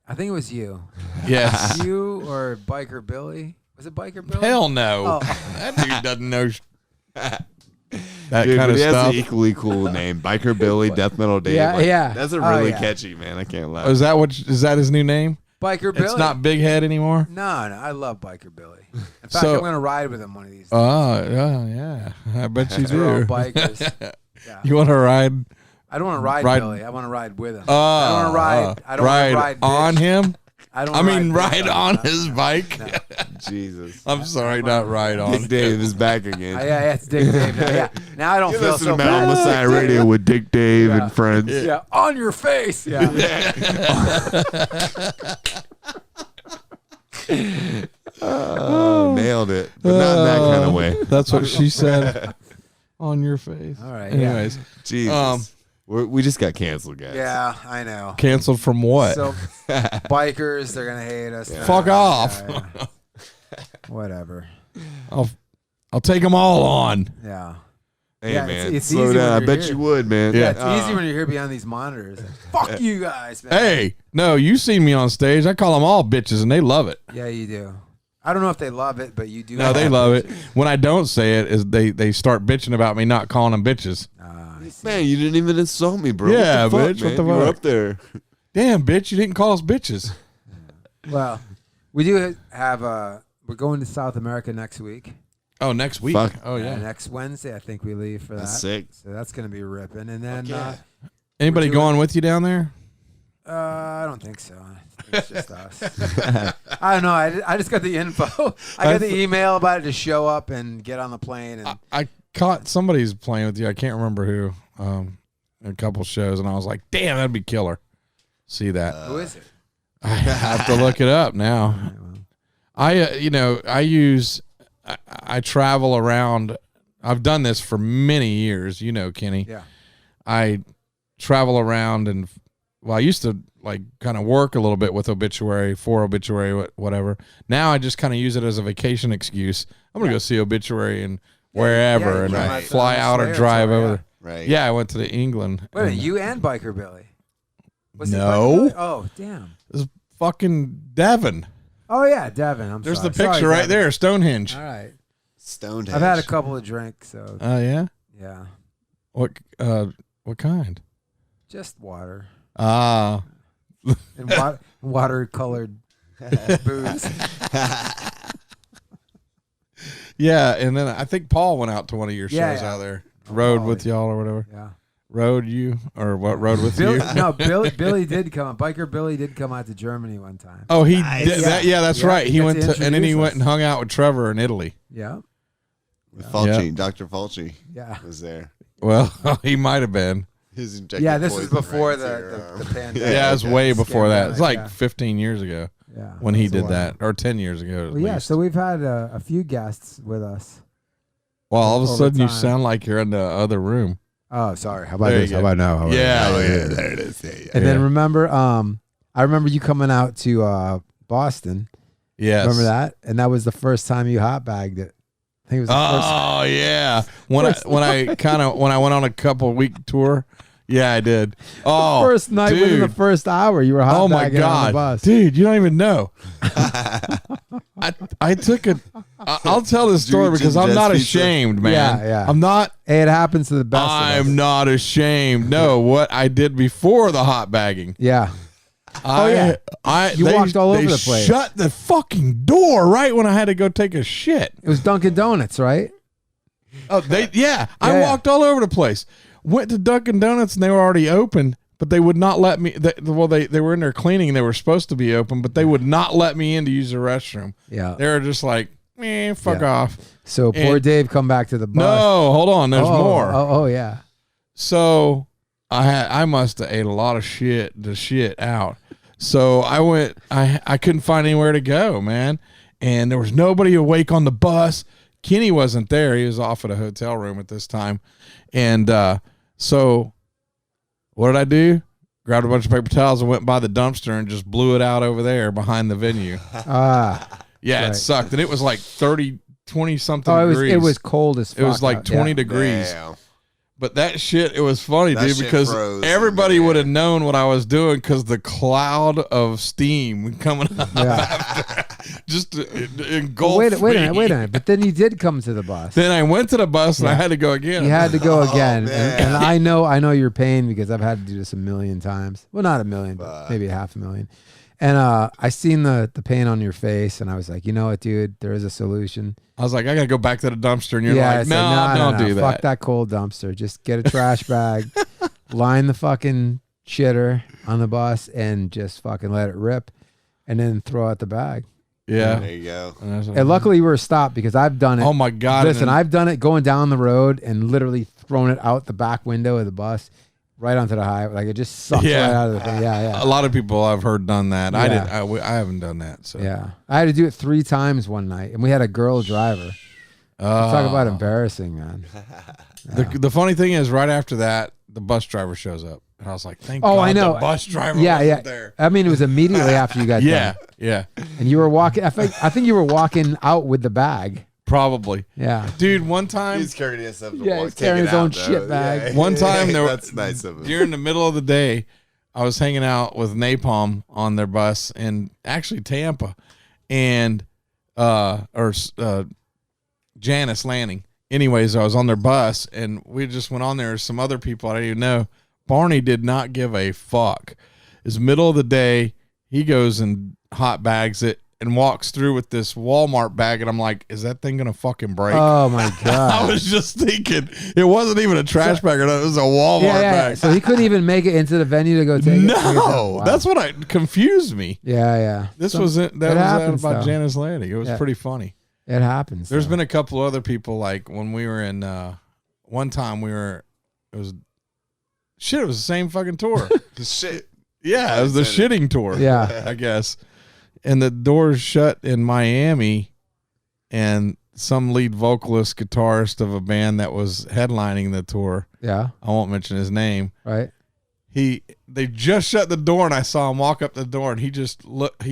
I think it was you. Yes. You or Biker Billy? Was it Biker Billy? Hell no. Oh. That dude doesn't know that Dude, kind but of he has stuff. an equally cool name, Biker Billy, Death Metal Dave. Yeah, yeah. That's a Oh, really yeah. catchy, man. I can't lie. Oh, is that his new name? Biker Billy. It's not Big Head anymore. No, I love Biker Billy. In fact, So- I'm gonna ride with him one of these days. Oh, yeah. I bet you We're all do. bikers. Yeah. You want to ride? I don't want to ride, Ride- Billy. I want to ride with him. I don't want to ride. I don't ride want to ride on bitch. him. I don't. I mean, ride ride on his bike. Jesus. I'm sorry, not ride on. Dick Dave is back again. Yeah, it's Dick Dave now. Yeah, now I don't You feel listen so to Metal bad. Messiah Radio with Dick Dave and friends. Yeah, on your face. Yeah. Oh, nailed it. But not in that kind of way. That's what she said. On your face. All right. Anyways, Jesus. We just got canceled, guys. Yeah, I know. canceled from what? So, bikers, they're gonna hate us. now. Fuck off. Yeah. Whatever. I'll take them all on. Yeah. Hey, Yeah, man, it's slow easy down. when I you're bet here. you would, man. Yeah, it's easy when you're here behind these monitors. Fuck you guys, man. Hey, no, you seen me on stage. I call them all bitches, and they love it. Yeah, you do. I don't know if they love it, but you do. No, they love it. When I don't say it, is they start bitching about me not calling them bitches. Man, you didn't even insult me, bro. Yeah, what the fuck, bitch, man? what the You were fuck? up there. Damn, bitch, you didn't call us bitches. Well, we do have we're going to South America next week. Oh, next week. Fuck. Oh, yeah. Next Wednesday, I think we leave for That's that. sick. So that's gonna be ripping. And then Anybody we're doing- going with you down there? I don't think so. I think it's just us. I don't know. I just got the info. I got the email about it to show up and get on the plane. And I caught somebody's playing with you. I can't remember who. A couple shows, and I was like, "Damn, that'd be killer." See that? who is it? I have to look it up now. I travel around. I've done this for many years, Kenny. Yeah. I travel around and I used to like kind of work a little bit with Obituary, whatever. Now I just kind of use it as a vacation excuse. I'm going to go see Obituary and wherever and right. fly out or drive over there. Right. Yeah, I went to the England. Wait a minute, you and Biker Billy? Was it No. Biker Billy? Oh, damn. It was fucking Devin. Oh, yeah, Devin. There's sorry. the picture Sorry, right Devin. there, Stonehenge. All right. Stonehenge. I've had a couple of drinks, so Oh yeah. yeah. What kind? Just water. Ah. And water-colored booze. Yeah, and then I think Paul went out to one of your shows Yeah, yeah. out there. Rode Paul, with y'all or whatever. Yeah. Rode you or what? Rode with Billy, you? no, Billy did come. Biker Billy did come out to Germany one time. Oh, he Nice. did that. Yeah, that's Yeah, right. he He got went to to, and then he introduce went us. and hung out with Trevor in Italy. Yeah. With Fulci, Yeah. Dr. Fulci Yeah. was there. Well, he might have been. His injected Yeah, this was poison before right into the your arm. pandemic. Yeah, it was okay. way before that. It's like Yeah. 15 years ago Yeah. when he That's a did while. that, or 10 years ago. At Well, yeah, least. so we've had a few guests with us. Well, all of a over sudden you time. sound like you're in the other room. Oh, sorry. How about There this? you How go. about now? How about Yeah. now? Oh, yeah, there it is. Yeah. And then remember, I remember you coming out to Boston. Yes. Remember that? And that was the first time you hot bagged it. I think it was the first. Oh yeah. When I went on a couple week tour. Yeah, I did. Oh, First night within the dude. first hour, you were hot Oh my bagging on the god, bus. dude! You don't even know. I took a. I'll tell this story Dude, because I'm Jets not pizza. ashamed, man. Yeah, yeah. I'm not. Hey, it happens to the best of us. I'm not ashamed. No, what I did before the hot bagging. Yeah. I You walked all over they the place. Shut the fucking door right when I had to go take a shit. It was Dunkin' Donuts, right? Oh, I Yeah. walked all over the place. Went to Dunkin' Donuts and they were already open, but they would not let me. They were in there cleaning and they were supposed to be open, but they would not let me in to use the restroom. Yeah. They were just like, fuck Yeah. off. So poor And- Dave come back to the bus. No, hold on. There's more. Oh, yeah. So I must have ate a lot of shit out. So I went. I couldn't find anywhere to go, man, and there was nobody awake on the bus. Kenny wasn't there. He was off at a hotel room at this time. And so what did I do? Grabbed a bunch of paper towels and went by the dumpster and just blew it out over there behind the venue. Yeah, right. it sucked. And it was like 20 something Oh, degrees. it was cold as fuck. It was like out. 20 Yeah. degrees. Damn. But that shit, it was funny, That dude, shit because froze, everybody man. would have known what I was doing because the cloud of steam coming up Yeah. after just engulfed Wait a me. minute. But then you did come to the bus. Then I went to the bus and I Yeah. had to go again. You had to go again, man. and I know your pain because I've had to do this a million times. Well, not a million, but maybe 500,000. And I seen the pain on your face, and I was like, you know what, dude, there is a solution. I was like, I got to go back to the dumpster. And you're Yeah, like, it's no, like, don't do that. Fuck that cold dumpster. Just get a trash bag, line the fucking shitter on the bus, and just fucking let it rip, and then throw out the bag. Yeah. There you go. And luckily, we were stopped because I've done it. Oh, my God. Listen, and then- I've done it going down the road and literally thrown it out the back window of the bus, right onto the highway. Like it just sucks Yeah. right out of the thing. Yeah, a lot of people I've heard done that. I Yeah. I haven't done that. So yeah. I had to do it 3 times one night, and we had a girl driver. Talk about embarrassing, man. The funny thing is, right after that, the bus driver shows up. And I was like, thank God I know. the bus driver Yeah, wasn't yeah. there. I mean, it was immediately after you got Yeah, done. yeah. And you were walking. I think you were walking out with the bag. Probably. Yeah. Dude, one time. He's carrying himself. He's carrying his own shit bag. One time that's nice of him. During the middle of the day, I was hanging out with Napalm on their bus in actually Tampa, and Janice Lanning. Anyways, I was on their bus, and we just went on there. Some other people I didn't even know. Barney did not give a fuck. It's middle of the day. He goes and hot bags it and walks through with this Walmart bag, and I'm like, is that thing gonna fucking break? Oh my god! I was just thinking it wasn't even a trash bag, or it was a Walmart bag. So he couldn't even make it into the venue to go take it. No, Wow. that's what confused me. Yeah. This was it. That was happens, about though. Janice Lanning. It was pretty funny. It happens. There's been a couple other people, like when we were in one time it was the same fucking tour. Shit. Yeah, it was the shitting tour. Yeah. I guess. And the doors shut in Miami, and some lead vocalist, guitarist of a band that was headlining the tour. Yeah. I won't mention his name. Right. They just shut the door, and I saw him walk up the door, and he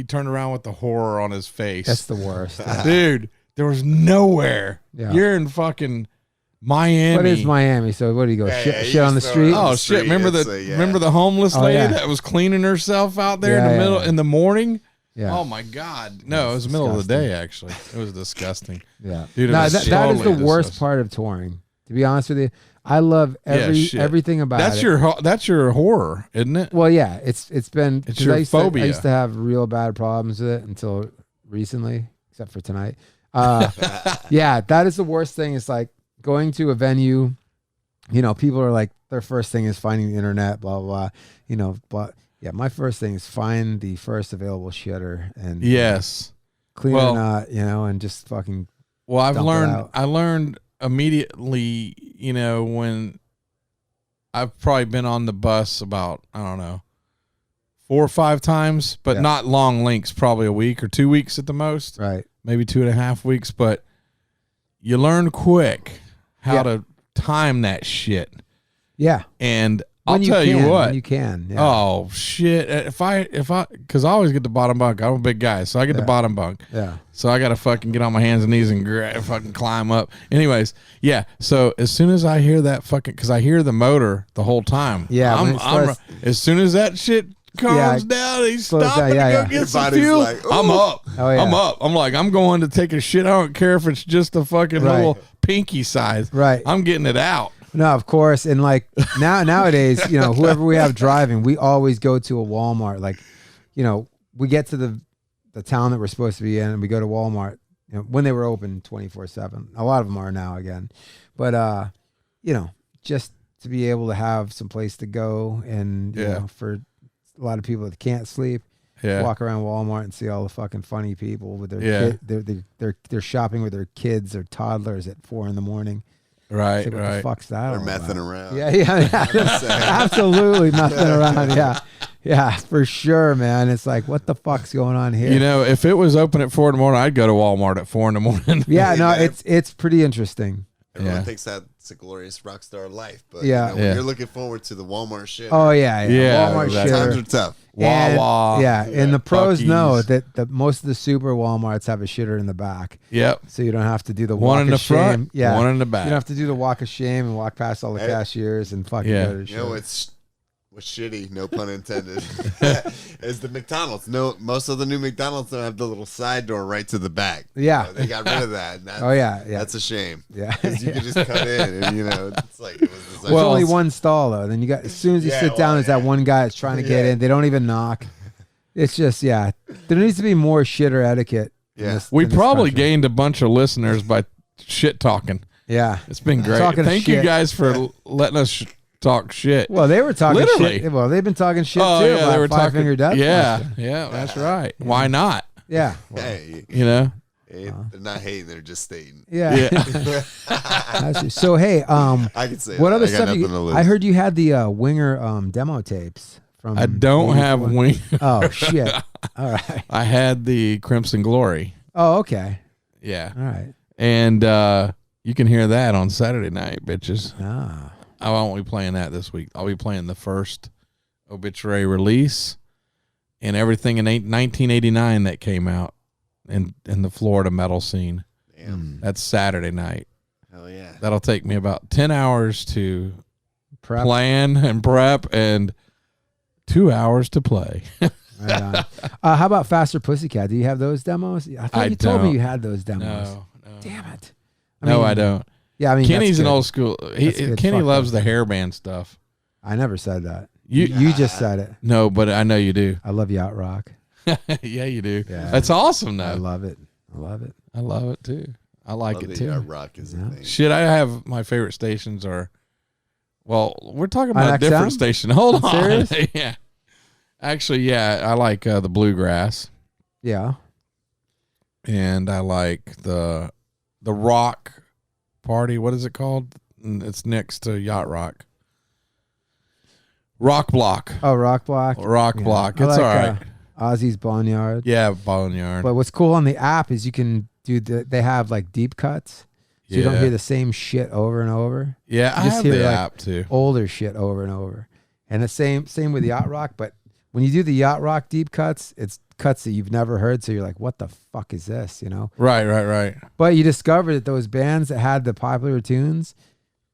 turned around with the horror on his face. That's the worst. Dude, there was nowhere. Yeah. You're in fucking Miami. What is Miami? So what do you go? Yeah, shit on the street? Oh shit! Remember the homeless lady that was cleaning herself out there in the middle in the morning? Yeah. Oh my god! No, it was the middle of the day. Actually, it was disgusting. Yeah, dude. No, that is the totally worst part of touring. To be honest with you, I love everything about it. That's your horror, isn't it? Well, yeah, it's been your phobia. I used to have real bad problems with it until recently, except for tonight. Yeah, that is the worst thing. It's like going to a venue. You know, people are like, their first thing is finding the internet, blah blah blah. You know, but. Yeah, my first thing is find the first available shitter and clean or not, and just fucking. Well, I learned immediately, when I've probably been on the bus about, I don't know, 4 or 5 times, but not long links, probably a week or 2 weeks at the most. Right. Maybe 2.5 weeks, but you learn quick how to time that shit. Yeah. And I'll tell you what. When you can. Yeah. Oh shit! Because I always get the bottom bunk. I'm a big guy, so I get the bottom bunk. Yeah. So I gotta fucking get on my hands and knees and fucking climb up. Anyways, yeah. So as soon as I hear that because I hear the motor the whole time. Yeah. As soon as that shit calms down, he's stopping to go get some fuel. Like, I'm up. Oh, yeah. I'm up. I'm like, I'm going to take a shit. I don't care if it's just a fucking little pinky size. Right. I'm getting it out. No, of course. And like nowadays, whoever we have driving, we always go to a Walmart. Like, we get to the town that we're supposed to be in and we go to Walmart when they were open 24/7. A lot of them are now again. But, just to be able to have some place to go and, for a lot of people that can't sleep, walk around Walmart and see all the fucking funny people with their they're shopping with their kids or toddlers at 4 a.m. Right, what the fuck's that? They're all messing about? around. Yeah. Absolutely messing around. Yeah, for sure, man. It's like, what the fuck's going on here? If it was open at 4 a.m, I'd go to Walmart at 4 a.m. Yeah, no, it's pretty interesting. Everyone thinks that's a glorious rock star life, but when you're looking forward to the Walmart shit. Oh yeah. Walmart shit. Times are tough. Wawa. And the pros know that most of the super Walmarts have a shitter in the back. Yep. So you don't have to do the one walk in the of shame. front, Yeah. one in the back. You don't have to do the walk of shame and walk past all the cashiers and fucking go to the shit. What's shitty, no pun intended, is the McDonald's. No, most of the new McDonald's don't have the little side door right to the back. Yeah. They got rid of that. That's a shame. Yeah. Because you could just cut in and, it's like, it was designed. There's only one stall, though. Then you got, as soon as you sit down, there's that one guy that's trying to get in. They don't even knock. It's just, there needs to be more shitter etiquette. Yeah. We probably gained a bunch of listeners by shit talking. Yeah. It's been great. Thank you guys for letting us talk shit. Well, they were talking literally shit. Well, they've been talking shit too. Yeah, they were Five talking. Finger Death. Yeah, that's right. Why not? Yeah. Well, hey, they're not hating; they're just stating. Yeah. So hey, I could say what that. other stuff? I heard you had the Winger demo tapes. From I don't have Wing. Oh shit! All right. I had the Crimson Glory. Oh okay. Yeah. All right. And you can hear that on Saturday night, bitches. Ah. I won't be playing that this week. I'll be playing the first Obituary release and everything in 1989 that came out in the Florida metal scene. Damn. That's Saturday night. Hell yeah. That'll take me about 10 hours to Prep. plan and prep and 2 hours to play. Right on. How about Faster Pussycat? Do you have those demos? I thought you told me you had those demos. No. Damn it. I don't. Yeah, I mean, Kenny's that's an good. old school. Kenny Fuck loves that. the hairband stuff. I never said that. You You just said it. No, but I know you do. I love yacht rock. Yeah, you do. Yeah. That's awesome, though. I love it. I love it. I love it too. I like it too. Rock is a thing. Shit, I have my favorite stations are. Well, we're talking On about a different XM? station. Hold on. Serious? Yeah. Actually, yeah, I like the bluegrass, Yeah. and I like the rock party. What is it called? It's next to Yacht Rock. Rock Block. Oh, Rock Block. Rock Yeah. Block. I It's like, all right. Ozzy's Boneyard. Yeah, Boneyard. But what's cool on the app is you can do they have like deep cuts. So you don't Yeah. hear the same shit over and over. Yeah, I You just have hear, the like, app too. Older shit over and over. And the same with Yacht Rock, but when you do the Yacht Rock deep cuts, it's cuts that you've never heard, so you're like, what the fuck is this, you know? Right. But you discover that those bands that had the popular tunes,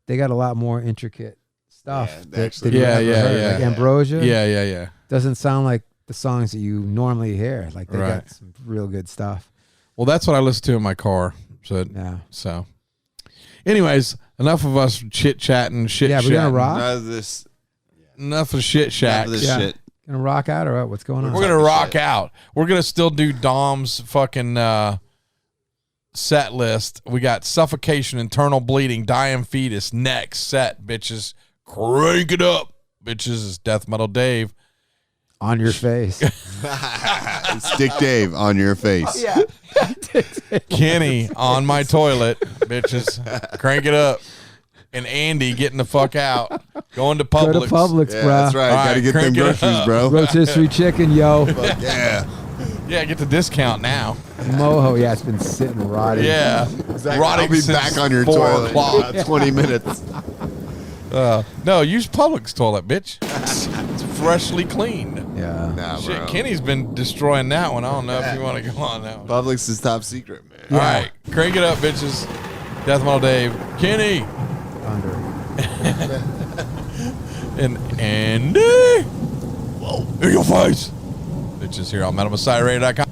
they got a lot more intricate stuff. Yeah, that actually- you Yeah, never yeah, heard. yeah. Like Ambrosia Yeah. doesn't sound like the songs that you normally hear. Like they Right. got some real good stuff. Well, that's what I listen to in my car. Yeah. So, anyways, enough of us chit chatting, shit. Yeah, we're gonna chatting. rock. None of this, Enough of shit none shack. of this Yeah. shit. Gonna rock out or what? What's going on? We're gonna Talking rock shit. out. We're gonna still do Dom's fucking set list. We got Suffocation, Internal Bleeding, Dying Fetus, next set, bitches. Crank it up, bitches. It's Death Metal Dave. On your face. Stick Dave on your face. Yeah. Kenny on my toilet, bitches. Crank it up. And Andy getting the fuck out. Going to Go to Publix. Publix, Yeah, bro. that's right. All Got to right, get them crank it groceries, up. bro. Rotisserie chicken, yo. Fuck yeah. Yeah, get the discount now. Moho, yeah, it's been sitting rotting. Yeah. I'll be back on your 4 toilet in o'clock. about 20 minutes. No, use Publix toilet, bitch. It's freshly cleaned. Yeah. Nah, Shit, bro. Kenny's been destroying that one. I don't know if you want to go on that one. Publix is top secret, man. All right, crank it up, bitches. Death Metal Dave, Kenny, Under. and Andy. Whoa, in your face, bitches. Here on MetalMessiahRadio.com.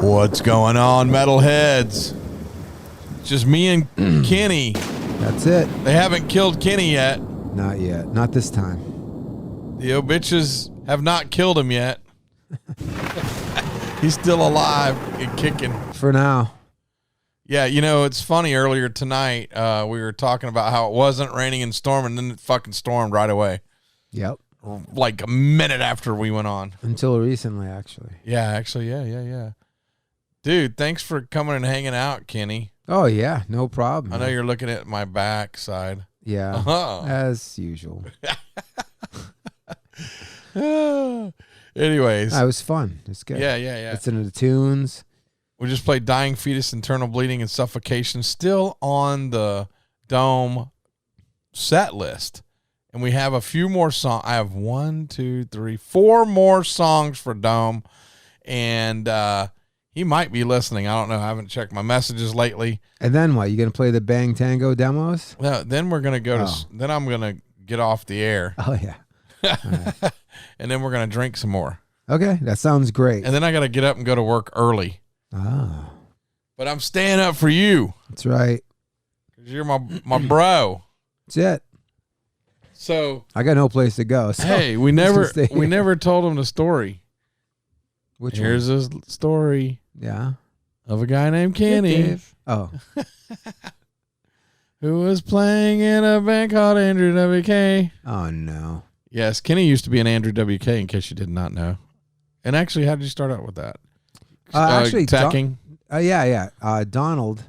What's going on, metalheads? Just me and Kenny. That's it. They haven't killed Kenny yet. Not yet. Not this time. The bitches have not killed him yet. He's still alive and kicking. For now. Yeah, you know, it's funny. Earlier tonight, we were talking about how it wasn't raining and storming, and then it fucking stormed right away. Yep. Like a minute after we went on. Until recently, actually. Yeah, actually, yeah. Dude, thanks for coming and hanging out, Kenny. Oh, yeah. No problem. I know you're looking at my backside. Yeah. Uh-huh. As usual. Anyways. It was fun. It's good. Yeah. Listening to the tunes. We just played Dying Fetus, Internal Bleeding, and Suffocation, still on the Dome set list. And we have a few more songs. I have 4 more songs for Dome. And he might be listening. I don't know. I haven't checked my messages lately. And then what? You going to play the Bang Tango demos? Well, then we're going to go to, then I'm going to get off the air. Oh, yeah. Right. And then we're going to drink some more. Okay. That sounds great. And then I got to get up and go to work early. Ah. But I'm staying up for you. That's right. Because you're my bro. That's it. So I got no place to go. So hey, we never told him the story. Here's a story. Yeah. Of a guy named Kenny. Oh. Who was playing in a band called Andrew WK. Oh no. Yes, Kenny used to be an Andrew WK, in case you did not know. And actually, how did you start out with that? Actually, tacking. Yeah. Donald.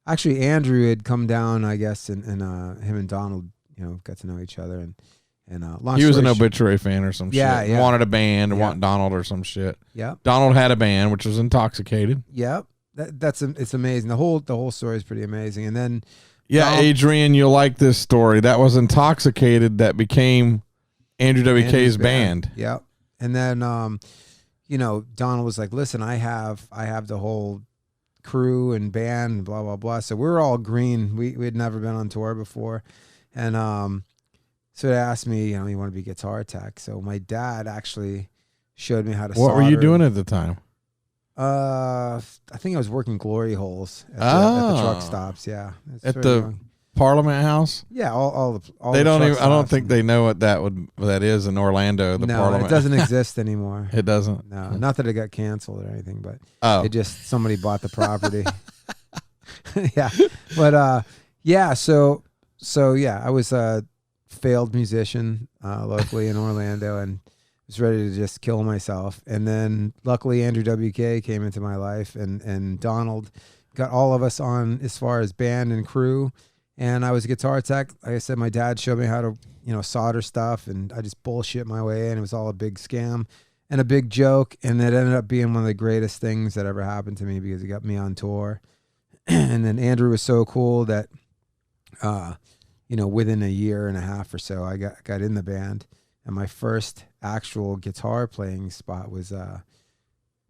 Actually, Andrew had come down, I guess, and him and Donald, got to know each other, and he was an Obituary fan or some shit. Yeah. Wanted a band and wanted Donald or some shit. Yep. Donald had a band which was Intoxicated. Yep. It's amazing. The whole story is pretty amazing. And then Adrian, you'll like this story. That was Intoxicated that became Andrew WK's band. Yep. And then Donald was like, "Listen, I have the whole crew and band and blah blah blah." So we were all green. We had never been on tour before. And so they asked me, you want to be guitar tech. So my dad actually showed me how to solder. What were you doing at the time? I think I was working glory holes at the truck stops. Yeah, at the young. Parliament House. Yeah, all the they don't even. I don't think they know what that is in Orlando. The Parliament. It doesn't exist anymore. It doesn't. No, not that it got canceled or anything, but it just somebody bought the property. Yeah, but yeah. So yeah, I was a failed musician locally in Orlando and was ready to just kill myself. And then luckily Andrew WK came into my life and Donald got all of us on as far as band and crew. And I was a guitar tech. Like I said, my dad showed me how to, solder stuff, and I just bullshit my way in. It was all a big scam and a big joke. And it ended up being one of the greatest things that ever happened to me because it got me on tour. And then Andrew was so cool that, within a year and a half or so, I got in the band. And my first actual guitar playing spot was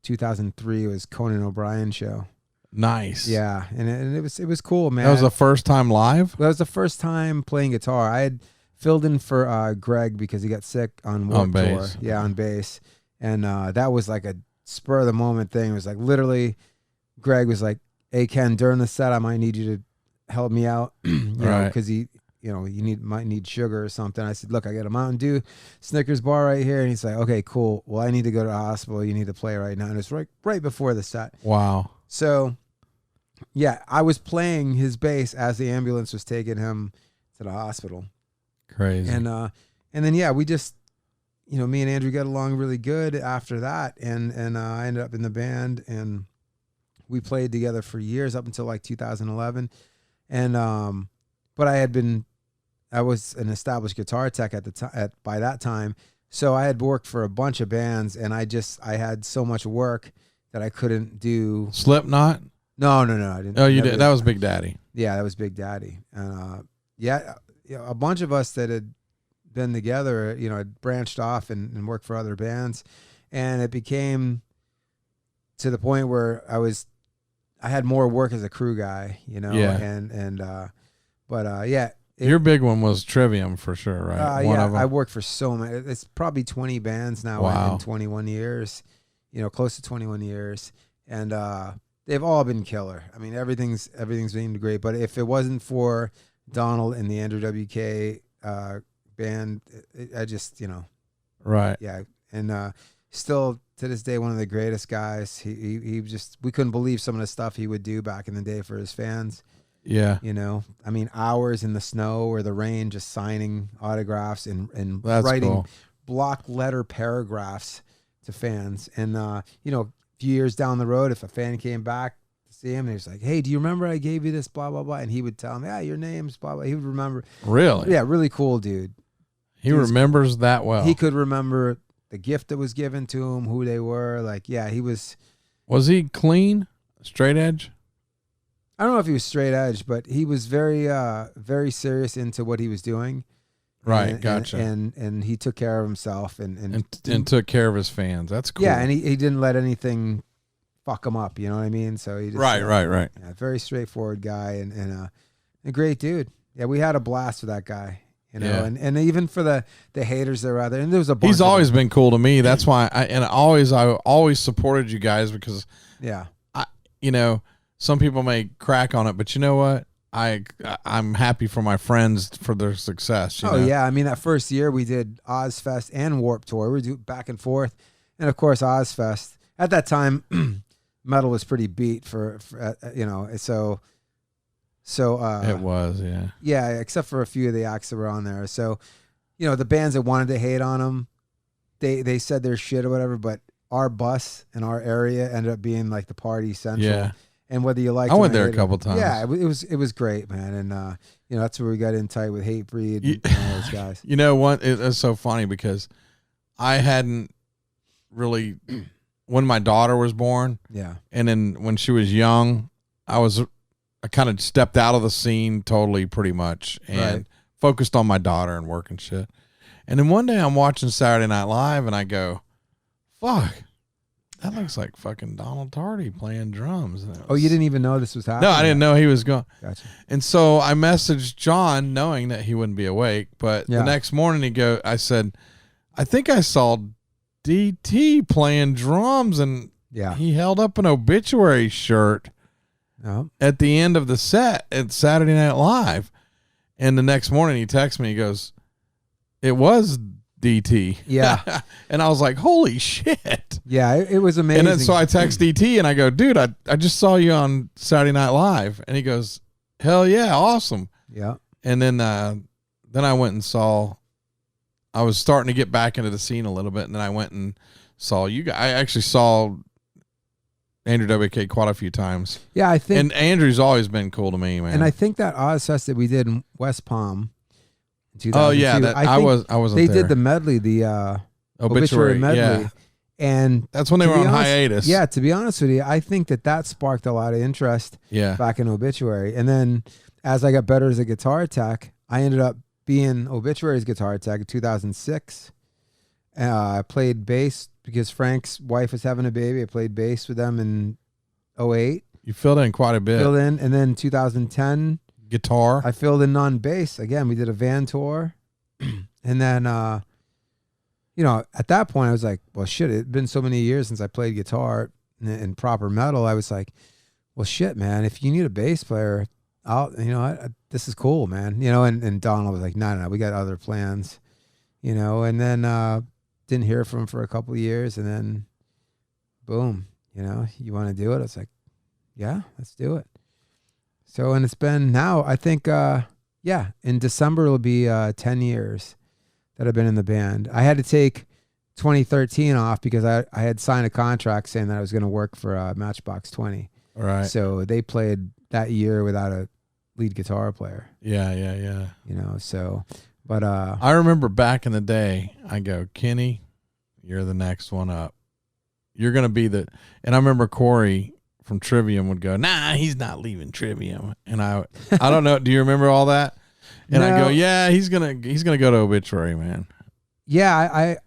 2003. It was Conan O'Brien show. Nice. Yeah, and it was cool, man. That was the first time live? That was the first time playing guitar. I had filled in for Greg because he got sick on Warped Tour. Yeah, on bass. And that was like a spur of the moment thing. It was like literally Greg was like, "Hey Ken, during the set I might need you to help me out." Because he might need sugar or something. I said, "Look, I got a Mountain Dew Snickers bar right here." And he's like, "Okay, cool. Well, I need to go to the hospital. You need to play right now." And it's right before the set. Wow. So yeah, I was playing his bass as the ambulance was taking him to the hospital. Crazy. And then we just, me and Andrew got along really good after that, and I ended up in the band, and we played together for years up until like 2011, and but I was an established guitar tech at the time. By that time, so I had worked for a bunch of bands, and I had so much work that I couldn't do. Slipknot? No, I didn't. Oh, you did. That was Big Daddy. Yeah, that was Big Daddy. And a bunch of us that had been together, had branched off and worked for other bands, and it became to the point where I had more work as a crew guy, Yeah. Your big one was Trivium for sure, right? I worked for so many. It's probably 20 bands now. Wow. In 21 years. close to 21 years, and they've all been killer. I mean, everything's been great. But if it wasn't for Donald and the Andrew WK band, I just, Right. yeah, and still to this day one of the greatest guys. He just, we couldn't believe some of the stuff he would do back in the day for his fans. Yeah. I mean, hours in the snow or the rain, just signing autographs and That's writing cool. block letter paragraphs to fans. And a few years down the road, if a fan came back to see him and he was like, "Hey, do you remember I gave you this, blah blah blah," and he would tell him, "Yeah, your name's blah blah." He would remember. Really? Yeah, really cool dude. He remembers that well. He could remember the gift that was given to him, who they were. Like, yeah, he was. Was he clean, straight edge? I don't know if he was straight edge, but he was very, very serious into what he was doing. Right, gotcha. And he took care of himself and took care of his fans. That's cool. Yeah, and he didn't let anything fuck him up. You know what I mean? So he just, right. Yeah, very straightforward guy and a great dude. Yeah, we had a blast with that guy. Yeah. And even for the haters that were out there, and there was a bunch. He's of always them. been cool to me. That's why I always supported you guys because Yeah. some people may crack on it, but you know what? I'm happy for my friends for their success. You know? Yeah, I mean that first year we did Ozfest and Warped Tour. We do back and forth, and of course Ozfest. At that time, metal was pretty beat for so it was, yeah, except for a few of the acts that were on there. So, the bands that wanted to hate on them, they said their shit or whatever, but our bus and our area ended up being like the party central. Yeah. And whether you like, I went there a couple times. Yeah, it was great, man. And that's where we got in tight with Hatebreed and all those guys. You know what? It's so funny because I hadn't really when my daughter was born. Yeah. And then when she was young, I kind of stepped out of the scene totally, pretty much, and focused on my daughter and work and shit. And then one day I'm watching Saturday Night Live and I go, "Fuck. That looks like fucking Donald Tardy playing drums." You didn't even know this was happening? No, I didn't know he was going. Gotcha. And so I messaged John knowing that he wouldn't be awake. But the next morning I said, "I think I saw DT playing drums," and he held up an Obituary shirt at the end of the set at Saturday Night Live. And the next morning he texts me, he goes, "It was DT." Yeah. And I was like, holy shit. Yeah, it was amazing. And then so I text DT and I go, "Dude, I just saw you on Saturday Night Live." And he goes, "Hell yeah, awesome." Yeah. And then I went and saw, I was starting to get back into the scene a little bit, and then I went and saw you guys. I actually saw Andrew WK quite a few times. Yeah, I think. And Andrew's always been cool to me, man. And I think that Ozfest that we did in West Palm in 2002. Oh yeah, I wasn't They there. did the medley, the Obituary medley. Yeah. And that's when they were on hiatus. Yeah, to be honest with you, I think that sparked a lot of interest back in Obituary. And then as I got better as a guitar tech, I ended up being Obituary's guitar tech in 2006. I played bass because Frank's wife was having a baby. I played bass with them in 2008. You filled in quite a bit. Filled in. And then 2010. Guitar. I filled in on bass. Again, we did a van tour. And then, at that point, I was like, well, shit, it had been so many years since I played guitar in proper metal. I was like, well, shit, man, if you need a bass player, this is cool, man. And Donald was like, no, we got other plans, and then didn't hear from him for a couple of years. And then, boom, you want to do it? I was like, yeah, let's do it. So, and it's been now, I think, in December, it'll be 10 years that I've been in the band. I had to take 2013 off because I had signed a contract saying that I was going to work for Matchbox 20. All right. So they played that year without a lead guitar player. Yeah. But I remember back in the day, I go, "Kenny, you're the next one up. You're going to be the," and I remember Corey from Trivium would go, "Nah, he's not leaving Trivium." And I don't know. Do you remember all that? And I go, "Yeah, he's gonna go to Obituary, man." Yeah,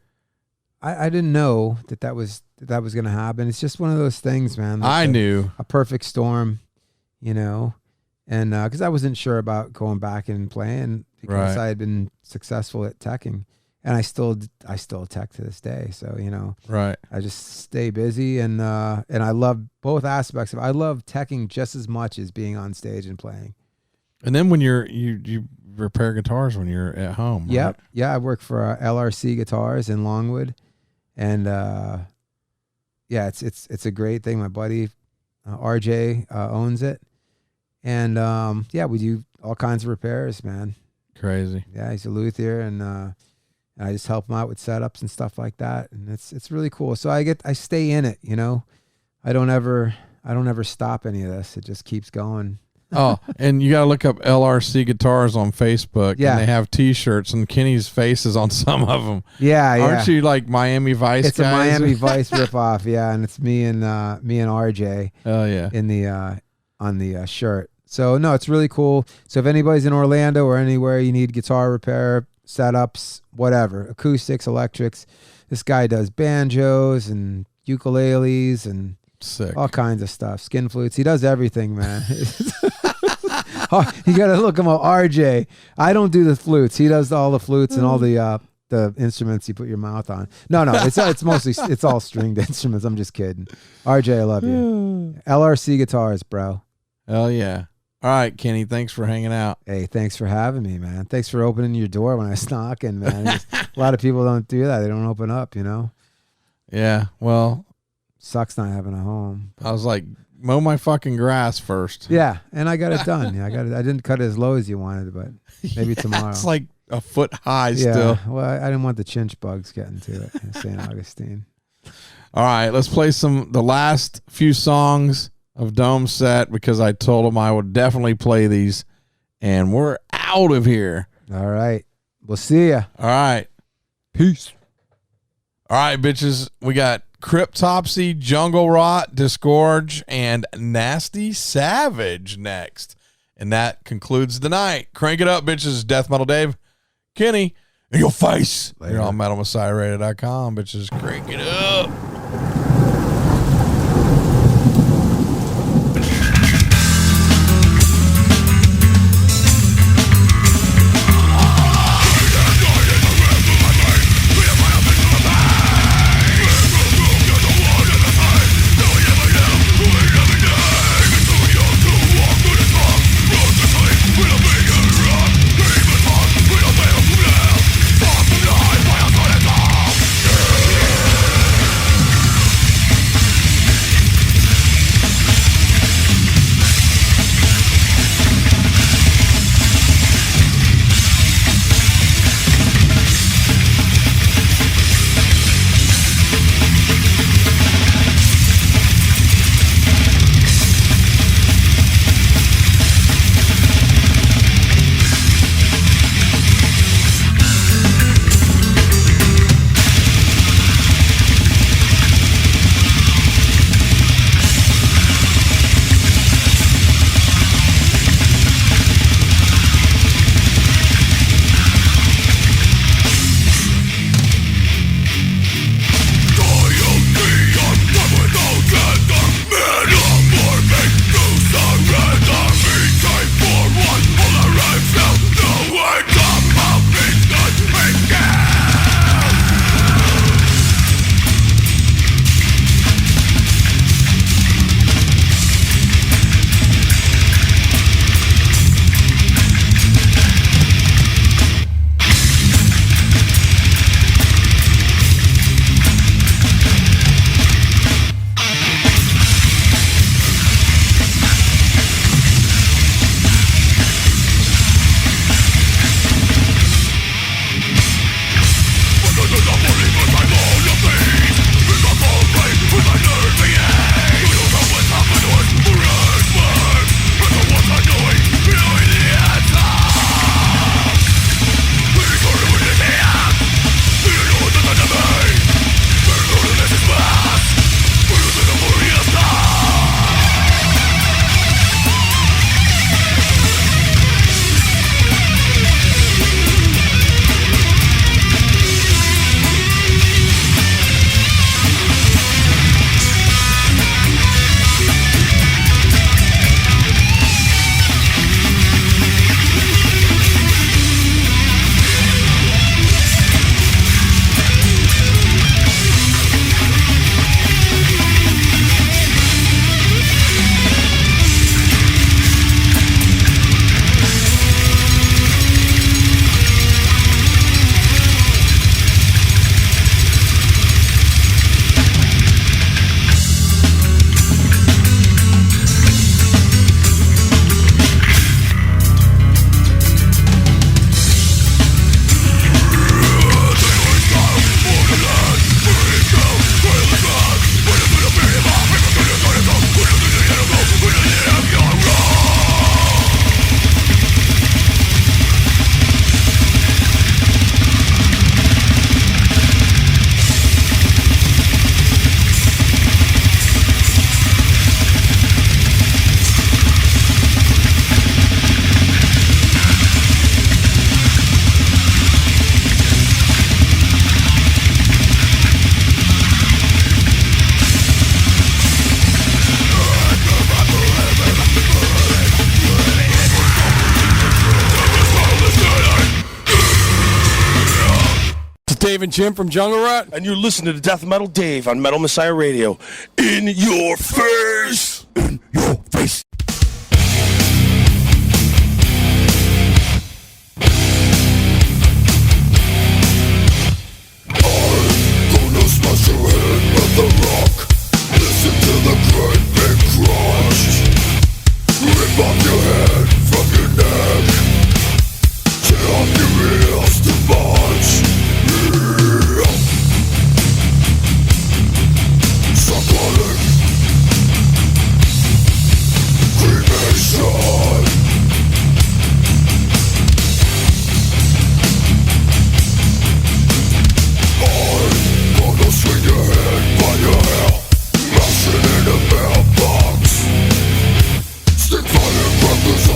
I didn't know that was gonna happen. It's just one of those things, man. I knew a perfect storm, and because I wasn't sure about going back and playing because I had been successful at teching, and I still tech to this day. So Right. I just stay busy, and I love both aspects of it. I love teching just as much as being on stage and playing. And then when you repair guitars when you're at home. Right? Yep. Yeah, I work for LRC Guitars in Longwood, and yeah, it's a great thing. My buddy RJ owns it, and yeah, we do all kinds of repairs, man. Crazy. Yeah, he's a luthier, and I just help him out with setups and stuff like that, and it's really cool. So I stay in it, I don't ever stop any of this. It just keeps going. Oh, and you got to look up LRC Guitars on Facebook. Yeah. And they have T-shirts, and Kenny's face is on some of them. Yeah, yeah. Aren't you like Miami Vice It's guys? a Miami Vice ripoff, yeah, and it's me and RJ. Oh yeah. In the on the shirt. So no, it's really cool. So if anybody's in Orlando or anywhere you need guitar repair, setups, whatever, acoustics, electrics, this guy does banjos and ukuleles and Sick. all kinds of stuff. Skin flutes. He does everything, man. You gotta look him up. RJ. I don't do the flutes. He does all the flutes and all the instruments you put your mouth on. No, it's mostly it's all stringed instruments. I'm just kidding. RJ, I love you. LRC Guitars, bro. Hell yeah. All right, Kenny, thanks for hanging out. Hey, thanks for having me, man. Thanks for opening your door when I was knocking, man. A lot of people don't do that. They don't open up, Yeah, well, sucks not having a home. I was like, mow my fucking grass first. Yeah, and I got it done. Yeah, I didn't cut it as low as you wanted, but maybe tomorrow. It's like a foot high still. Well, I didn't want the chinch bugs getting to it in St. Augustine. All right, let's play the last few songs of Dome's set, because I told him I would definitely play these, and we're out of here. All right. We'll see ya. All right. Peace. All right, bitches. We got Cryptopsy, Jungle Rot, Disgorge, and Nasty Savage next. And that concludes the night. Crank it up, bitches. Death Metal Dave, Kenny, in your face. Later. You're on MetalMessiahRadio.com, bitches. Crank it up. Dave and Jim from Jungle Rut. And you're listening to Death Metal Dave on Metal Messiah Radio. In your face! In your face! Smash your head with a rock. Listen to the great big crunch. Rip off your head from your neck. Tear off your ears to bunch. Psychotic cremation. Swing your head by your hair, mash it in a mailbox. Stick fire crackers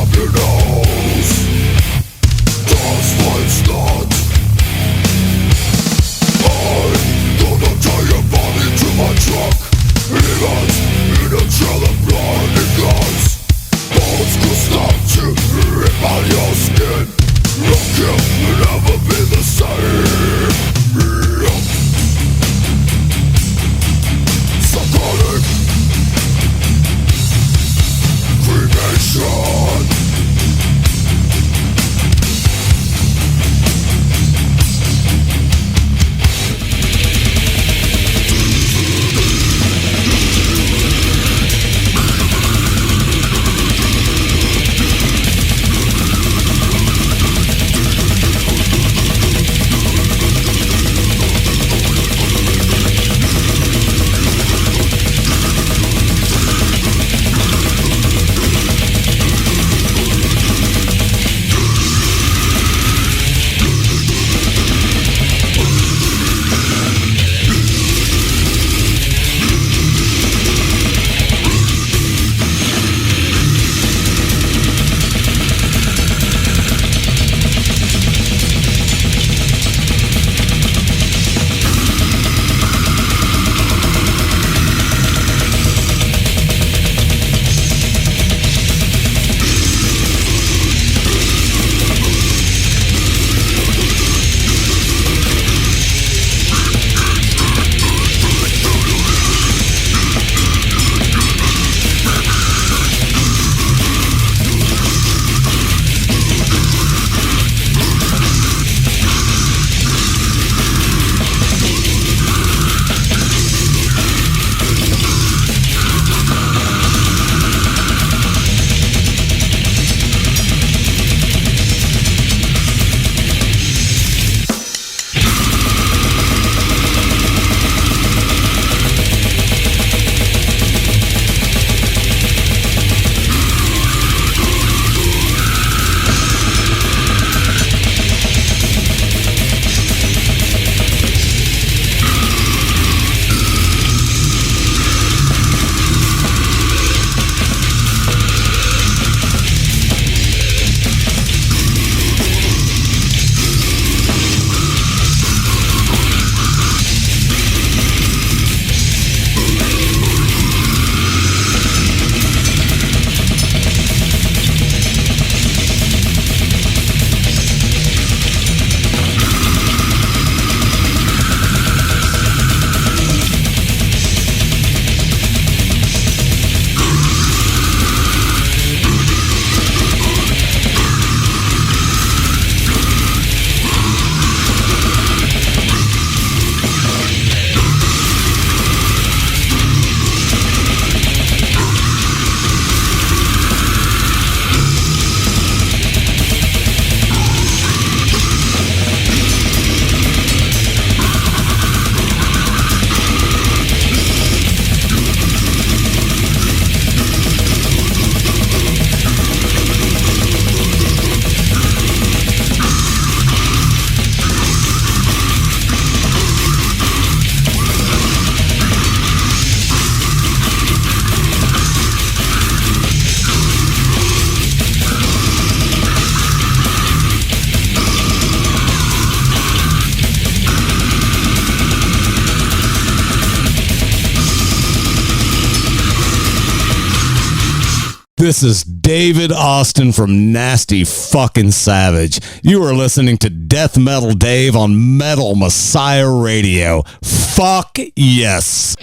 This is David Austin from Nasty Fucking Savage. You are listening to Death Metal Dave on Metal Messiah Radio. Fuck yes.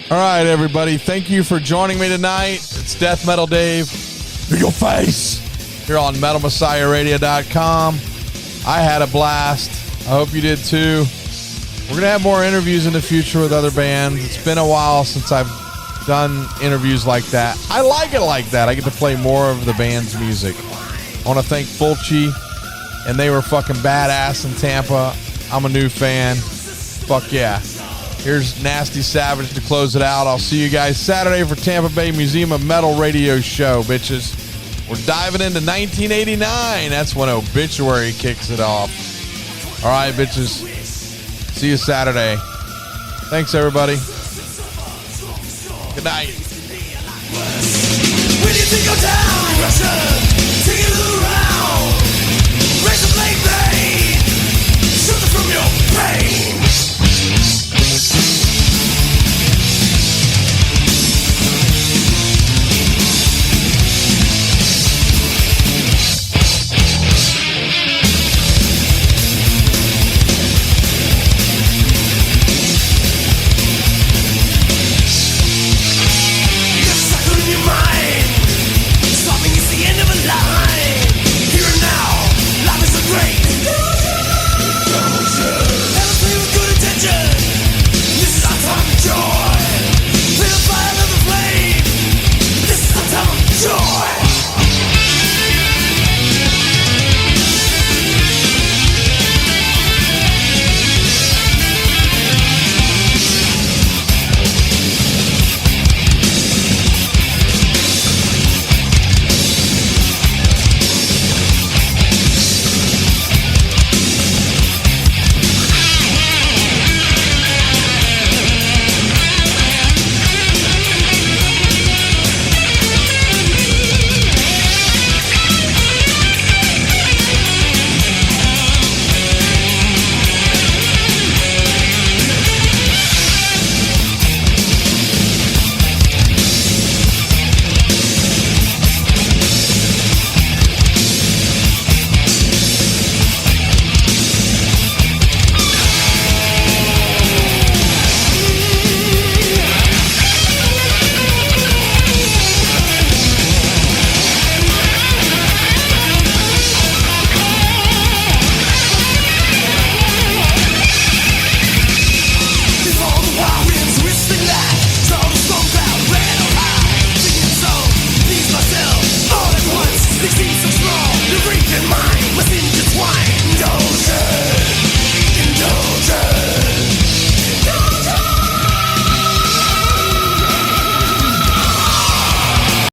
All right, everybody. Thank you for joining me tonight. It's Death Metal Dave. In your face. Here on MetalMessiahRadio.com. I had a blast. I hope you did too. We're going to have more interviews in the future with other bands. It's been a while since I've done interviews like that. I like it like that. I get to play more of the band's music. I want to thank Fulci, and they were fucking badass in Tampa. I'm a new fan. Fuck yeah. Here's Nasty Savage to close it out. I'll see you guys Saturday for Tampa Bay Museum of Metal radio show, bitches. We're diving into 1989. That's when Obituary kicks it off. All right, bitches. See you Saturday. Thanks, everybody. Good night. When you think of down, Russia, take it around. Raise a blade, babe. Something from your brain. You're breathing mine.